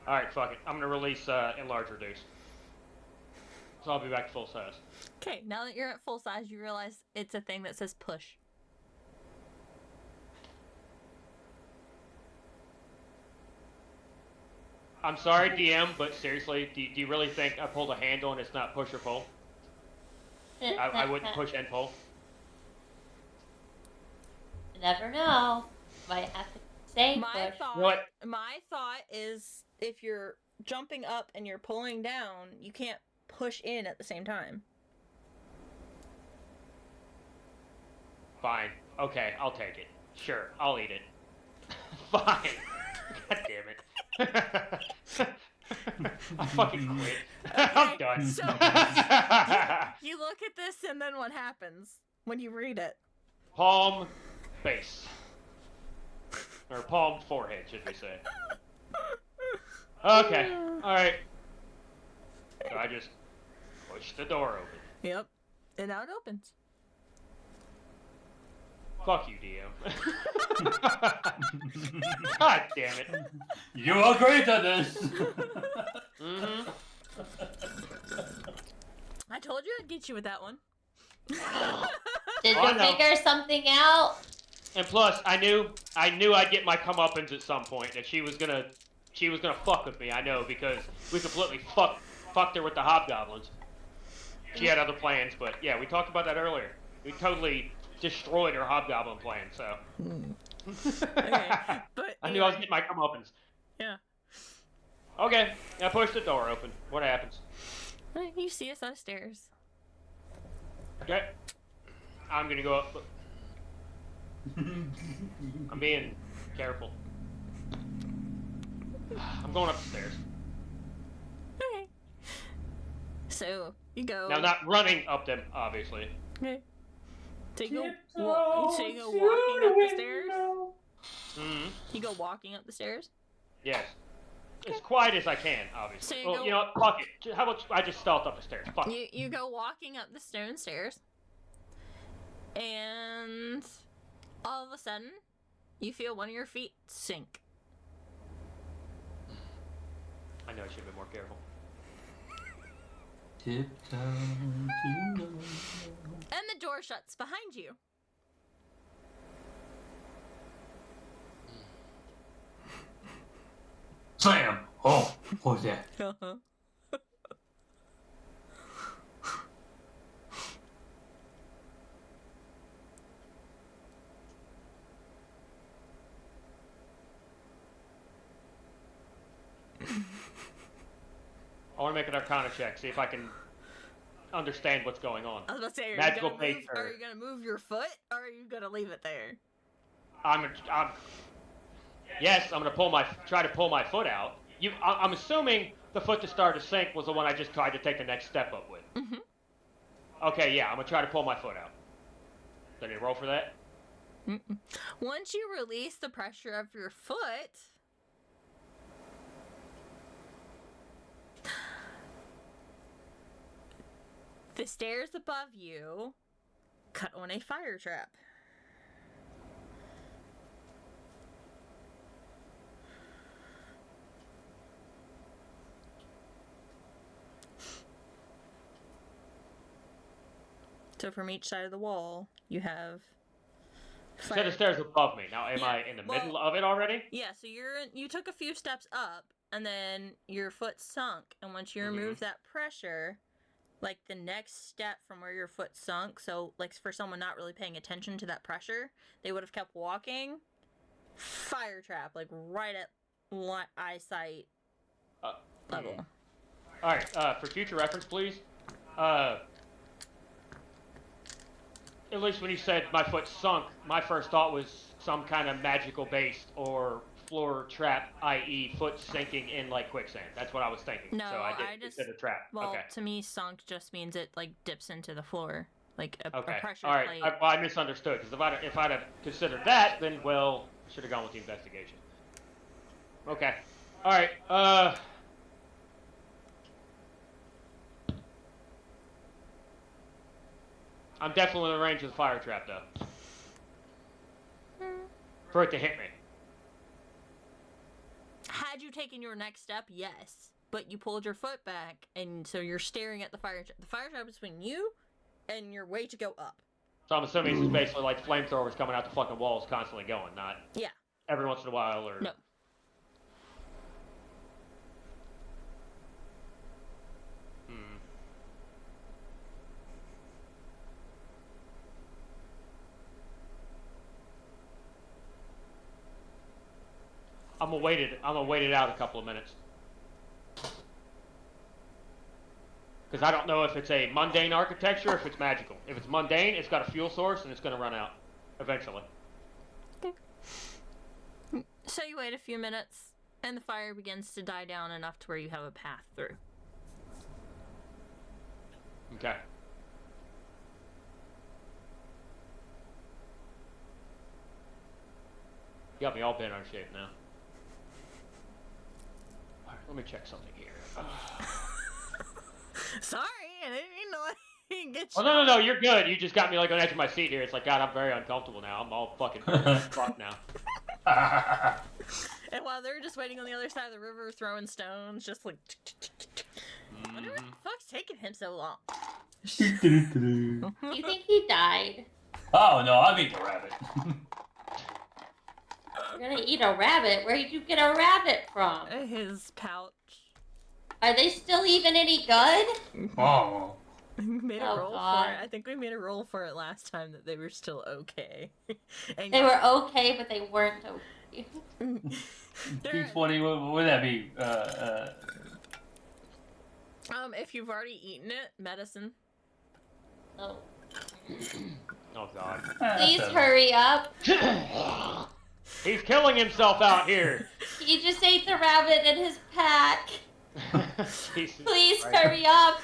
Speaker 1: Alright, fuck it. I'm gonna release Enlarge Reduce. So I'll be back to full size.
Speaker 2: Okay, now that you're at full size, you realize it's a thing that says push.
Speaker 1: I'm sorry, DM, but seriously, do you really think I pulled a handle and it's not push or pull? I wouldn't push and pull.
Speaker 4: You never know. Might have to say
Speaker 2: My
Speaker 4: push.
Speaker 2: thought is if you're jumping up and you're pulling down, you can't push in at the same time.
Speaker 1: Fine. Okay, I'll take it. Sure, I'll eat it. Fine. God damn it. I fucking quit. I'm done.
Speaker 2: So you look at this and then what happens when you read it?
Speaker 1: Palm face. Or palm forehead, should we say. Okay, alright. So I just push the door open.
Speaker 2: Yep. And now it opens.
Speaker 1: Fuck you, DM. God damn it.
Speaker 3: You agreed to this.
Speaker 1: Mm-hmm.
Speaker 2: I told you I'd get you with that one.
Speaker 4: Did
Speaker 1: Oh,
Speaker 4: you
Speaker 1: no.
Speaker 4: figure something out?
Speaker 1: And plus, I knew I'd get my comeuppance at some point, that she was gonna fuck with me. I know, because we completely fucked her with the hobgoblins. She had other plans, but yeah, we talked about that earlier. We totally destroyed her hobgoblin plan. So
Speaker 2: Okay, but
Speaker 1: I knew I was
Speaker 2: anyway.
Speaker 1: getting my comeuppance.
Speaker 2: Yeah.
Speaker 1: Okay, I pushed the door open. What happens?
Speaker 2: You see us on stairs.
Speaker 1: Okay, I'm gonna go up. I'm being careful. I'm going up the stairs.
Speaker 2: Okay. So you go.
Speaker 1: Now, not running up them, obviously.
Speaker 2: Okay. So you go
Speaker 3: Tiptoe
Speaker 2: walking up the stairs.
Speaker 1: Mm-hmm.
Speaker 2: You go walking up the stairs.
Speaker 1: Yes. As quiet as I can, obviously.
Speaker 2: So you
Speaker 1: Well,
Speaker 2: go-
Speaker 1: you know what? Fuck it. How about I just stealth up the stairs? Fuck it.
Speaker 2: You go walking up the stone stairs, and all of a sudden, you feel one of your feet sink.
Speaker 1: I know I should have been more careful.
Speaker 3: Tiptoe to the...
Speaker 2: And the door shuts behind you.
Speaker 3: Slam! Oh, what was that?
Speaker 1: I want to make an Arcana check, see if I can understand what's going on.
Speaker 2: I was about to say,
Speaker 1: Magical bait
Speaker 2: are
Speaker 1: or-
Speaker 2: you gonna move your foot, or are you gonna leave it there?
Speaker 1: Yes, I'm gonna try to pull my foot out. I'm assuming the foot that started to sink was the one I just tried to take the next step up with.
Speaker 2: Mm-hmm.
Speaker 1: Okay, yeah, I'm gonna try to pull my foot out. Did you roll for that?
Speaker 2: Mm-mm. Once you release the pressure of your foot, the stairs above you cut on a fire trap. So from each side of the wall, you have
Speaker 1: You said the stairs above me. Now, am
Speaker 2: Yeah,
Speaker 1: I in the
Speaker 2: well-
Speaker 1: middle of it already?
Speaker 2: Yeah, so you took a few steps up, and then your foot sunk, and once you
Speaker 1: Mhm.
Speaker 2: remove that pressure, like the next step from where your foot sunk, so like for someone not really paying attention to that pressure, they would have kept walking. Fire trap, like right at eyesight level.
Speaker 1: All right. For future reference, please. At least when you said my foot sunk, my first thought was some kind of magical based or floor trap, i.e., foot sinking in like quicksand. That's what I was thinking.
Speaker 2: No,
Speaker 1: so I
Speaker 2: I
Speaker 1: did
Speaker 2: just-
Speaker 1: consider trap.
Speaker 2: Well,
Speaker 1: Okay.
Speaker 2: to me, sunk just means it like dips into the floor, like a
Speaker 1: Okay.
Speaker 2: pressure
Speaker 1: All right.
Speaker 2: plate.
Speaker 1: I misunderstood because if I'd have considered that, then well, I should have gone with the investigation. Okay. All right. I'm definitely in the range of the fire trap, though. For it to hit me.
Speaker 2: Had you taken your next step, yes. But you pulled your foot back, and so you're staring at the fire trap. The fire trap is between you and your way to go up.
Speaker 1: So I'm assuming this is basically like flamethrowers coming out the fucking walls constantly going, not
Speaker 2: Yeah.
Speaker 1: every once in a while or...
Speaker 2: No.
Speaker 1: Hmm. I'm gonna wait it out a couple of minutes. Because I don't know if it's a mundane architecture or if it's magical. If it's mundane, it's got a fuel source and it's gonna run out eventually.
Speaker 2: So you wait a few minutes, and the fire begins to die down enough to where you have a path through.
Speaker 1: Okay. You got me all bent out of shape now. Alright, let me check something here.
Speaker 2: Sorry, I didn't mean to get
Speaker 1: Oh,
Speaker 2: you.
Speaker 1: no, you're good. You just got me like on the edge of my seat here. It's like, God, I'm very uncomfortable now. I'm all fucking fucked now.
Speaker 2: And while they're just waiting on the other side of the river, throwing stones, just like. I wonder what the fuck's taking him so long.
Speaker 4: Do you think he died?
Speaker 3: Oh no, I'll eat the rabbit.
Speaker 4: You're gonna eat a rabbit? Where did you get a rabbit from?
Speaker 2: His pouch.
Speaker 4: Are they still even any good?
Speaker 3: Oh.
Speaker 2: We made a
Speaker 4: Oh,
Speaker 2: roll
Speaker 4: God.
Speaker 2: for it. I think we made a roll for it last time that they were still okay. And
Speaker 4: They were okay, but they weren't okay.
Speaker 2: They're-
Speaker 3: D20, what would that be?
Speaker 2: if you've already eaten it, medicine.
Speaker 4: Oh.
Speaker 1: Oh, God.
Speaker 4: Please hurry up.
Speaker 1: He's killing himself out here.
Speaker 4: He just ate the rabbit in his pack.
Speaker 1: Jesus
Speaker 4: Please
Speaker 1: Christ.
Speaker 4: hurry up.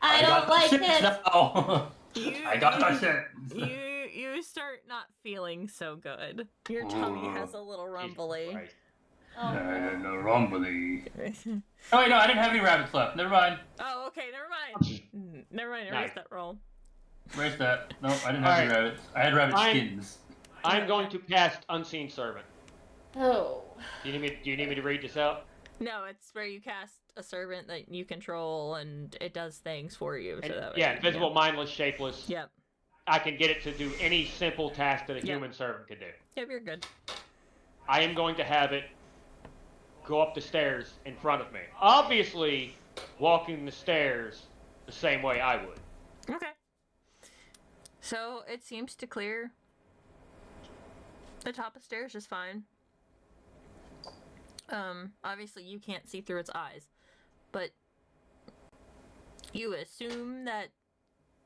Speaker 4: I don't like it.
Speaker 3: No. I got that shit.
Speaker 2: You start not feeling so good. Your tummy has a little rumbly.
Speaker 1: Christ.
Speaker 4: Oh,
Speaker 3: No, rumbly. Oh wait, no, I didn't have any rabbits left. Never mind.
Speaker 2: Oh, okay, never mind. Never mind, erase
Speaker 1: Nice.
Speaker 2: that roll.
Speaker 3: Where's that? No, I didn't have any
Speaker 1: Alright.
Speaker 3: rabbits. I had rabbit skins.
Speaker 1: I'm going to cast Unseen Servant.
Speaker 4: oh.
Speaker 1: Do you need me to read this out?
Speaker 2: No, it's where you cast a servant that you control and it does things for you. So that way,
Speaker 1: Yeah, invisible, mindless, shapeless.
Speaker 2: Yep.
Speaker 1: I can get it to do any simple task that a
Speaker 2: Yep.
Speaker 1: human servant could do.
Speaker 2: Yep, you're good.
Speaker 1: I am going to have it go up the stairs in front of me. Obviously, walking the stairs the same way I would.
Speaker 2: Okay. So it seems to clear the top of stairs just fine. Obviously you can't see through its eyes, but you assume that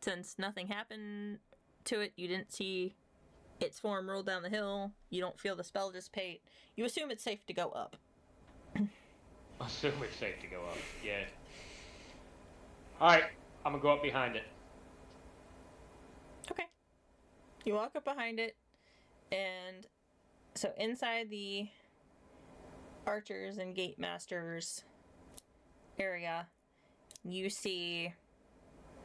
Speaker 2: since nothing happened to it, you didn't see its form roll down the hill, you don't feel the spell dissipate, you assume it's safe to go up.
Speaker 1: Assume it's safe to go up. Yeah. Alright, I'm gonna go up behind it.
Speaker 2: Okay. You walk up behind it, and so inside the archers and gate masters area, you see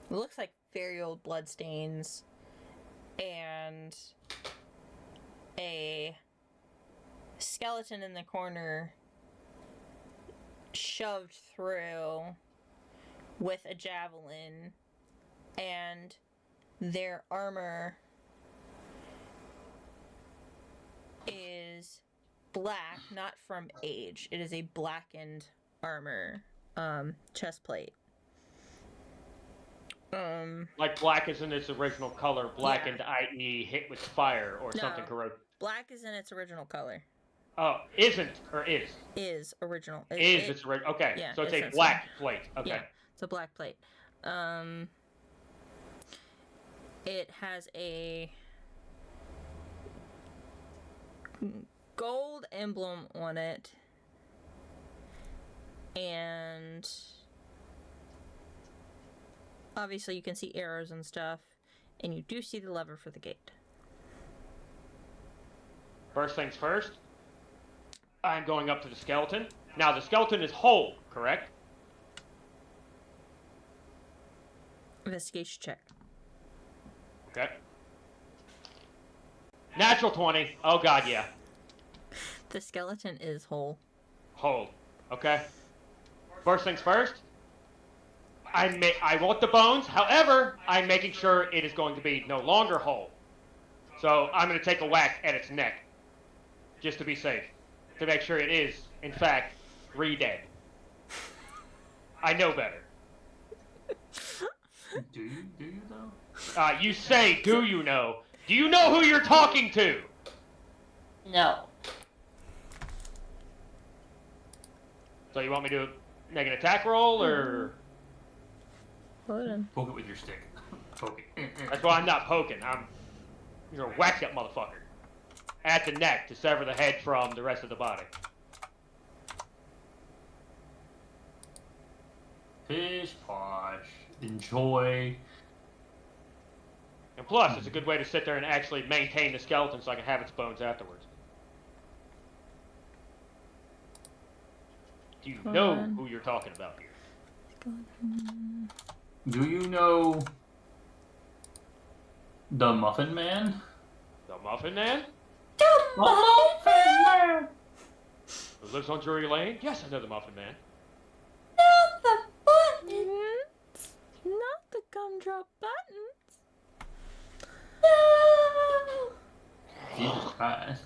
Speaker 2: it looks like very old bloodstains and a skeleton in the corner shoved through with a javelin, and their armor is black, not from age. It is a blackened armor, chest plate.
Speaker 1: Like black is in its original color, blackened, i.e. hit with fire or
Speaker 2: No.
Speaker 1: something corrosive.
Speaker 2: Black is in its original color.
Speaker 1: Oh, isn't or is?
Speaker 2: Is original.
Speaker 1: Is its original? Okay,
Speaker 2: yeah,
Speaker 1: so it's
Speaker 2: it's
Speaker 1: a
Speaker 2: its
Speaker 1: black plate. Okay.
Speaker 2: Yeah, it's a black plate. It has a gold emblem on it, and obviously you can see arrows and stuff, and you do see the lever for the gate.
Speaker 1: First things first, I'm going up to the skeleton. Now, the skeleton is whole, correct?
Speaker 2: Investigation check.
Speaker 1: Okay. Natural 20. Oh, God, yeah.
Speaker 2: The skeleton is whole.
Speaker 1: Whole. Okay. First things first, I want the bones. However, I'm making sure it is going to be no longer whole. So I'm going to take a whack at its neck, just to be safe, to make sure it is, in fact, re-dead. I know better.
Speaker 3: Do you though?
Speaker 1: You say, do you know? Do you know who you're talking to?
Speaker 4: No.
Speaker 1: So you want me to make an attack roll, or...
Speaker 2: Hold on.
Speaker 3: Poke it with your stick. Poke it.
Speaker 1: That's why I'm not poking. You're gonna whack that motherfucker. At the neck to sever the head from the rest of the body.
Speaker 3: Pish posh. Enjoy.
Speaker 1: And plus, it's a good way to sit there and actually maintain the skeleton so I can have its bones afterwards. Do you know who you're talking about here?
Speaker 3: Do you know the Muffin Man?
Speaker 1: The Muffin Man?
Speaker 3: The Muffin Man!
Speaker 1: Who lives on Drury Lane? Yes, I know the Muffin Man.
Speaker 4: Not the buttons.
Speaker 2: Not the gumdrop buttons.
Speaker 4: No.
Speaker 3: Jesus Christ.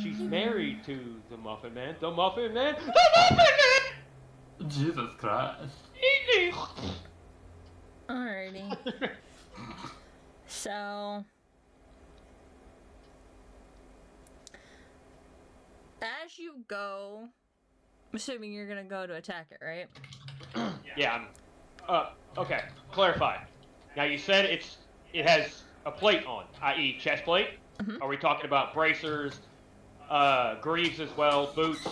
Speaker 1: She's married to the Muffin Man. The Muffin Man? The Muffin Man!
Speaker 3: Jesus Christ.
Speaker 1: Easy!
Speaker 2: Alrighty. So, as you go, I'm assuming you're gonna go to attack it, right?
Speaker 1: Yeah, okay. Clarify. Now you said it has a plate on, i.e. chest plate.
Speaker 2: Mhm.
Speaker 1: Are we talking about bracers, greaves as well, boots,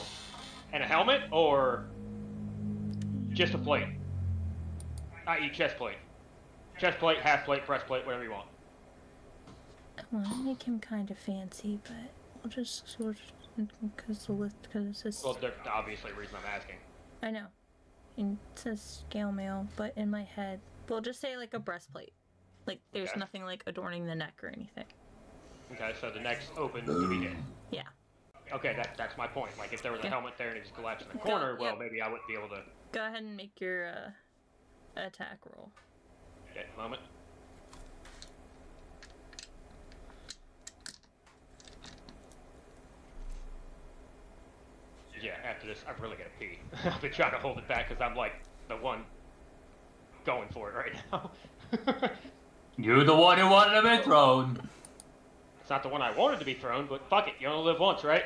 Speaker 1: and a helmet, or just a plate? I.e. chest plate. Chest plate, half plate, breastplate, whatever you want.
Speaker 2: I want to make him kind of fancy, but we'll just sort of, because it says.
Speaker 1: Well, there's obviously a reason I'm asking.
Speaker 2: I know. It says scale mail, but in my head, we'll just say like a breastplate. Like there's
Speaker 1: Okay.
Speaker 2: nothing like adorning the neck or anything.
Speaker 1: Okay, so the neck's open to be hit.
Speaker 2: Yeah.
Speaker 1: Okay, that's my point. Like, if there was a
Speaker 2: Yeah.
Speaker 1: helmet there and it just collapsed in the corner, well,
Speaker 2: yep.
Speaker 1: maybe I wouldn't be able to
Speaker 2: Go ahead and make your attack roll.
Speaker 1: get a moment. Yeah, after this, I've really got to pee. I've been trying to hold it back because I'm like the one going for it right now.
Speaker 3: You're the one who wanted to be thrown.
Speaker 1: It's not the one I wanted to be thrown, but fuck it, you only live once, right?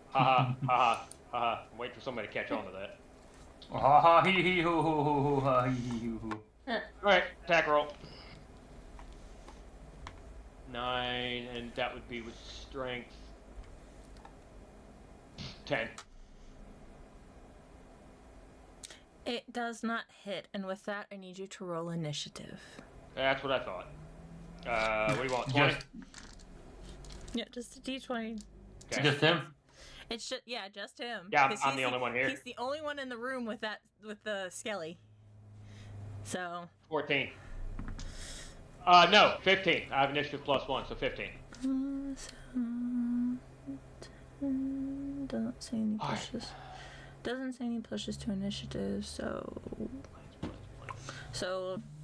Speaker 1: Haha, haha, haha. I'm waiting for somebody to catch on to that.
Speaker 3: Ha ha hee hee hoo hoo hoo hoo ha hee hee hoo hoo.
Speaker 1: Alright, attack roll. 9, and that would be with strength. 10.
Speaker 2: It does not hit, and with that, I need you to roll initiative.
Speaker 1: That's what I thought. What do you want? 20?
Speaker 3: Just,
Speaker 2: Yeah, just a d20.
Speaker 1: Okay.
Speaker 3: just him?
Speaker 2: It's just just him.
Speaker 1: Yeah,
Speaker 2: 'Cause
Speaker 1: I'm
Speaker 2: he's
Speaker 1: the only one here.
Speaker 2: He's the only one in the room with the skelly. So
Speaker 1: 14. No, 15. I have initiative +1, so 15.
Speaker 2: Doesn't say any
Speaker 1: Alright.
Speaker 2: pushes. Doesn't say any pushes to initiative. So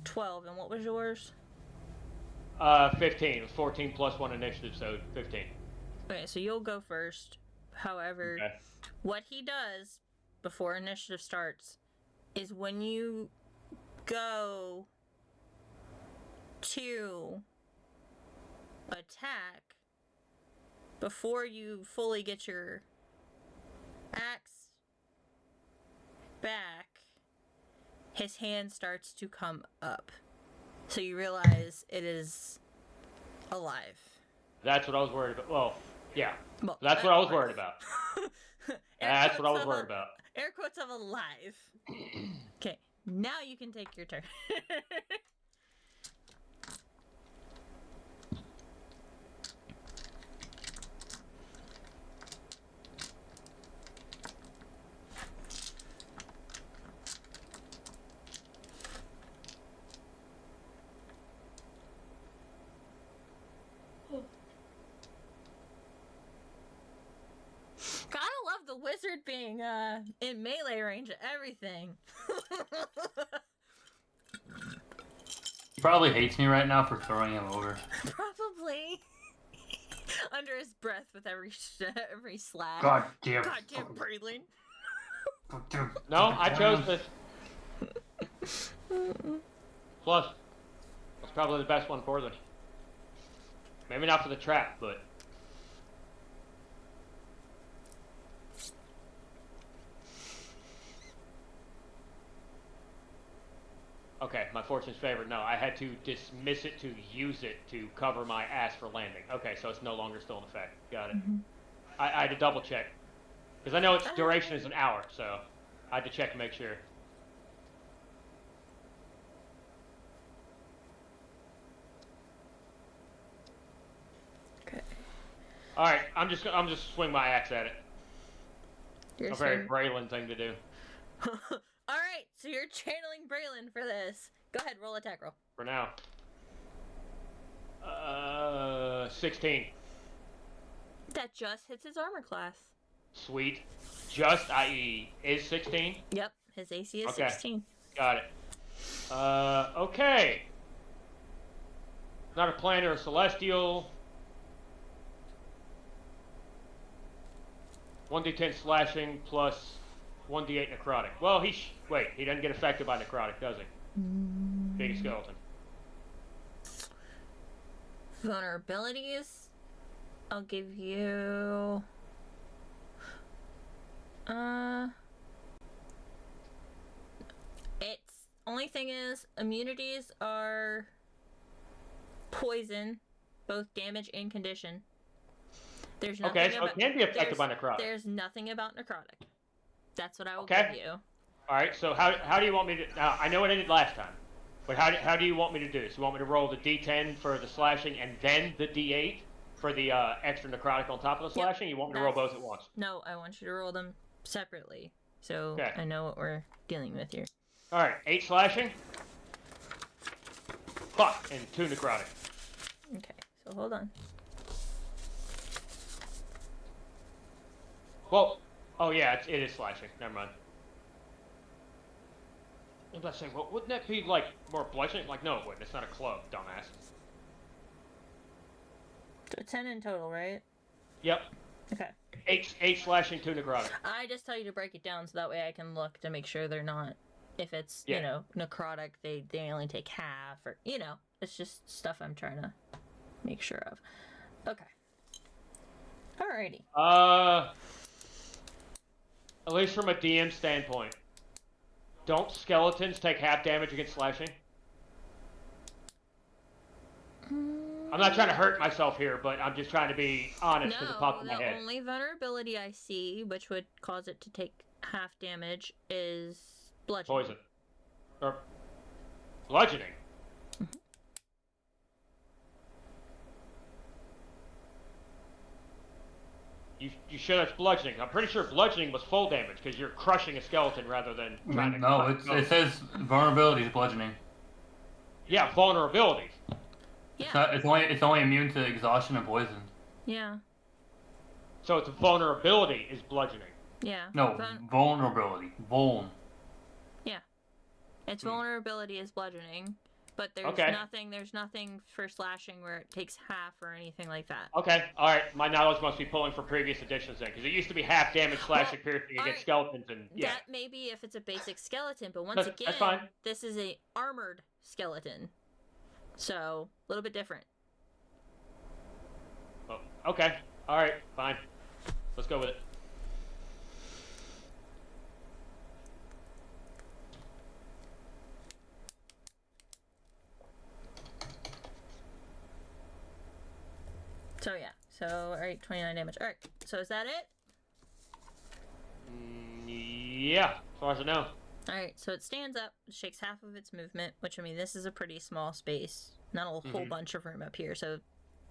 Speaker 2: 12. And what was yours?
Speaker 1: 15. It was 14 +1 initiative, so 15.
Speaker 2: Okay, so you'll go first. However,
Speaker 1: Okay.
Speaker 2: what he does before initiative starts is when you go to attack, before you fully get your axe back, his hand starts to come up. So you realize it is alive.
Speaker 1: That's what I was worried about. Well, yeah.
Speaker 2: Well,
Speaker 1: That's what I was worried about.
Speaker 2: Air
Speaker 1: That's what I
Speaker 2: quotes
Speaker 1: was
Speaker 2: of
Speaker 1: worried about.
Speaker 2: Air quotes of alive. Okay, now you can take your turn. Gotta love the wizard being in melee range of everything.
Speaker 3: He probably hates me right now for throwing him over.
Speaker 2: Probably. Under his breath with every slap.
Speaker 3: God damn.
Speaker 2: Goddamn Braylon.
Speaker 1: No, I chose this. Plus, that's probably the best one for them. Maybe not for the trap, but... Okay, my fortune's favored. No, I had to dismiss it to use it to cover my ass for landing. Okay, so it's no longer still in effect. Got it.
Speaker 2: Mm-hmm.
Speaker 1: I had to double check. Because I know its duration is an hour, so I had to check to make sure.
Speaker 2: Okay.
Speaker 1: Alright, I'm just swing my axe at it.
Speaker 2: Your
Speaker 1: A very
Speaker 2: turn.
Speaker 1: Braylon thing to do.
Speaker 2: Alright, so you're channeling Braylon for this. Go ahead, roll attack roll.
Speaker 1: For now. 16.
Speaker 2: That just hits his armor class.
Speaker 1: Sweet. Just, i.e., is 16?
Speaker 2: Yep, his AC is
Speaker 1: Okay.
Speaker 2: 16.
Speaker 1: Got it. Okay. Not a planar or celestial. 1d10 slashing plus 1d8 necrotic. Well, wait, he doesn't get affected by necrotic, does he? Big skeleton.
Speaker 2: Vulnerabilities. I'll give you. It's only thing is immunities are poison, both damage and condition. There's nothing
Speaker 1: Okay, so
Speaker 2: about,
Speaker 1: it can be affected by
Speaker 2: there's-
Speaker 1: necrotic.
Speaker 2: There's nothing about necrotic. That's what I will
Speaker 1: Okay.
Speaker 2: give you.
Speaker 1: All right. So how do you want me to? Now I know it ended last time, but how do you want me to do this? You want me to roll the D10 for the slashing and then the D8 for the extra necrotic on top of the
Speaker 2: Yep,
Speaker 1: slashing? You want me to roll both at once?
Speaker 2: No, I want you to roll them separately, so
Speaker 1: Okay.
Speaker 2: I know what we're dealing with here.
Speaker 1: All right. 8 slashing. Fuck, and 2 necrotic.
Speaker 2: Okay, so hold on.
Speaker 1: Well, oh yeah, it is slashing. Never mind. I was about to say, well, wouldn't that be like more bludgeoning? Like, no, it wouldn't. It's not a club, dumbass.
Speaker 2: So 10 in total, right?
Speaker 1: Yep.
Speaker 2: Okay.
Speaker 1: 8 slashing, 2 necrotic.
Speaker 2: I just tell you to break it down so that way I can look to make sure they're not. If it's
Speaker 1: Yeah.
Speaker 2: you know necrotic, they only take half, or it's just stuff I'm trying to make sure of. Okay. Alrighty.
Speaker 1: At least from a DM standpoint, don't skeletons take half damage against slashing? I'm not trying to hurt myself here, but I'm just trying to be honest to the top of my
Speaker 2: the
Speaker 1: head.
Speaker 2: only vulnerability I see, which would cause it to take half damage, is bludgeoning.
Speaker 1: Poison. Or bludgeoning. You sure that's bludgeoning? I'm pretty sure bludgeoning was full damage because you're crushing a skeleton rather than trying to.
Speaker 3: No, it says vulnerability is bludgeoning.
Speaker 1: Yeah, vulnerability.
Speaker 2: Yeah.
Speaker 3: It's only immune to exhaustion and poison.
Speaker 2: Yeah.
Speaker 1: So it's vulnerability is bludgeoning.
Speaker 2: Yeah.
Speaker 3: No, vulnerability. Vuln.
Speaker 2: Yeah. Its vulnerability is bludgeoning, but there's
Speaker 1: Okay.
Speaker 2: nothing for slashing where it takes half or anything like that.
Speaker 1: Okay, all right. My knowledge must be pulling from previous editions then, because it used to be half damage slashing piercing against skeletons, and yeah.
Speaker 2: That may be if it's a basic skeleton, but once
Speaker 1: That's
Speaker 2: again,
Speaker 1: fine.
Speaker 2: this is a armored skeleton, so a little bit different.
Speaker 1: Oh, okay, all right, fine. Let's go with it.
Speaker 2: So yeah, alright, 29 damage. Alright, so is that it?
Speaker 1: Yeah, as far as I know.
Speaker 2: Alright, so it stands up, shakes half of its movement, which I mean, this is a pretty small space. Not a whole bunch of room up here, so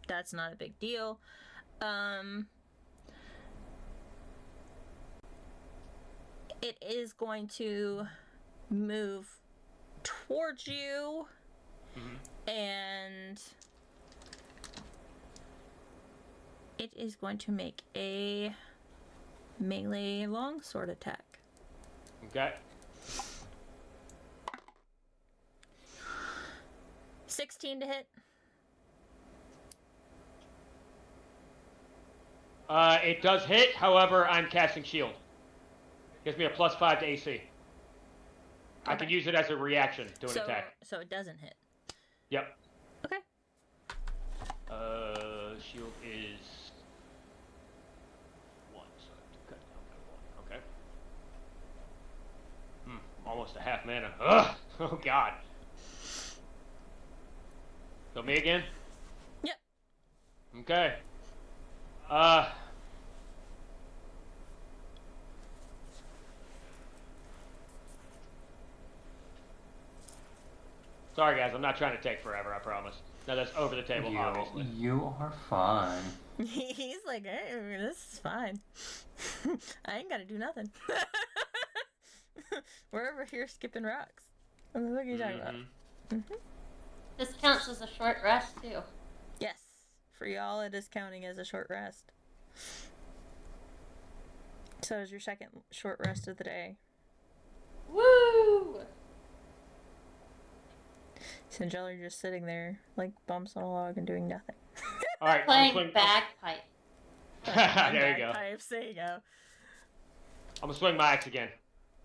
Speaker 2: that's not a big deal. It is going to move towards you, and it is going to make a melee longsword attack.
Speaker 1: Okay.
Speaker 2: 16 to hit.
Speaker 1: It does hit, however, I'm casting shield. Gives me a +5 to AC. I can use it as a reaction to an attack.
Speaker 2: So it doesn't hit.
Speaker 1: Yep.
Speaker 2: Okay.
Speaker 1: Shield is 1, so I have to cut down by 1. Okay. Almost a half mana. Ugh! Oh god. So me again?
Speaker 2: Yep.
Speaker 1: Okay. Sorry guys, I'm not trying to take forever, I promise. No, that's over the table, obviously.
Speaker 3: You are fine.
Speaker 2: He's like, hey, this is fine. I ain't gotta do nothing. We're over here skipping rocks. What are you talking about?
Speaker 4: This counts as a short rest too.
Speaker 2: Yes. For y'all, it is counting as a short rest. So is your second short rest of the day.
Speaker 4: Woo!
Speaker 2: Since y'all are just sitting there, like bumps on a log and doing nothing.
Speaker 1: Alright,
Speaker 4: Playing bagpipe.
Speaker 1: there you go.
Speaker 2: Pipes, there you go.
Speaker 1: I'm gonna swing my axe again.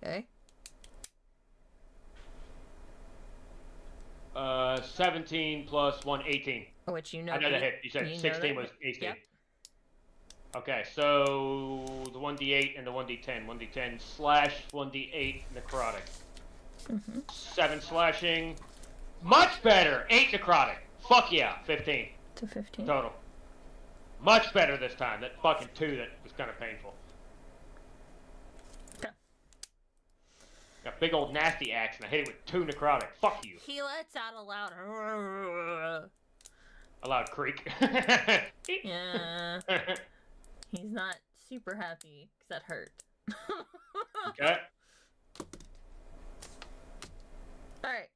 Speaker 2: Okay.
Speaker 1: 17 plus 1, 18.
Speaker 2: Which you know.
Speaker 1: I know the hit. You said 16 was AC.
Speaker 2: Yep.
Speaker 1: Okay, so the 1d8 and the 1d10. 1d10 slash, 1d8 necrotic. 7 slashing. Much better! 8 necrotic. Fuck yeah, 15.
Speaker 2: To 15.
Speaker 1: Total. Much better this time. That fucking 2 that was kind of painful.
Speaker 2: Okay.
Speaker 1: Got a big old nasty axe, and I hit it with 2 necrotic. Fuck you.
Speaker 2: He lets out a loud.
Speaker 1: A loud creak.
Speaker 2: Yeah. He's not super happy because that hurt.
Speaker 1: Okay.
Speaker 2: Alright.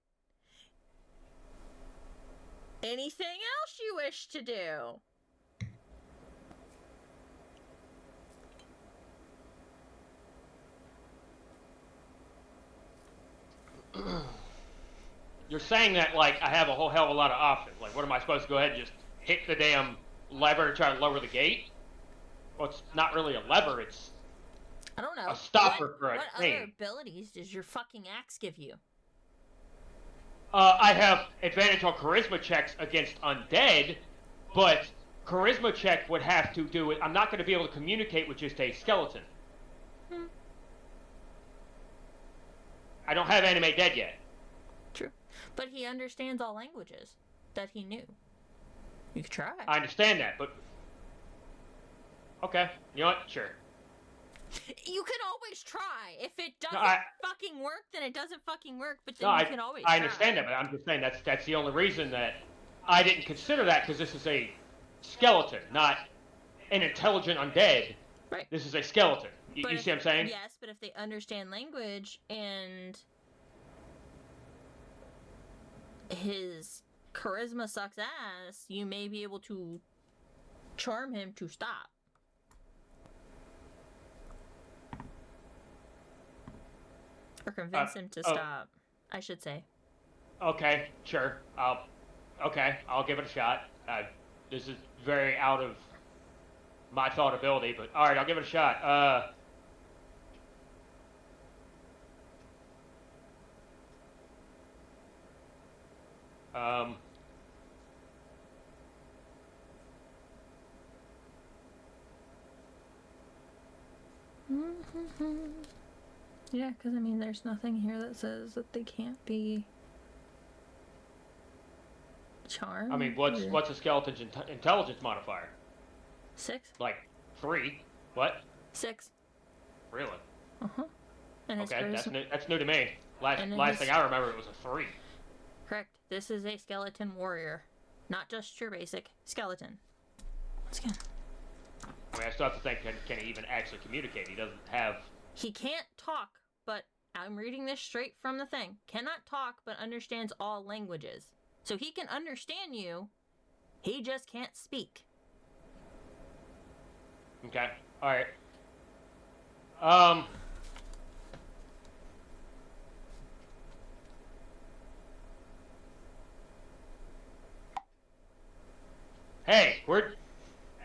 Speaker 2: Anything else you wish to do?
Speaker 1: You're saying that like I have a whole hell of a lot of options. Like, what am I supposed to go ahead and just hit the damn lever to try to lower the gate? Well, it's not really a lever. It's
Speaker 2: I don't know.
Speaker 1: a stopper for a
Speaker 2: What
Speaker 1: thing.
Speaker 2: other abilities does your fucking axe give you?
Speaker 1: I have advantage on charisma checks against undead, but charisma check would have to do it. I'm not going to be able to communicate with just a skeleton. I don't have animate dead yet.
Speaker 2: True. But he understands all languages that he knew. You could try.
Speaker 1: I understand that, but okay, you know what? Sure.
Speaker 2: You can always try. If it doesn't
Speaker 1: I-
Speaker 2: fucking work, then it doesn't fucking work. But then
Speaker 1: No,
Speaker 2: you can always
Speaker 1: I
Speaker 2: try.
Speaker 1: understand that, but I'm just saying that's the only reason that I didn't consider that, because this is a skeleton, not an intelligent undead.
Speaker 2: Right.
Speaker 1: This is a skeleton. You
Speaker 2: But
Speaker 1: see what I'm saying?
Speaker 2: Yes, but if they understand language and his charisma sucks ass, you may be able to charm him to stop. Or convince him to stop, I should say.
Speaker 1: Okay, sure. I'll give it a shot. This is very out of my thought ability, but all right, I'll give it a shot.
Speaker 2: Yeah, because I mean, there's nothing here that says that they can't be charmed.
Speaker 1: I mean, what's a skeleton's intelligence modifier?
Speaker 2: 6?
Speaker 1: Like 3? What?
Speaker 2: 6.
Speaker 1: Really?
Speaker 2: Uh-huh. And his
Speaker 1: Okay,
Speaker 2: charisma-
Speaker 1: that's new to me. Last
Speaker 2: And
Speaker 1: last
Speaker 2: his-
Speaker 1: thing I remember, it was a 3.
Speaker 2: Correct. This is a skeleton warrior. Not just your basic skeleton. Once again.
Speaker 1: I mean, I still have to think, can he even actually communicate? He doesn't have...
Speaker 2: He can't talk, but I'm reading this straight from the thing. Cannot talk, but understands all languages. So he can understand you. He just can't speak.
Speaker 1: Okay, alright.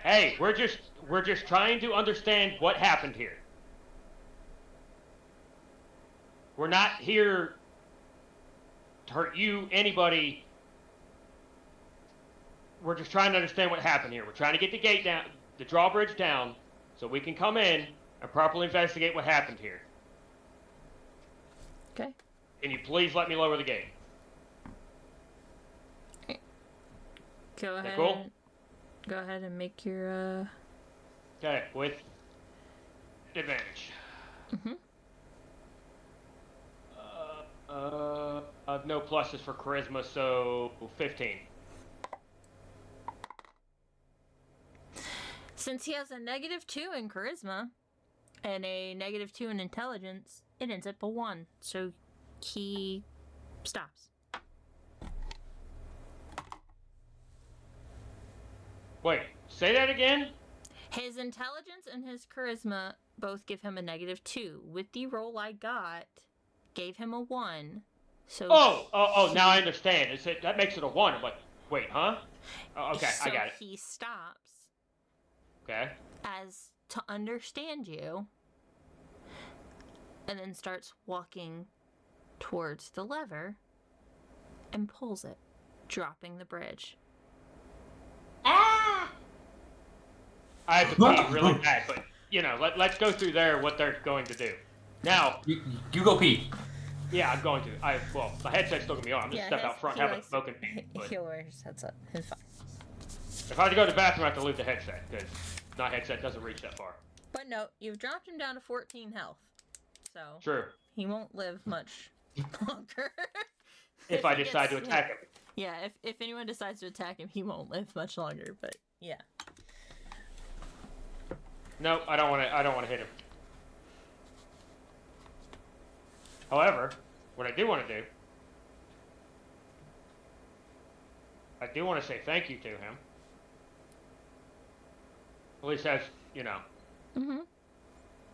Speaker 1: Hey, we're just trying to understand what happened here. We're not here to hurt you, anybody. We're just trying to understand what happened here. We're trying to get the gate down, the drawbridge down, so we can come in and properly investigate what happened here.
Speaker 2: Okay.
Speaker 1: Can you please let me lower the gate?
Speaker 2: Go
Speaker 1: that
Speaker 2: ahead.
Speaker 1: cool?
Speaker 2: Go ahead and make your
Speaker 1: Okay, with advantage.
Speaker 2: Mhm.
Speaker 1: No pluses for charisma, so 15.
Speaker 2: Since he has a -2 in charisma and a -2 in intelligence, it ends up a 1. So he stops.
Speaker 1: Wait, say that again?
Speaker 2: His intelligence and his charisma both give him a -2. With the roll I got, gave him a 1. So
Speaker 1: Now I understand. That makes it a 1. I'm like, wait, huh? Oh, okay,
Speaker 2: so
Speaker 1: I got it.
Speaker 2: he stops
Speaker 1: Okay.
Speaker 2: as to understand you and then starts walking towards the lever and pulls it, dropping the bridge.
Speaker 4: Ah!
Speaker 1: I have to pee really bad, but, let's go through there what they're going to do. Now,
Speaker 3: You go pee.
Speaker 1: yeah, I'm going to. My headset's still going to be on. I'm just step out front, have a smoking pee. But
Speaker 2: He'll wear his headset. He's fine.
Speaker 1: If I had to go to the bathroom, I have to leave the headset, because my headset doesn't reach that far.
Speaker 2: But no, you've dropped him down to 14 health. So
Speaker 1: True.
Speaker 2: he won't live much longer.
Speaker 1: If I
Speaker 2: he
Speaker 1: decide to
Speaker 2: gets
Speaker 1: attack
Speaker 2: hit.
Speaker 1: him.
Speaker 2: Yeah, if anyone decides to attack him, he won't live much longer, but yeah.
Speaker 1: No, I don't want to hit him. However, what I do want to do, I do want to say thank you to him. At least as, you know,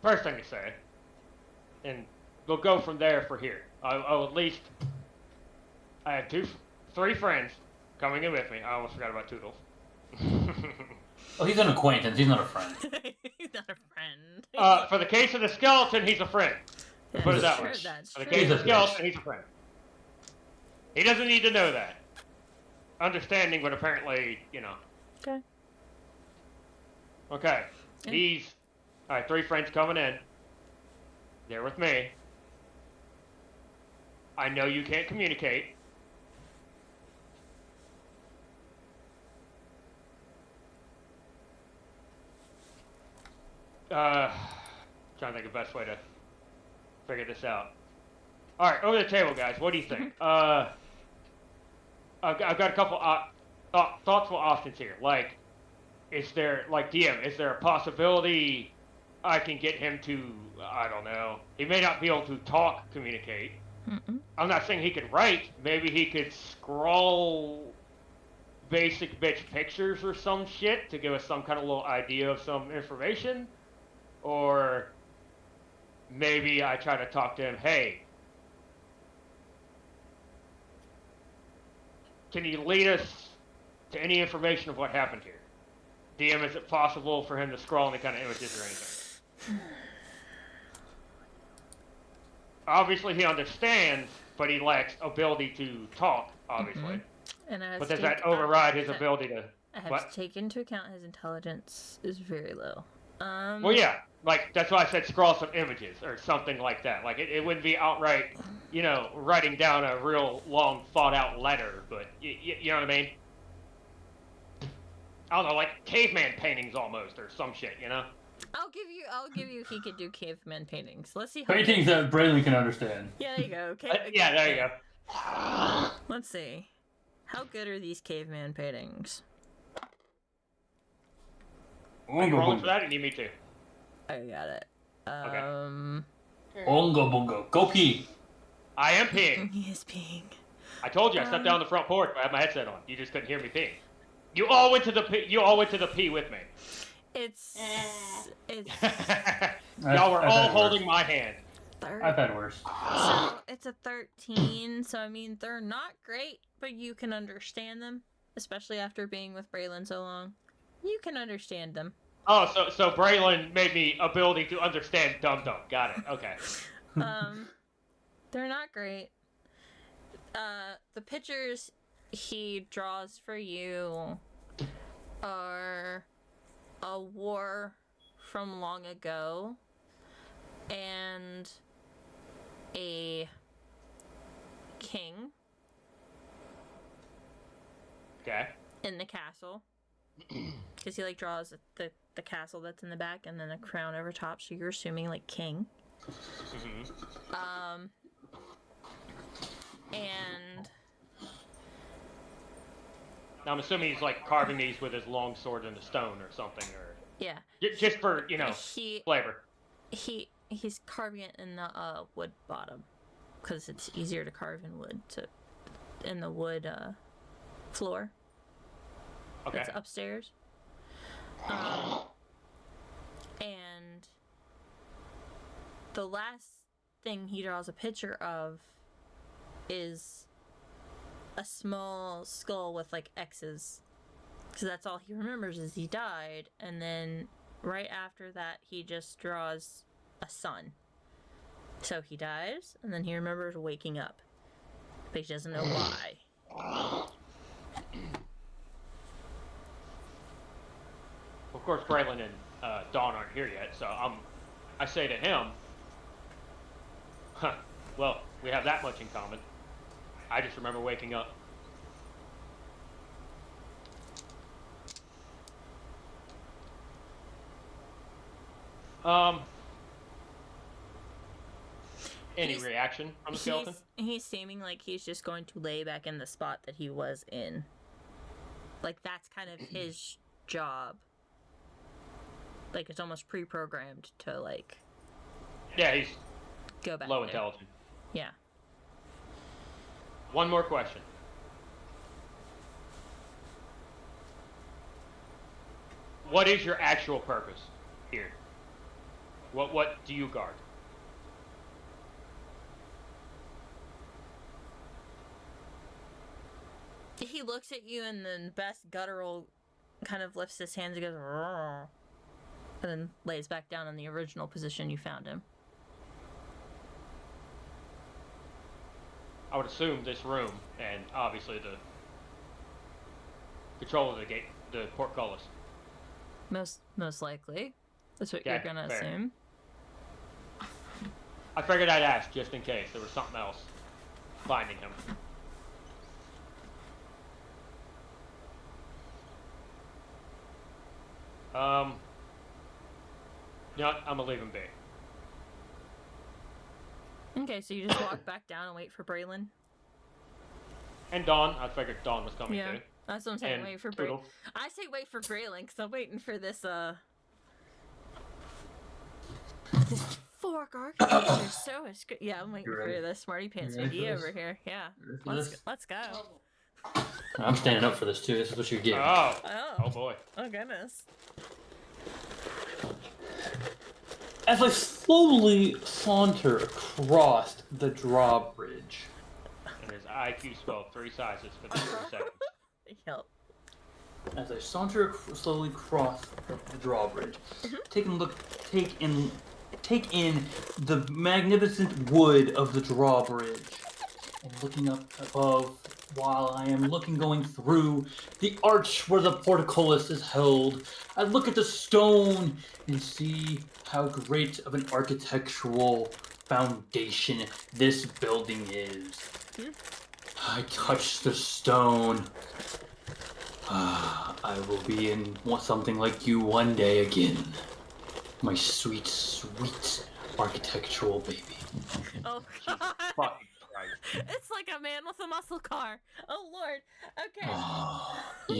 Speaker 1: first thing to say. And we'll go from there for here. I'll at least, I have three friends coming in with me. I almost forgot about Toodles.
Speaker 3: Oh, he's an acquaintance. He's not a friend.
Speaker 2: He's not a friend.
Speaker 1: For the case of the skeleton, he's a friend. Put it that way. For the case of the skeleton, he's a friend. He doesn't need to know that. Understanding, but apparently, you know.
Speaker 2: Okay.
Speaker 1: Okay.
Speaker 2: Yeah.
Speaker 1: Alright, 3 friends coming in. They're with me. I know you can't communicate. Trying to think of the best way to figure this out. Alright, over the table, guys. What do you think? I've got a couple thoughtful options here. Like, is there, like, DM, is there a possibility I can get him to, I don't know, he may not be able to talk, communicate. I'm not saying he could write. Maybe he could scroll basic bitch pictures or some shit to give us some kind of little idea of some information. Or maybe I try to talk to him, hey, can you lead us to any information of what happened here? DM, is it possible for him to scroll any kind of images or anything? Obviously he understands, but he lacks ability to talk, obviously.
Speaker 2: And
Speaker 1: But does that override his ability to...
Speaker 2: I have
Speaker 1: what?
Speaker 2: to take into account his intelligence is very low.
Speaker 1: Well, yeah. Like, that's why I said scroll some images or something like that. Like, it wouldn't be outright, you know, writing down a real long, thought-out letter, but you know what I mean? I don't know, like caveman paintings almost, or some shit, you know?
Speaker 2: I'll give you he could do caveman paintings. Let's see how
Speaker 3: Paintings that Braylon can understand.
Speaker 2: Yeah, there you go.
Speaker 1: Yeah, there you go.
Speaker 2: Let's see. How good are these caveman paintings?
Speaker 1: Are you rolling for that, or you need me to?
Speaker 2: I got it.
Speaker 1: Okay.
Speaker 3: Ongo bongo. Go pee.
Speaker 1: I am peeing.
Speaker 2: He is peeing.
Speaker 1: I told you, I stepped down the front porch, but I had my headset on. You just couldn't hear me peeing. You all went to the pee with me.
Speaker 2: It's
Speaker 1: Y'all were all holding my hand.
Speaker 3: I've had worse.
Speaker 2: So it's a 13, so I mean they're not great, but you can understand them, especially after being with Braylon so long. You can understand them.
Speaker 1: Oh, so Braylon made me ability to understand Dum Dum. Got it. Okay.
Speaker 2: They're not great. The pictures he draws for you are a war from long ago and a king
Speaker 1: Okay.
Speaker 2: in the castle. Because he like draws the castle that's in the back and then a crown over top, so you're assuming like king.
Speaker 1: Mm-hmm.
Speaker 2: And
Speaker 1: Now I'm assuming he's like carving these with his long sword in the stone or something, or
Speaker 2: yeah,
Speaker 1: just for, you know, flavor.
Speaker 2: He's carving it in the wood bottom because it's easier to carve in wood in the wood floor.
Speaker 1: Okay.
Speaker 2: That's upstairs. And the last thing he draws a picture of is a small skull with like X's. Because that's all he remembers is he died. And then right after that, he just draws a sun. So he dies, and then he remembers waking up. But he doesn't know why.
Speaker 1: Of course, Braylon and Dawn aren't here yet, so I say to him, well, we have that much in common. I just remember waking up. Any reaction from the skeleton?
Speaker 2: He's seeming like he's just going to lay back in the spot that he was in. Like, that's kind of his job. Like, it's almost pre-programmed to, like...
Speaker 1: Yeah, he's
Speaker 2: go back
Speaker 1: low
Speaker 2: there.
Speaker 1: intelligent.
Speaker 2: Yeah.
Speaker 1: One more question. What is your actual purpose here? What do you guard?
Speaker 2: He looks at you and then best guttural kind of lifts his hands and goes, "Roar," and then lays back down in the original position you found him.
Speaker 1: I would assume this room and obviously the control of the gate, the portcullis.
Speaker 2: Most likely. That's what
Speaker 1: Okay,
Speaker 2: you're gonna
Speaker 1: fair.
Speaker 2: assume.
Speaker 1: I figured I'd ask just in case there was something else finding him. You know what? I'm gonna leave him be.
Speaker 2: Okay, so you just walk back down and wait for Braylon?
Speaker 1: And Dawn, I figured Dawn was coming
Speaker 2: Yeah.
Speaker 1: too.
Speaker 2: That's what I'm saying,
Speaker 1: And
Speaker 2: wait for
Speaker 1: Toodle.
Speaker 2: Braylon. I say wait for Braylon, because I'm waiting for this, this fork architecture so is good. Yeah, I'm waiting
Speaker 3: You
Speaker 2: for
Speaker 3: ready?
Speaker 2: the smarty pants
Speaker 3: You ready
Speaker 2: idea
Speaker 3: for this?
Speaker 2: over here. Yeah.
Speaker 3: Ready for this?
Speaker 2: Let's go.
Speaker 3: I'm standing up for this too. This is what you get.
Speaker 1: Oh,
Speaker 2: Oh.
Speaker 1: oh boy.
Speaker 2: Oh, goodness.
Speaker 3: As I slowly saunter across the drawbridge,
Speaker 1: And his IQ swelled 3 sizes for the 3 seconds.
Speaker 2: Yep.
Speaker 3: as I saunter slowly across the drawbridge, take in the magnificent wood of the drawbridge, and looking up above while I am going through the arch where the portcullis is held. I look at the stone and see how great of an architectural foundation this building is. I touch the stone. I will be in something like you one day again. My sweet, sweet architectural baby.
Speaker 2: Oh, God.
Speaker 1: Fucking Christ.
Speaker 2: It's like a man with a muscle car. Oh, Lord. Okay.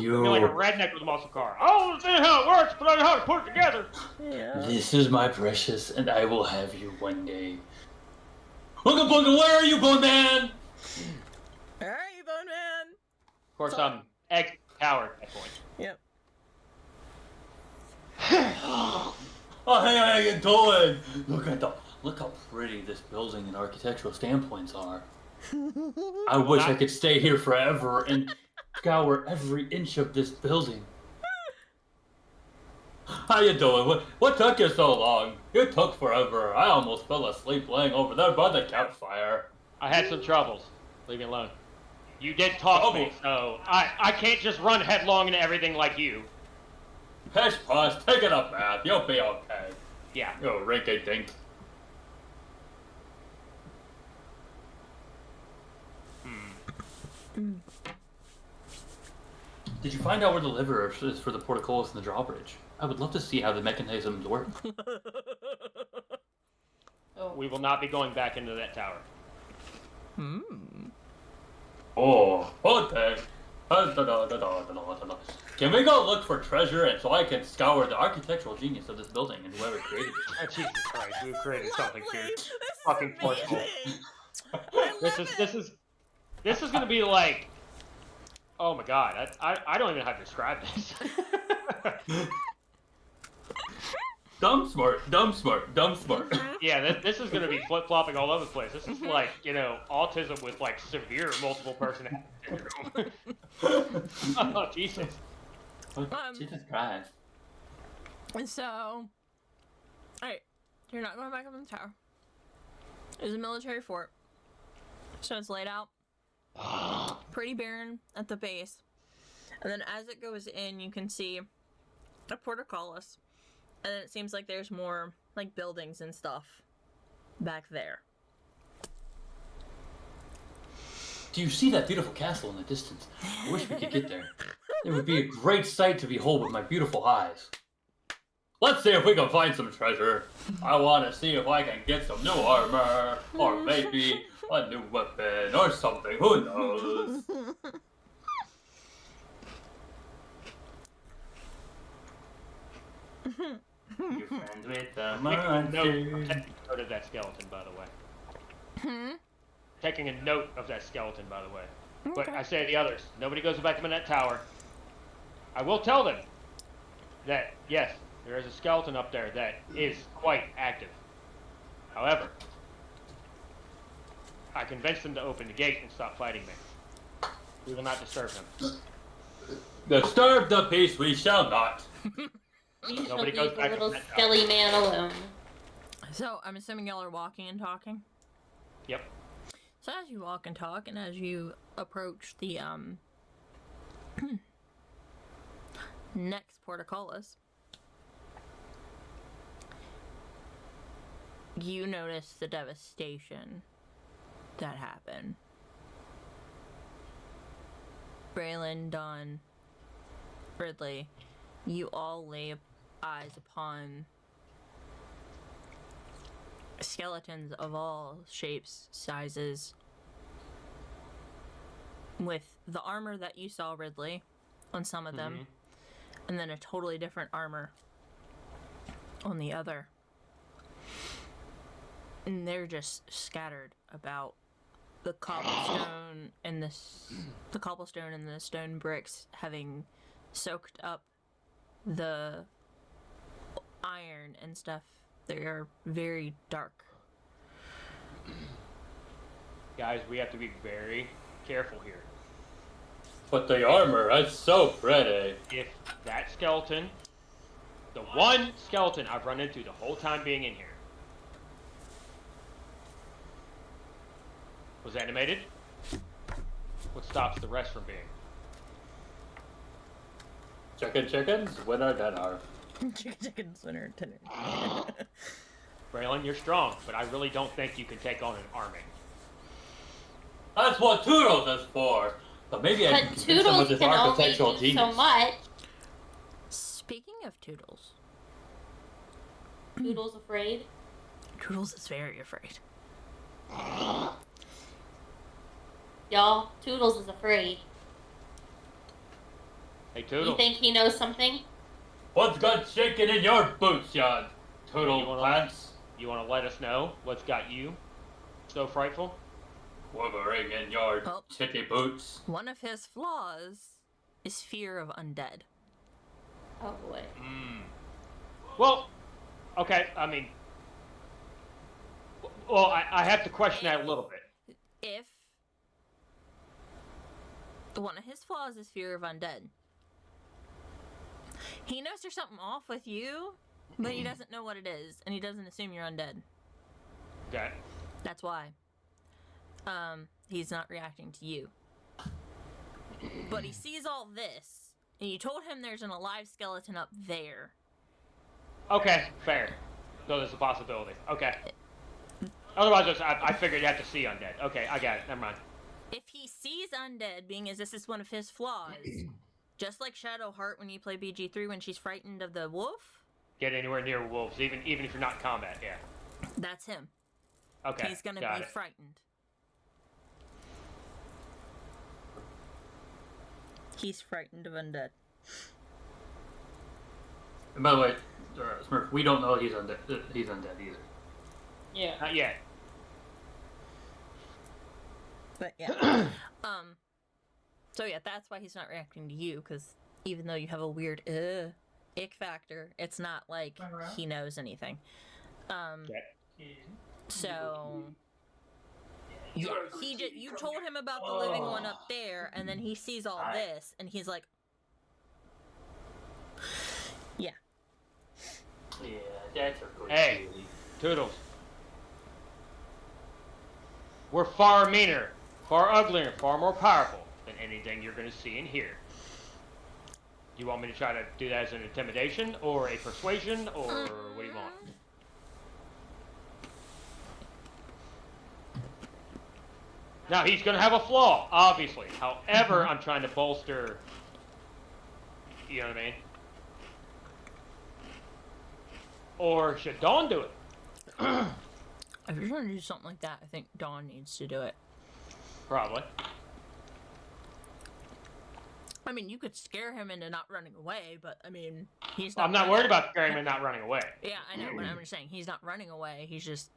Speaker 1: You're like a redneck with a muscle car. I don't understand how it works, but I know how to put it together.
Speaker 2: Yeah.
Speaker 3: This is my precious, and I will have you one day. Look, Bone, where are you, Bone Man?
Speaker 2: Where are you, Bone Man?
Speaker 1: Of course, I'm coward at that point.
Speaker 2: Yep.
Speaker 3: Oh, hey, how you doing? Look how pretty this building and architectural standpoints are. I wish I could stay here forever and scour every inch of this building. How you doing? What took you so long? It took forever. I almost fell asleep laying over there by the campfire.
Speaker 1: I had some troubles. Leave me alone. You did talk to me, so I can't just run headlong into everything like you.
Speaker 3: Pish posh, take it up, man. You'll be okay.
Speaker 1: Yeah.
Speaker 3: You rinky dink. Did you find out where the lever is for the portcullis and the drawbridge? I would love to see how the mechanisms work.
Speaker 1: We will not be going back into that tower.
Speaker 3: Oh, okay. Can we go look for treasure and so I can scour the architectural genius of this building and whoever created it?
Speaker 1: Oh, Jesus Christ, we've created something
Speaker 2: Lovely.
Speaker 1: here.
Speaker 2: This is
Speaker 1: Fucking portable.
Speaker 2: amazing. I love
Speaker 1: This is gonna be like, oh my God, I don't even know how to describe this.
Speaker 3: Dumb smart, dumb smart, dumb smart.
Speaker 1: Yeah, this is gonna be flip flopping all over the place. This is like, autism with like severe multiple personality syndrome. Oh Jesus.
Speaker 3: Jesus Christ.
Speaker 2: And so, alright, you're not going back up in the tower. There's a military fort. So it's laid out pretty barren at the base. And then as it goes in, you can see a portcullis. And then it seems like there's more, like, buildings and stuff back there.
Speaker 3: Do you see that beautiful castle in the distance? I wish we could get there. It would be a great sight to behold with my beautiful eyes. let's see if we can find some treasure. I want to see if I can get some new armor, or maybe a new weapon, or something. Who knows? You're friends with the monster.
Speaker 1: Note of that skeleton, by the way.
Speaker 2: Hmm?
Speaker 1: Taking a note of that skeleton, by the way. But
Speaker 2: Okay.
Speaker 1: I say to the others, nobody goes back to that tower. I will tell them that, yes, there is a skeleton up there that is quite active. However, I convinced them to open the gate and stop fighting me. We will not disturb them.
Speaker 3: Disturb the peace we shall not.
Speaker 4: You shall
Speaker 1: Nobody
Speaker 4: leave
Speaker 1: goes
Speaker 4: the
Speaker 1: back to
Speaker 4: little
Speaker 1: that tower.
Speaker 4: silly man alone.
Speaker 2: So I'm assuming y'all are walking and talking.
Speaker 1: Yep.
Speaker 2: So as you walk and talk, and as you approach the next portcullis, you notice the devastation that happened. Braylon, Don, Ridley, you all lay eyes upon skeletons of all shapes, sizes, with the armor that you saw, Ridley, on some of them, and then a totally different armor on the other. And they're just scattered about. The cobblestone and the cobblestone and the stone bricks having soaked up the iron and stuff. They are very dark.
Speaker 1: Guys, we have to be very careful here.
Speaker 3: But the armor, that's so pretty.
Speaker 1: If that skeleton, the one skeleton I've run into the whole time being in here, was animated, what stops the rest from being?
Speaker 3: Chickens, winner dinner.
Speaker 2: Chicken dinner.
Speaker 1: Braylon, you're strong, but I really don't think you can take on an army.
Speaker 3: That's what Toodles is for. But maybe I can
Speaker 4: But
Speaker 3: convince some of
Speaker 4: Toodles
Speaker 3: this
Speaker 4: can only
Speaker 3: architectural
Speaker 4: do
Speaker 3: genius.
Speaker 4: so much.
Speaker 2: Speaking of Toodles,
Speaker 4: Toodles afraid.
Speaker 2: Toodles is very afraid.
Speaker 4: Y'all, Toodles is afraid.
Speaker 1: Hey,
Speaker 4: You
Speaker 1: Toodles.
Speaker 4: think he knows something?
Speaker 3: What's got shaking in your boots, ya Toodle
Speaker 1: You wanna-
Speaker 3: pants?
Speaker 1: You want to let us know what's got you so frightful?
Speaker 3: Quivering in your
Speaker 2: Oh.
Speaker 3: chicky boots.
Speaker 2: One of his flaws is fear of undead.
Speaker 4: Oh boy.
Speaker 1: Well, okay, I mean, well, I have to question that a little bit.
Speaker 2: If one of his flaws is fear of undead, he knows there's something off with you, but he doesn't know what it is, and he doesn't assume you're undead.
Speaker 1: Okay.
Speaker 2: That's why. He's not reacting to you. But he sees all this, and you told him there's an alive skeleton up there.
Speaker 1: Okay, fair. So there's a possibility. Okay. Otherwise, I figured you have to see undead. Okay, I got it. Never mind.
Speaker 2: If he sees undead, being as this is one of his flaws, just like Shadowheart when you play BG3 when she's frightened of the wolf,
Speaker 1: Get anywhere near wolves, even if you're not in combat. Yeah.
Speaker 2: that's him.
Speaker 1: Okay.
Speaker 2: He's gonna
Speaker 1: got
Speaker 2: be
Speaker 1: it.
Speaker 2: frightened. He's frightened of undead.
Speaker 3: And by the way, Smurf, we don't know he's undead. He's undead either.
Speaker 4: Yeah.
Speaker 1: Not yet.
Speaker 2: But yeah. So yeah, that's why he's not reacting to you, because even though you have a weird ick factor, it's not like he knows anything.
Speaker 1: Okay.
Speaker 2: So yeah, you told him about the living one up there, and then he sees all this, and he's like, yeah.
Speaker 3: Yeah, that's a good
Speaker 1: Hey.
Speaker 3: feeling.
Speaker 1: Toodles. We're far meaner, far uglier, far more powerful than anything you're going to see and hear. You want me to try to do that as an intimidation, or a persuasion, or what do you want? Now, he's going to have a flaw, obviously. However, I'm trying to bolster... You know what I mean? Or should Dawn do it?
Speaker 2: If you're trying to do something like that, I think Dawn needs to do it.
Speaker 1: Probably.
Speaker 2: I mean, you could scare him into not running away, but I mean, he's not.
Speaker 1: I'm not worried about scaring him and not running away.
Speaker 2: Yeah, I know, but I'm just saying he's not running away. He's just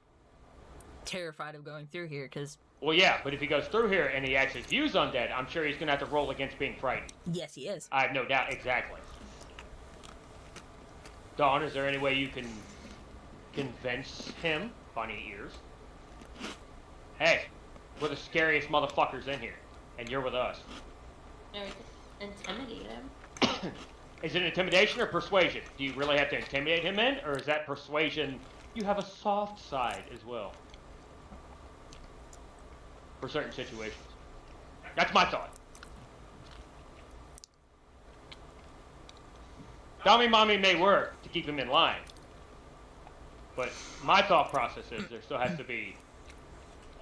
Speaker 2: terrified of going through here because.
Speaker 1: Well, yeah, but if he goes through here and he actually views undead, I'm sure he's gonna have to roll against being frightened.
Speaker 2: Yes, he is.
Speaker 1: I have no doubt. Exactly. Dawn, is there any way you can convince him? Funny ears. Hey, we're the scariest motherfuckers in here, and you're with us.
Speaker 4: Or we could intimidate him.
Speaker 1: Is it intimidation or persuasion? Do you really have to intimidate him in, or is that persuasion? You have a soft side as well. For certain situations. That's my thought. Dummy mommy may work to keep him in line. But my thought process is there still has to be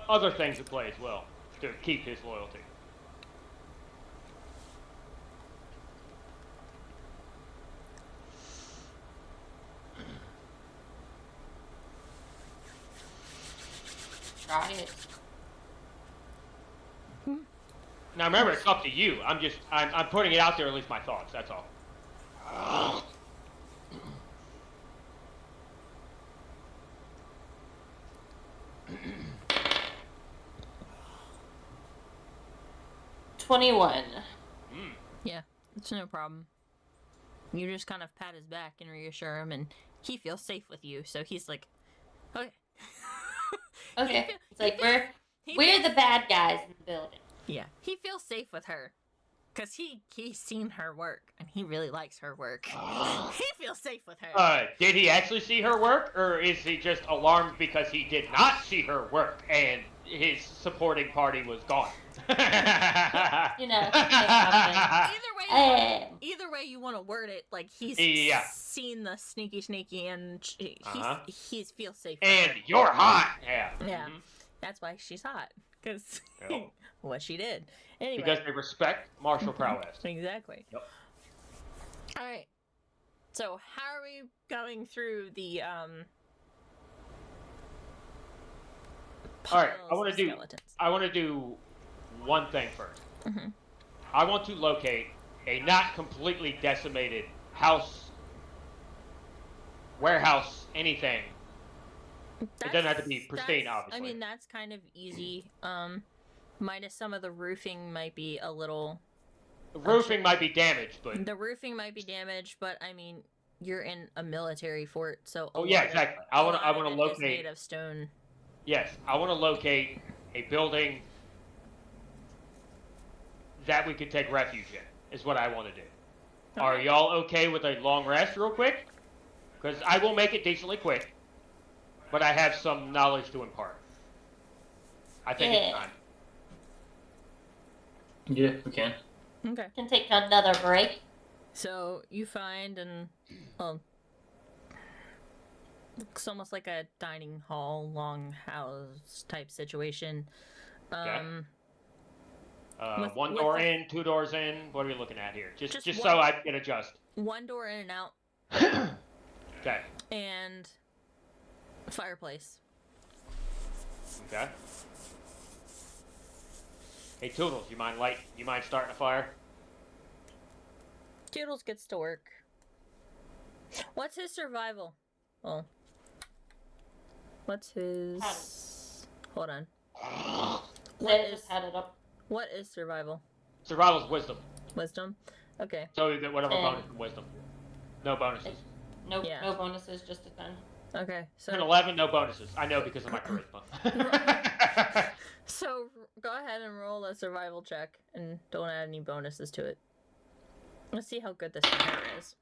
Speaker 1: other things at play as well to keep his loyalty.
Speaker 4: Try it.
Speaker 1: Now remember, it's up to you. I'm putting it out there, at least my thoughts, that's all.
Speaker 4: 21.
Speaker 2: Yeah, it's no problem. You just kind of pat his back and reassure him, and he feels safe with you. So he's like, okay.
Speaker 4: Okay.
Speaker 2: feel-
Speaker 4: It's like
Speaker 2: he
Speaker 4: we're the bad guys in the building.
Speaker 2: Yeah, he feels safe with her. Because he's seen her work, and he really likes her work. He feels safe with her.
Speaker 1: Did he actually see her work, or is he just alarmed because he did not see her work and his supporting party was gone?
Speaker 4: You know, that happens.
Speaker 2: Either way you want to word it, like he's seen the sneaky, and he feels safe.
Speaker 1: And you're hot. Yeah.
Speaker 2: Yeah, that's why she's hot, because what she did. Anyway.
Speaker 1: Because they respect martial prowess.
Speaker 2: Exactly.
Speaker 1: Yep.
Speaker 2: All right. So how are we going through the
Speaker 1: All right, I want to do one thing first.
Speaker 2: Mm-hmm.
Speaker 1: I want to locate a not completely decimated house, warehouse, anything. It doesn't have to be pristine, obviously.
Speaker 2: I mean, that's kind of easy. Minus some of the roofing might be a little.
Speaker 1: The roofing might be damaged, but
Speaker 2: the roofing might be damaged, but I mean, you're in a military fort, so.
Speaker 1: Exactly. I want to locate.
Speaker 2: Made of stone.
Speaker 1: Yes, I want to locate a building that we could take refuge in. Is what I want to do. Okay. Are y'all okay with a long rest, real quick? Because I will make it decently quick, but I have some knowledge to impart. I think it's time.
Speaker 3: Yeah, we can.
Speaker 2: Okay.
Speaker 4: Can take another break.
Speaker 2: So you find looks almost like a dining hall, longhouse type situation.
Speaker 1: One door in, 2 doors in. What are we looking at here? Just so I can adjust.
Speaker 2: One door in and out.
Speaker 1: Okay.
Speaker 2: And a fireplace.
Speaker 1: Okay. Hey Toodles, you mind starting a fire?
Speaker 2: Toodles gets to work. What's his survival? Well, what's his? Hold on.
Speaker 4: Just had it up.
Speaker 2: What is survival?
Speaker 1: Survival's wisdom.
Speaker 2: Wisdom. Okay.
Speaker 1: So you get whatever bonus from wisdom. No bonuses.
Speaker 4: No bonuses, just a 10.
Speaker 2: Okay. So
Speaker 1: an 11, no bonuses. I know because of my charisma.
Speaker 2: So go ahead and roll a survival check, and don't add any bonuses to it. Let's see how good this fire is.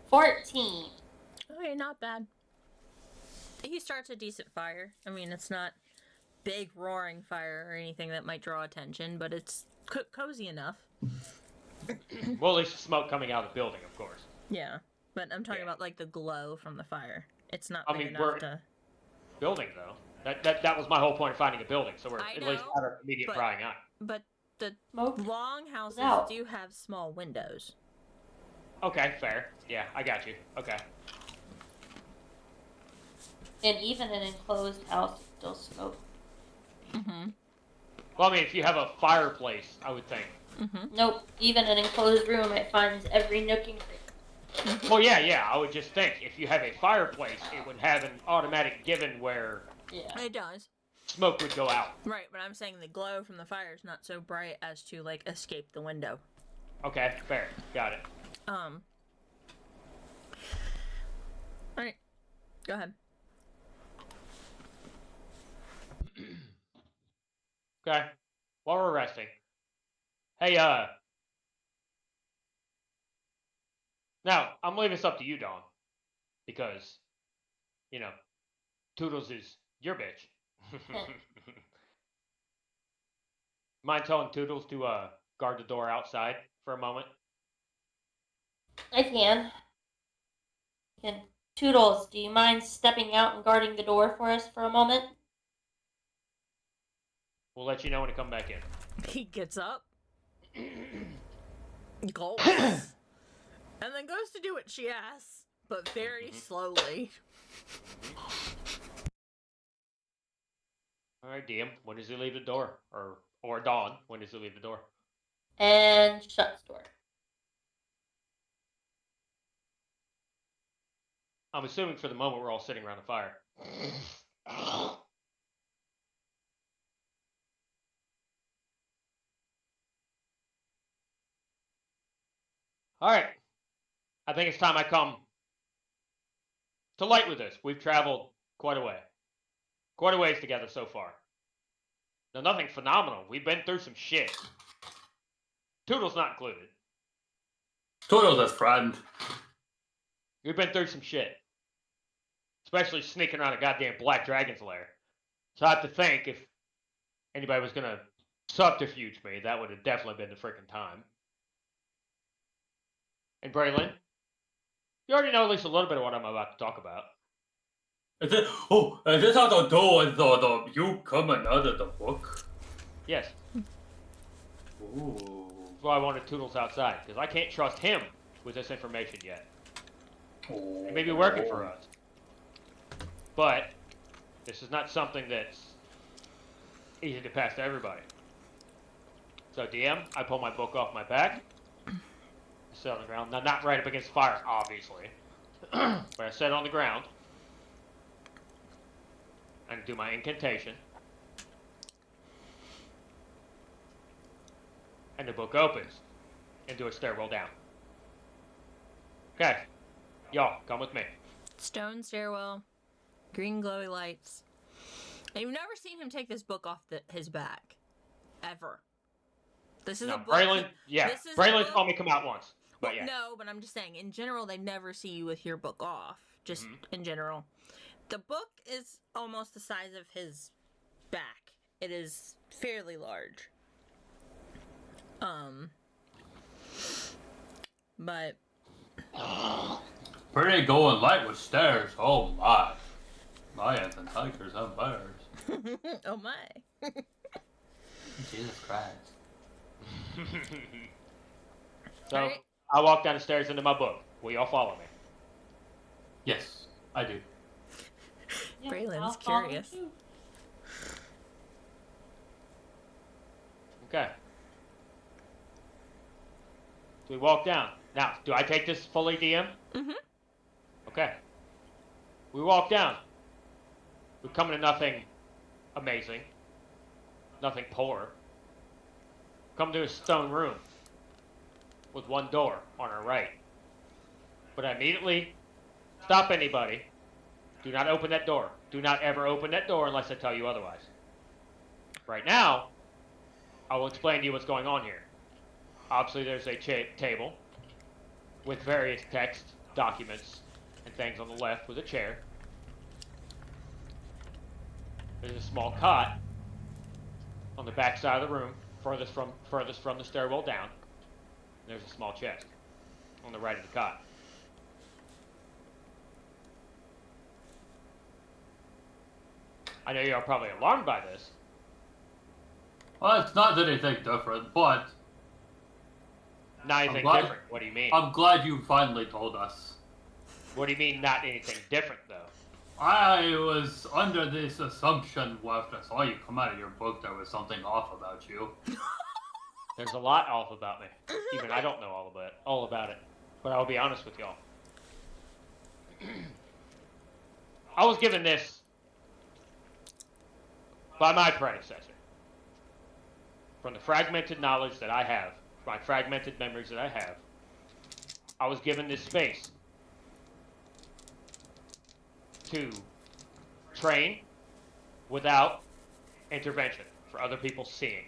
Speaker 4: 14.
Speaker 2: Okay, not bad. He starts a decent fire. I mean, it's not big roaring fire or anything that might draw attention, but it's cozy enough.
Speaker 1: Well, at least smoke coming out of the building, of course.
Speaker 2: Yeah, but I'm talking about like the glow from the fire. It's not.
Speaker 1: I mean, we're building though. That was my whole point of finding a building, so we're at least out of immediate prying eye.
Speaker 2: But the long houses do have small windows.
Speaker 1: Okay, fair. Yeah, I got you. Okay.
Speaker 4: And even an enclosed house still smoke.
Speaker 2: Mm-hmm.
Speaker 1: Well, I mean, if you have a fireplace, I would think.
Speaker 2: Mm-hmm.
Speaker 4: Nope. Even an enclosed room, it finds every nook and cranny.
Speaker 1: Well, yeah. I would just think if you have a fireplace, it would have an automatic given where
Speaker 4: Yeah.
Speaker 2: It does.
Speaker 1: smoke would go out.
Speaker 2: Right, but I'm saying the glow from the fire is not so bright as to, like, escape the window.
Speaker 1: Okay, fair. Got it.
Speaker 2: Alright. Go ahead.
Speaker 1: Okay. While we're resting. Hey, now, I'm leaving this up to you, Dawn. Because, you know, Toodles is your bitch. Mind telling Toodles to, guard the door outside for a moment?
Speaker 4: I can. Toodles, do you mind stepping out and guarding the door for us for a moment?
Speaker 1: We'll let you know when to come back in.
Speaker 2: He gets up, gulps, and then goes to do what she asks, but very slowly.
Speaker 1: Alright, DM, when does he leave the door? Or Dawn, when does he leave the door?
Speaker 4: And shuts door.
Speaker 1: I'm assuming for the moment we're all sitting around the fire. Alright. I think it's time I come to light with this. We've traveled quite a way. Quite a ways together so far. Now, nothing phenomenal. We've been through some shit. Toodles not included.
Speaker 3: Toodles as friend.
Speaker 1: We've been through some shit. Especially sneaking around a goddamn black dragon's lair. So I have to think if anybody was gonna subterfuge me, that would have definitely been the freaking time. And Braylon, you already know at least a little bit of what I'm about to talk about.
Speaker 3: Is this how the door and the you coming out of the book?
Speaker 1: Yes.
Speaker 3: Ooh.
Speaker 1: That's why I wanted Toodles outside, because I can't trust him with this information yet. It may be working for us. But this is not something that's easy to pass to everybody. So DM, I pull my book off my back. I sit on the ground. Now, not right up against fire, obviously. But I sit on the ground. And do my incantation. And the book opens. Into a stairwell down. Okay. Y'all, come with me.
Speaker 2: Stone stairwell, green glowy lights. And you've never seen him take this book off his back. Ever. This is a book.
Speaker 1: Braylon, yeah. Braylon saw me come out once. But
Speaker 2: well,
Speaker 1: yeah.
Speaker 2: No, but I'm just saying, in general, they never see you with your book off. Just in general. The book is almost the size of his back. It is fairly large. But
Speaker 3: Pretty going light with stairs. Oh my. Lions and tigers and bears.
Speaker 2: oh my.
Speaker 3: Jesus Christ.
Speaker 1: So,
Speaker 2: Alright.
Speaker 1: I walk down the stairs into my book. Will y'all follow me?
Speaker 3: Yes, I do.
Speaker 4: Yeah,
Speaker 2: Braylon's
Speaker 4: I'll follow you
Speaker 2: curious.
Speaker 4: too.
Speaker 1: Okay. So we walk down. Now, do I take this fully, DM?
Speaker 2: Mm-hmm.
Speaker 1: Okay. We walk down. We come into nothing amazing. Nothing poor. Come to a stone room. With one door on our right. But I immediately stop anybody. Do not open that door. Do not ever open that door unless I tell you otherwise. Right now, I will explain to you what's going on here. Obviously, there's a table with various text, documents, and things on the left with a chair. There's a small cot on the back side of the room, furthest from the stairwell down. There's a small chest on the right of the cot. I know you're probably alarmed by this.
Speaker 3: Well, it's not anything different, but
Speaker 1: Not anything
Speaker 3: glad-
Speaker 1: different. What do you mean?
Speaker 3: I'm glad you finally told us.
Speaker 1: What do you mean not anything different, though?
Speaker 3: I was under this assumption after I saw you come out of your book there was something off about you.
Speaker 1: There's a lot off about me. Even I don't know all about it. But I'll be honest with y'all. I was given this by my predecessor. From the fragmented knowledge that I have, my fragmented memories that I have, I was given this space to train without intervention for other people seeing.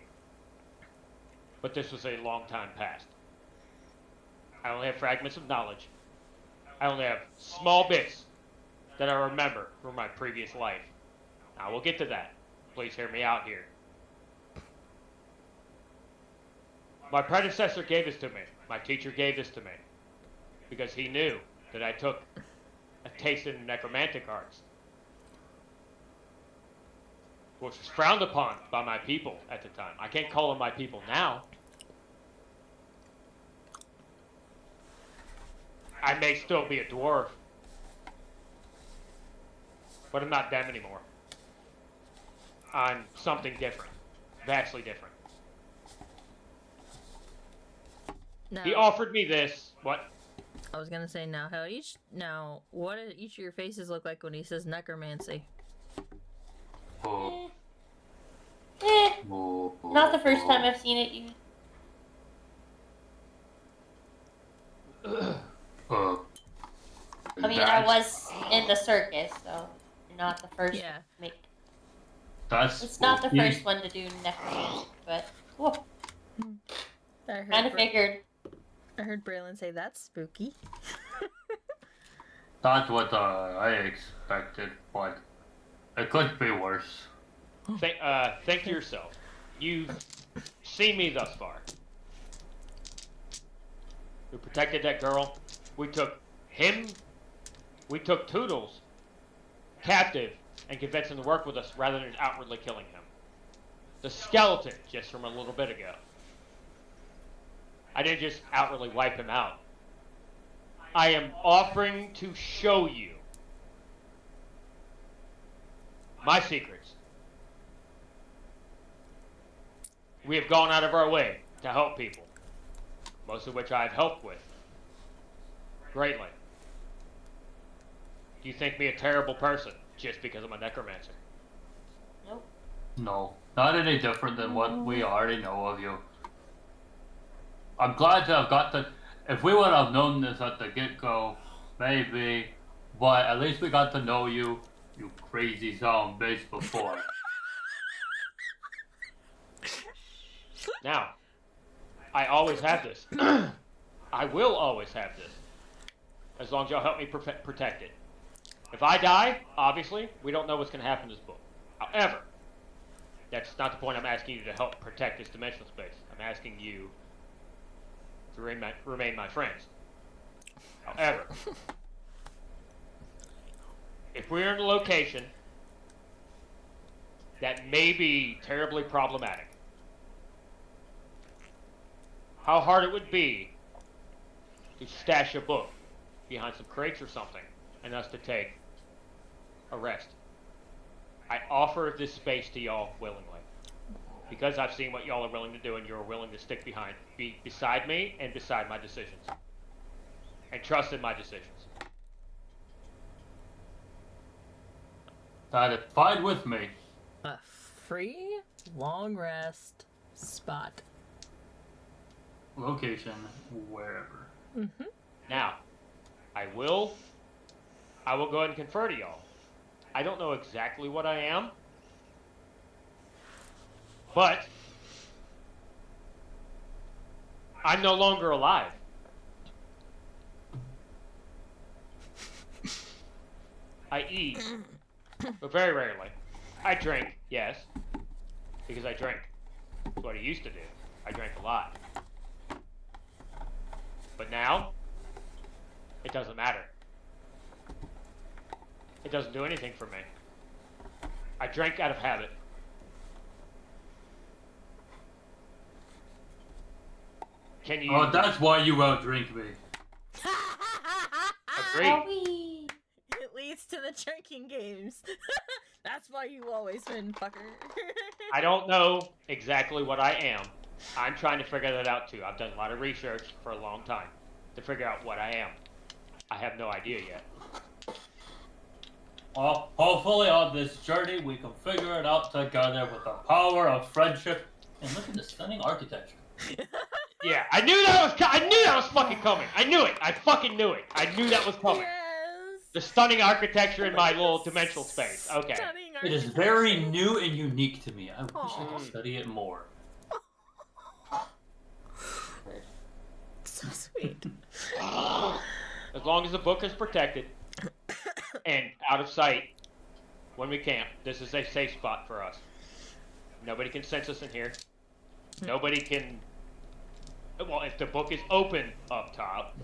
Speaker 1: But this was a long time past. I only have fragments of knowledge. I only have small bits that I remember from my previous life. Now, we'll get to that. Please hear me out here. My predecessor gave this to me. My teacher gave this to me. Because he knew that I took a taste in the necromantic arts. Which was frowned upon by my people at the time. I can't call them my people now. I may still be a dwarf. But I'm not them anymore. I'm something different. Vastly different.
Speaker 2: Now,
Speaker 1: He offered me this. What?
Speaker 2: I was gonna say what do each of your faces look like when he says necromancy?
Speaker 3: Oh.
Speaker 4: Not the first time I've seen it used. I mean, I was in the circus, so not the first.
Speaker 2: Yeah.
Speaker 4: It's not the first one to do necromancy, but cool. Kind of figured.
Speaker 2: I heard Braylon say that's spooky.
Speaker 3: That's what I expected, but it could be worse.
Speaker 1: Think to yourself. You've seen me thus far. We protected that girl. We took Toodles captive and convinced him to work with us rather than outwardly killing him. The skeleton, just from a little bit ago. I didn't just outwardly wipe him out. I am offering to show you my secrets. We have gone out of our way to help people, most of which I have helped with greatly. Do you think me a terrible person just because I'm a necromancer?
Speaker 4: Nope.
Speaker 3: No, not any different than what we already know of you. I'm glad to have got the. If we would have known this at the get-go, maybe, but at least we got to know you, you crazy son of a bitch, before.
Speaker 1: Now, I always have this. I will always have this. As long as y'all help me protect it. If I die, obviously, we don't know what's going to happen in this book. However, that's not the point. I'm asking you to help protect this dimensional space. I'm asking you to remain my friends. However, if we're in a location that may be terribly problematic, how hard it would be to stash a book behind some crates or something and us to take a rest. I offer this space to y'all willingly. Because I've seen what y'all are willing to do and you're willing to be beside me and beside my decisions. And trust in my decisions.
Speaker 3: That is fine with me.
Speaker 2: A free long rest spot.
Speaker 3: Location, wherever.
Speaker 2: Mm-hmm.
Speaker 1: Now, I will go ahead and confer to y'all. I don't know exactly what I am, but I'm no longer alive. I eat, but very rarely. I drink, yes, because I drink. That's what I used to do. I drank a lot. But now, it doesn't matter. It doesn't do anything for me. I drank out of habit. Can you...
Speaker 3: Oh, that's why you outdrink me.
Speaker 1: Agree.
Speaker 4: We...
Speaker 2: It leads to the drinking games. That's why you always win, fucker.
Speaker 1: I don't know exactly what I am. I'm trying to figure that out too. I've done a lot of research for a long time to figure out what I am. I have no idea yet.
Speaker 3: Well, hopefully on this journey we can figure it out together with the power of friendship. And look at the stunning architecture.
Speaker 1: Yeah, I knew that was fucking coming. I knew it. I fucking knew it. I knew that was coming.
Speaker 2: Yes.
Speaker 1: The stunning architecture in my little dimensional space. Okay.
Speaker 2: Stunning
Speaker 3: It is
Speaker 2: architecture.
Speaker 3: very new and unique to me. I wish I
Speaker 2: Aw.
Speaker 3: could study it more.
Speaker 2: So sweet.
Speaker 1: As long as the book is protected and out of sight when we camp, this is a safe spot for us. Nobody can sense us in here. Nobody can. Well, if the book is open up top,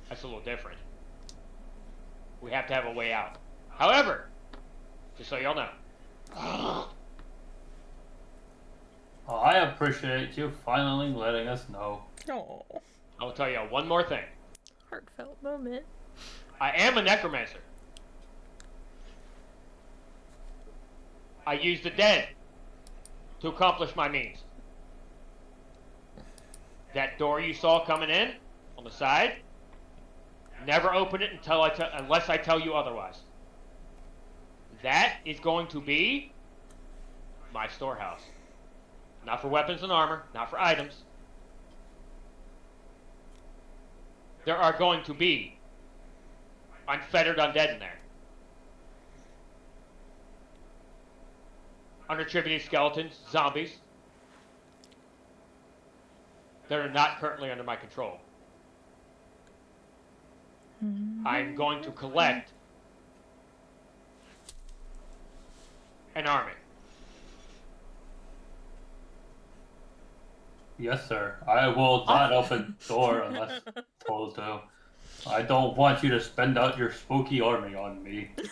Speaker 1: that's a little different. We have to have a way out. However, just so y'all know.
Speaker 3: Oh, I appreciate you finally letting us know.
Speaker 2: Oh,
Speaker 1: I will tell you one more thing.
Speaker 2: heartfelt moment.
Speaker 1: I am a necromancer. I use the dead to accomplish my means. That door you saw coming in on the side, never open it unless I tell you otherwise. That is going to be my storehouse. Not for weapons and armor, not for items. There are going to be unfettered undead in there. Unattributed skeletons, zombies. That are not currently under my control. I'm going to collect an army.
Speaker 3: Yes, sir. I will not open the door unless told to. I don't want you to spend out your spooky army on me.
Speaker 1: It's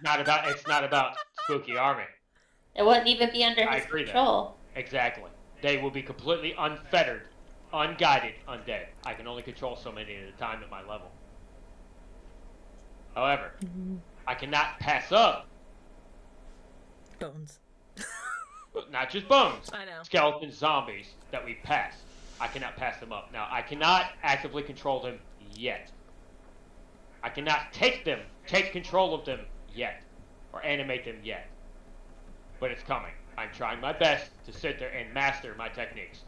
Speaker 1: not about spooky army.
Speaker 4: It wouldn't even be under
Speaker 1: I
Speaker 4: his
Speaker 1: agree there.
Speaker 4: control.
Speaker 1: Exactly. They will be completely unfettered, unguided undead. I can only control so many at a time at my level. However, I cannot pass up,
Speaker 2: Bones.
Speaker 1: not just bones,
Speaker 2: I know.
Speaker 1: skeleton zombies that we pass. I cannot pass them up. Now, I cannot actively control them yet. I cannot take control of them yet, or animate them yet. But it's coming. I'm trying my best to sit there and master my techniques.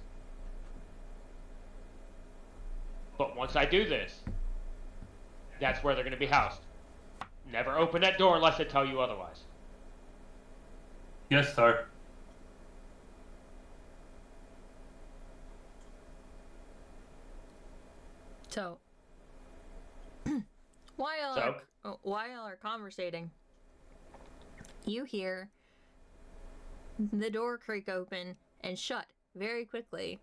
Speaker 1: But once I do this, that's where they're going to be housed. Never open that door unless I tell you otherwise.
Speaker 3: Yes, sir.
Speaker 2: So, while y'all are conversating, you hear the door creak open and shut very quickly,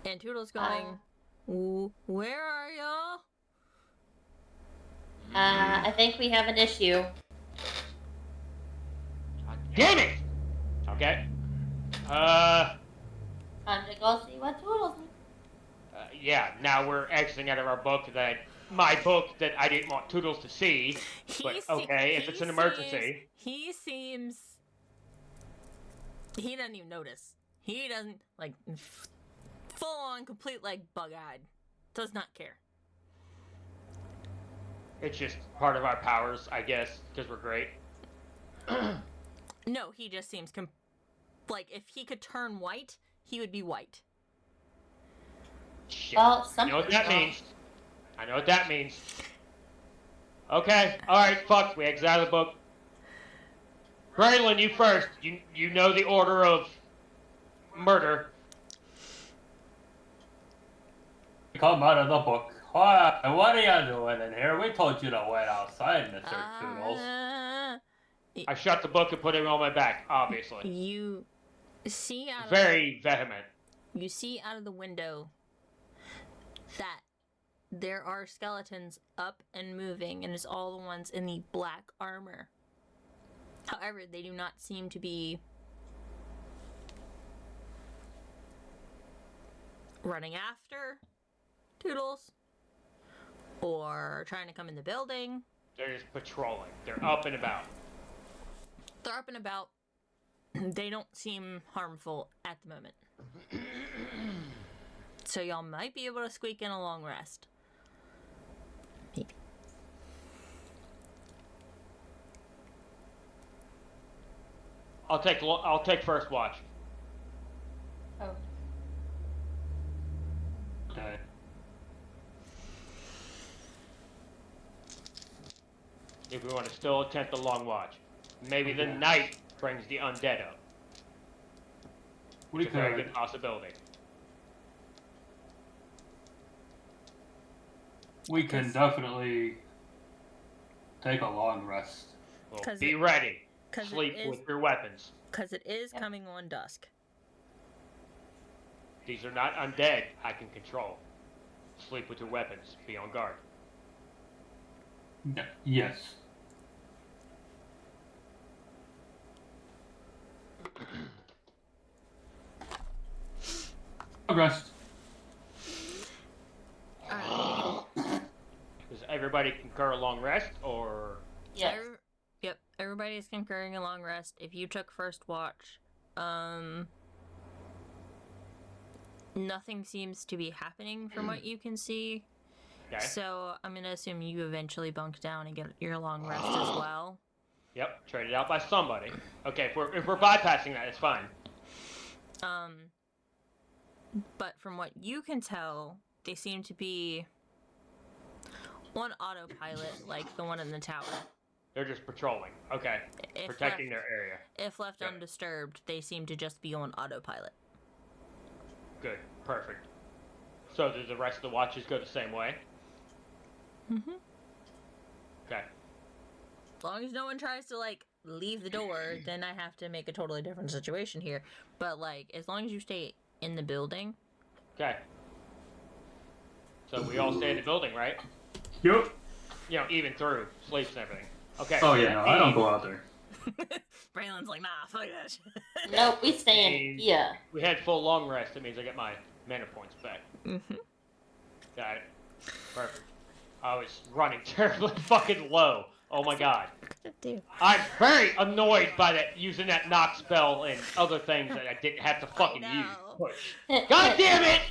Speaker 2: and Toodle's going, "Where are y'all?"
Speaker 4: I think we have an issue.
Speaker 1: God damn it! Okay.
Speaker 4: Time to go see what Toodles needs.
Speaker 1: Yeah, now we're exiting out of our book my book that I didn't want Toodles to see. But okay, if it's an emergency.
Speaker 2: He doesn't even notice. He doesn't, like, full on, complete, like, bug-eyed. Does not care.
Speaker 1: It's just part of our powers, I guess, because we're great.
Speaker 2: No, he just seems like, if he could turn white, he would be white.
Speaker 1: Shit.
Speaker 4: Well,
Speaker 1: I know what that means. I know what that means. Okay, alright, fuck, we exit out of the book. Braylon, you first. You know the order of murder.
Speaker 3: Come out of the book. What are you doing in here? We told you to wait outside, Mr. Toodles.
Speaker 1: I shut the book and put it on my back, obviously.
Speaker 2: You see out
Speaker 1: Very vehement.
Speaker 2: You see out of the window that there are skeletons up and moving, and it's all the ones in the black armor. However, they do not seem to be running after Toodles or trying to come in the building.
Speaker 1: They're just patrolling. They're up and about.
Speaker 2: They're up and about. They don't seem harmful at the moment. So y'all might be able to squeak in a long rest. Maybe.
Speaker 1: I'll take first watch.
Speaker 4: Oh.
Speaker 3: Okay.
Speaker 1: If we want to still attempt the long watch. Maybe the night brings the undead up.
Speaker 3: We
Speaker 1: It's a very
Speaker 3: could.
Speaker 1: good possibility.
Speaker 3: We can definitely take a long rest.
Speaker 1: Well,
Speaker 2: 'Cause
Speaker 1: be
Speaker 2: it-
Speaker 1: ready.
Speaker 2: 'cause it
Speaker 1: Sleep
Speaker 2: is-
Speaker 1: with your weapons.
Speaker 2: Because it is
Speaker 4: Yep.
Speaker 2: coming on dusk.
Speaker 1: These are not undead I can control. Sleep with your weapons. Be on guard.
Speaker 3: Yes. Rest.
Speaker 1: Does everybody concur a long rest, or
Speaker 4: Yes.
Speaker 2: Yep, everybody's concurring a long rest. If you took first watch, nothing seems to be happening from what you can see.
Speaker 1: okay?
Speaker 2: So I'm gonna assume you eventually bunk down and get your long rest as well.
Speaker 1: Yep, traded out by somebody. Okay, if we're bypassing that, it's fine.
Speaker 2: But from what you can tell, they seem to be on autopilot, like the one in the tower.
Speaker 1: They're just patrolling. Okay,
Speaker 2: If
Speaker 1: protecting
Speaker 2: left,
Speaker 1: their area.
Speaker 2: if left
Speaker 1: Yeah.
Speaker 2: undisturbed, they seem to just be on autopilot.
Speaker 1: Good, perfect. So do the rest of the watches go the same way?
Speaker 2: Mm-hmm.
Speaker 1: Okay.
Speaker 2: As long as no one tries to like leave the door, then I have to make a totally different situation here. But like, as long as you stay in the building,
Speaker 1: Okay. So we all stay in the building, right?
Speaker 3: Yep.
Speaker 1: You know, even through sleeps and everything. Okay.
Speaker 3: Oh yeah, no, I don't go out there.
Speaker 2: Braylon's like, nah, fuck that shit.
Speaker 4: Nope, we stay in
Speaker 1: Hey.
Speaker 4: here.
Speaker 1: We had full long rest. That means I get my mana points back.
Speaker 2: Mm-hmm.
Speaker 1: Got it. Perfect. I was running terribly fucking low. Oh my god.
Speaker 2: Dude.
Speaker 1: I'm very annoyed by that using that knock spell and other things that I didn't have to fucking use.
Speaker 2: know.
Speaker 1: Push. God damn it!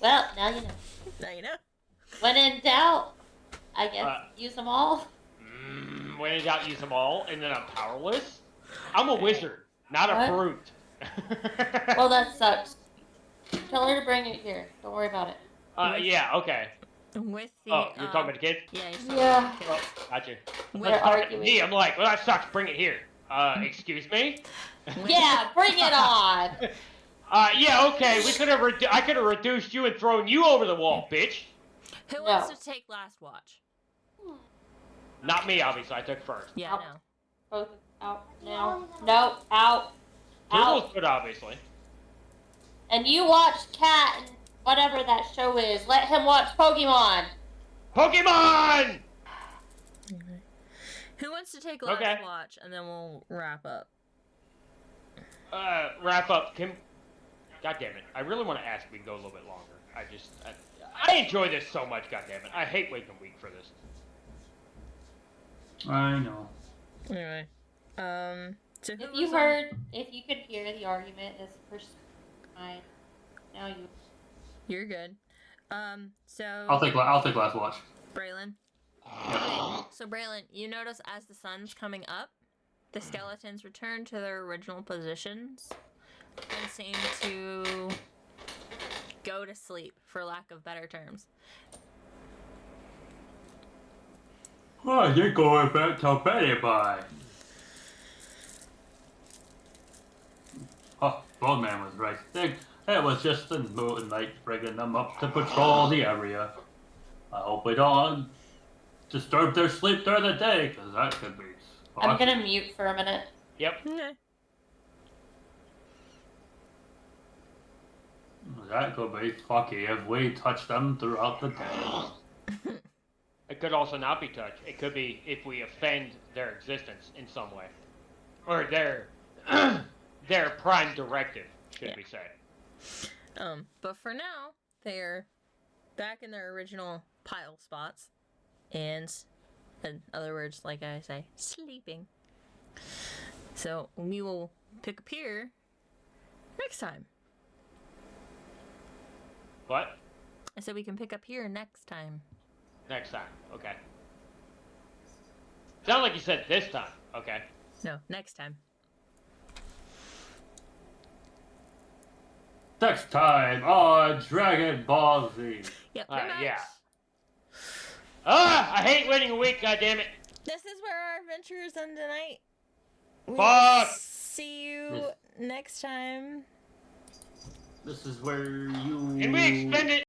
Speaker 4: Well, now you know.
Speaker 2: Now you know.
Speaker 4: When in doubt, I guess use them all.
Speaker 1: When in doubt, use them all, and then I'm powerless? I'm a wizard, not a
Speaker 4: What?
Speaker 1: brute.
Speaker 4: Well, that sucks. Tell her to bring it here. Don't worry about it.
Speaker 1: Yeah, okay.
Speaker 2: With the
Speaker 1: Oh, you're talking about the kid?
Speaker 2: yeah, he's talking
Speaker 4: Yeah.
Speaker 2: about the
Speaker 1: Oh,
Speaker 2: kids.
Speaker 1: gotcha.
Speaker 2: With,
Speaker 4: They're
Speaker 1: Talking to
Speaker 4: arguing.
Speaker 1: me, I'm like, well, that sucks, bring it here. Excuse me?
Speaker 4: Yeah, bring it on.
Speaker 1: Yeah, okay, I could have reduced you and thrown you over the wall, bitch.
Speaker 2: Who
Speaker 4: No.
Speaker 2: wants to take last watch?
Speaker 1: Not me, obviously, I took first.
Speaker 2: Yeah,
Speaker 4: Out.
Speaker 2: no.
Speaker 4: Both out now. Nope, out.
Speaker 1: Toodles
Speaker 4: Out.
Speaker 1: good, obviously.
Speaker 4: And you watch Cat and whatever that show is. Let him watch Pokemon.
Speaker 1: Pokemon!
Speaker 2: Who wants to take last
Speaker 1: Okay.
Speaker 2: watch, and then we'll wrap up.
Speaker 1: Wrap up. God damn it. I really want to ask if we can go a little bit longer. I enjoy this so much, god damn it. I hate waiting a week for this.
Speaker 3: I know.
Speaker 2: Anyway, so who
Speaker 4: If
Speaker 2: was
Speaker 4: you
Speaker 2: on-
Speaker 4: heard, if you could hear the argument, is first mine. Now you.
Speaker 2: You're good. So
Speaker 3: I'll take last watch.
Speaker 2: Braylon. Okay, so Braylon, you notice as the sun's coming up, the skeletons return to their original positions and seem to go to sleep, for lack of better terms.
Speaker 3: Oh, you're going back to bed, bye. Oh, Bald Man was right. It was just the moonlight bringing them up to patrol the area. I hope we don't disturb their sleep during the day, because that could be.
Speaker 4: I'm gonna mute for a minute.
Speaker 1: Yep.
Speaker 2: Okay.
Speaker 3: That could be fucky if we touch them throughout the day.
Speaker 1: It could also not be touched. It could be if we offend their existence in some way. Or their prime directive, should
Speaker 2: Yeah.
Speaker 1: we say.
Speaker 2: But for now, they're back in their original pile spots, and In other words, like I say, sleeping. So we will pick up here next time.
Speaker 1: What?
Speaker 2: I said we can pick up here next time.
Speaker 1: Next time. Okay. Sound like you said this time. Okay.
Speaker 2: No, next time.
Speaker 3: Next time on Dragon Ball Z.
Speaker 2: Yep, pretty much.
Speaker 1: Yeah. Ah! I hate waiting a week, goddammit!
Speaker 2: This is where our adventures end tonight.
Speaker 1: Fuck!
Speaker 2: See you
Speaker 3: Yes.
Speaker 2: next time.
Speaker 3: This is where you.
Speaker 1: Can we expend it?